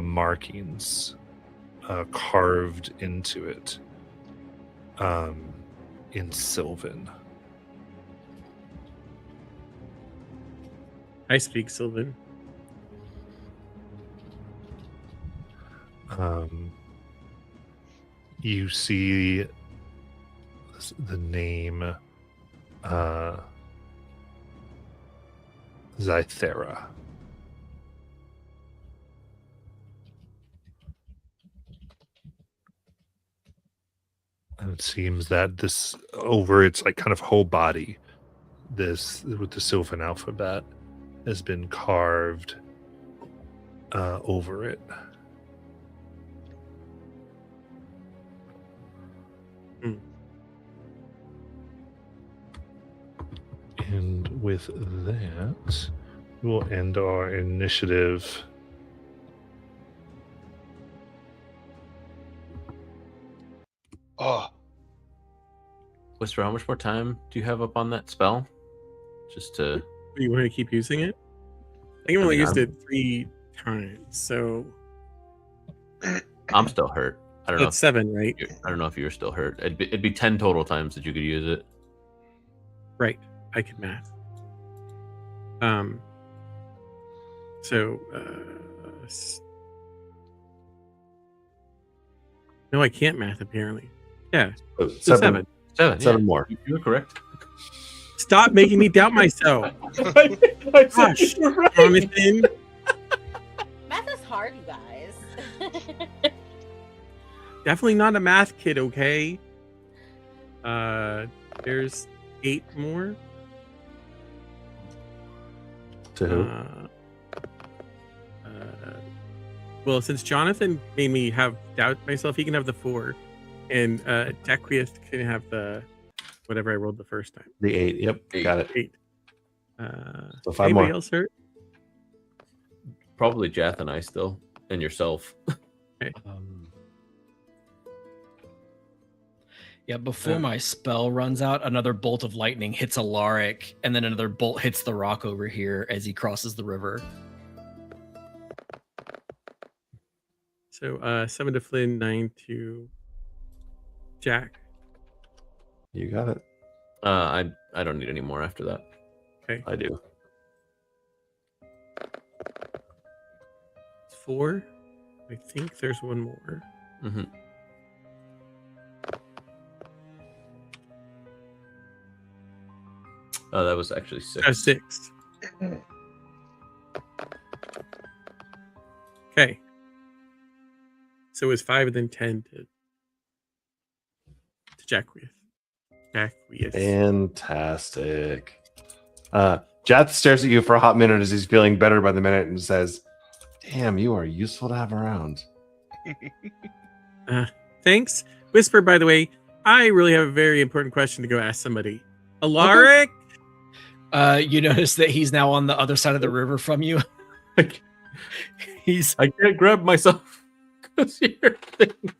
markings carved into it in Sylvan. I speak Sylvan. You see the name Zythera. And it seems that this, over its like kind of whole body, this with the Sylvan alphabet has been carved over it. And with that, we'll end our initiative. Whisper, how much more time do you have up on that spell? Just to. Do you want to keep using it? I think I've only mean, used I'm- it 3 times, so I'm still hurt. I don't know. that's 7, right? I don't know if you're still hurt. It'd be 10 total times that you could use it. Right. I can math. So, no, I can't math apparently. Yeah, So so 7. 7. Seven yeah. more. You were correct. Stop making me doubt myself. I Gosh, said you were right. Jonathan. Math is hard, you guys. Definitely not a math kid, okay? There's 8 more. To who? Well, since Jonathan made me have doubt myself, he can have the 4, and Dequius can have the whatever I rolled the first time. The 8. Yep, 8. got it. 8. So 5 Anybody more. else hurt? Probably Jath and I still, and yourself. Yeah, before my spell runs out, another bolt of lightning hits Alaric, and then another bolt hits the rock over here as he crosses the river. So 7 to Flynn, 9 to Jack. You got it. I don't need any more after that. I do. 4. I think there's one more. Mm-hmm. Oh, that was actually 6. 6. Okay. So it was 5 and then 10 to Jacquius. Fantastic. Jath stares at you for a hot minute as he's feeling better by the minute and says, "Damn, you are useful to have around." Thanks. Whisper, by the way, I really have a very important question to go ask somebody. Alaric? You notice that he's now on the other side of the river from you. He's I can't grab myself because your thing's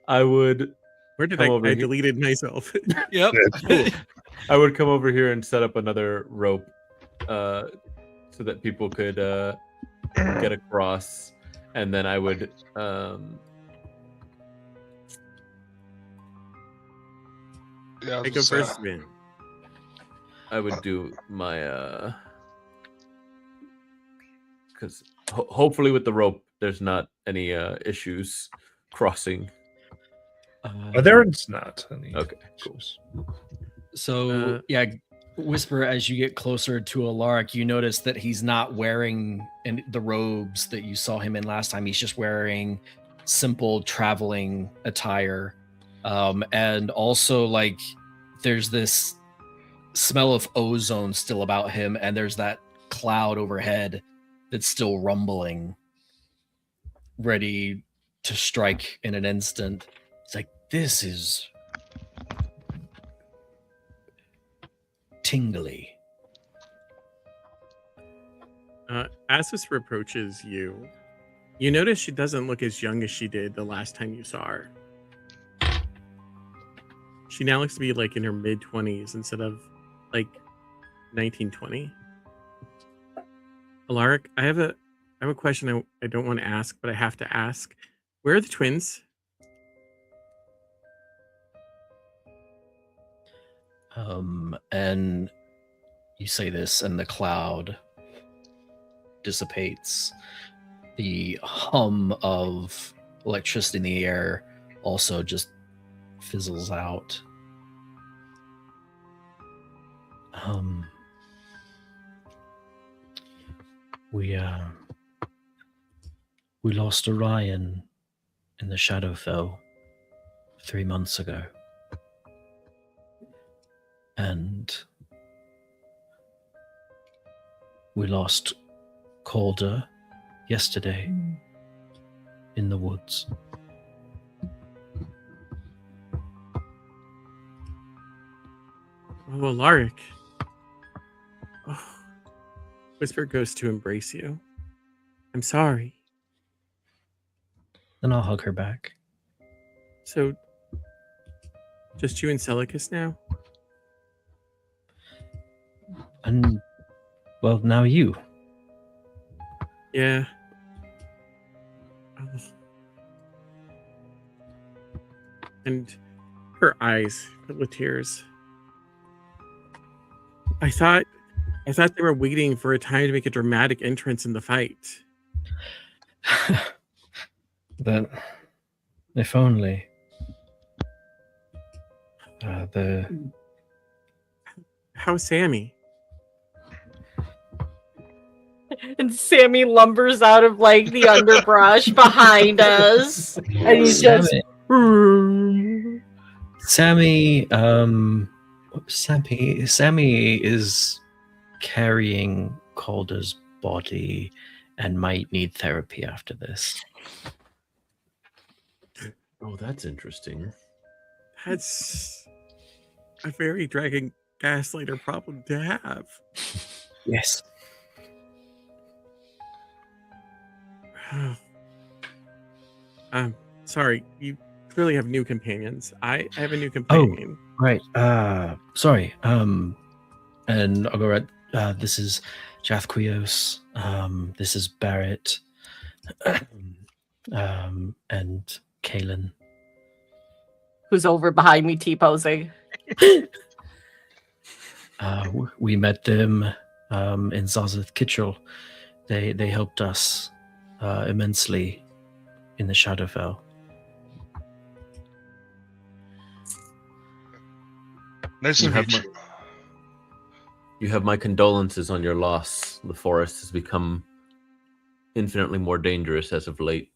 I would Where did Come I over here. deleted myself? yep. I would come over here and set up another rope so that people could get across, and then I would Yeah, I go first, man. I would do my because hopefully with the rope there's not any issues crossing. There's not any Okay, cool. issues. So yeah, Whisper, as you get closer to Alaric, you notice that he's not wearing the robes that you saw him in last time. He's just wearing simple traveling attire. And also, like, there's this smell of ozone still about him, and there's that cloud overhead that's still rumbling, ready to strike in an instant. It's like, this is tingly. As this approaches you, you notice she doesn't look as young as she did the last time you saw her. She now looks to be like in her mid-20s instead of like 1920. Alaric, I have a question I don't want to ask, but I have to ask. Where are the twins? And you say this, and the cloud dissipates. The hum of electricity in the air also just fizzles out. We lost Orion in the Shadowfell 3 months ago. And we lost Calder yesterday in the woods. Oh, Alaric. Oh. Whisper goes to embrace you. I'm sorry. Then I'll hug her back. So, just you and Celicus now? And, well, now you. Yeah. And her eyes filled with tears. I thought they were waiting for a time to make a dramatic entrance in the fight. But if only. How's Sammy? And Sammy lumbers out of like the underbrush behind us, and he's just. Sammy is carrying Calder's body and might need therapy after this. Oh, that's interesting. That's a very Dragon Gaslighter problem to have. Yes. Sorry, you clearly have new companions. I have a new companion. Right. Sorry. And I'll go right. This is Jathquios. This is Barrett. And Kaelin. Who's over behind me T-posing. We met them in Zazath Kitchell. They helped us immensely in the Shadowfell. Nice to meet you. You have my condolences on your loss. The forest has become infinitely more dangerous as of late.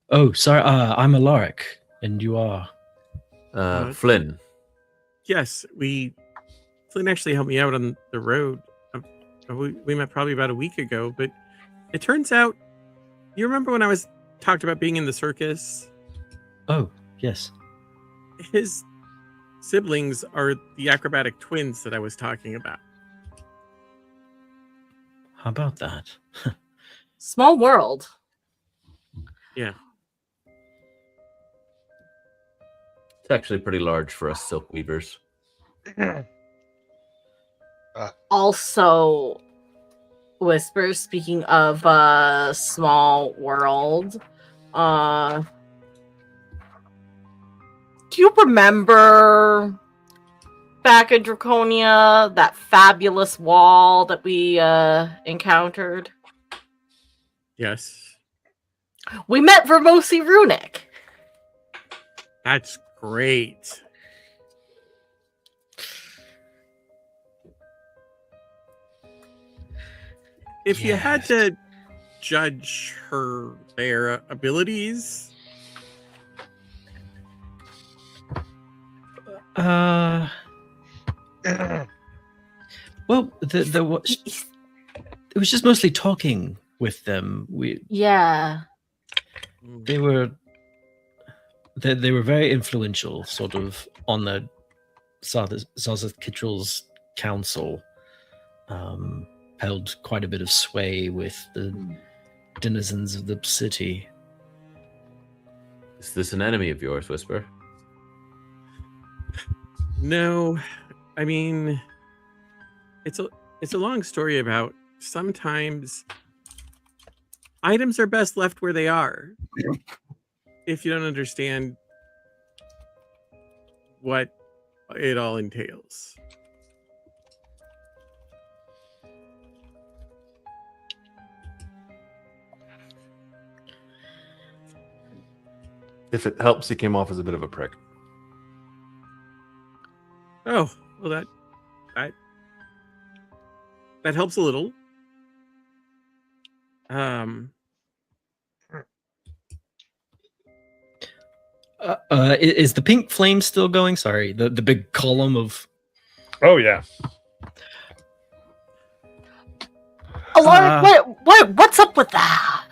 Oh, sorry. I'm Alaric, and you are. Flynn. Yes, Flynn actually helped me out on the road. We met probably about a week ago, but it turns out, you remember when I talked about being in the circus? Oh, yes. His siblings are the acrobatic twins that I was talking about. How about that? Small world. Yeah. It's actually pretty large for us silk weavers. Also, Whisper, speaking of small world, do you remember back in Draconia that fabulous wall that we encountered? Yes. We met Vermosi Runic. That's great. If you had to judge their abilities, well, it was just mostly talking with them. Yeah. They were very influential, sort of, on the Zazath Kittrell's council. Held quite a bit of sway with the denizens of the city. Is this an enemy of yours, Whisper? no, I mean, it's a long story about sometimes items are best left where they are. If you don't understand what it all entails. If it helps, he came off as a bit of a prick. Oh, well, that helps a little. Is the pink flame still going? Sorry, the big column of. Oh yeah. Alaric, what's up with that?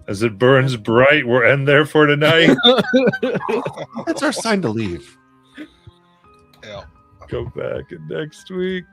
As it burns bright, we're in there for tonight. That's our sign to leave. Yeah. Go back next week.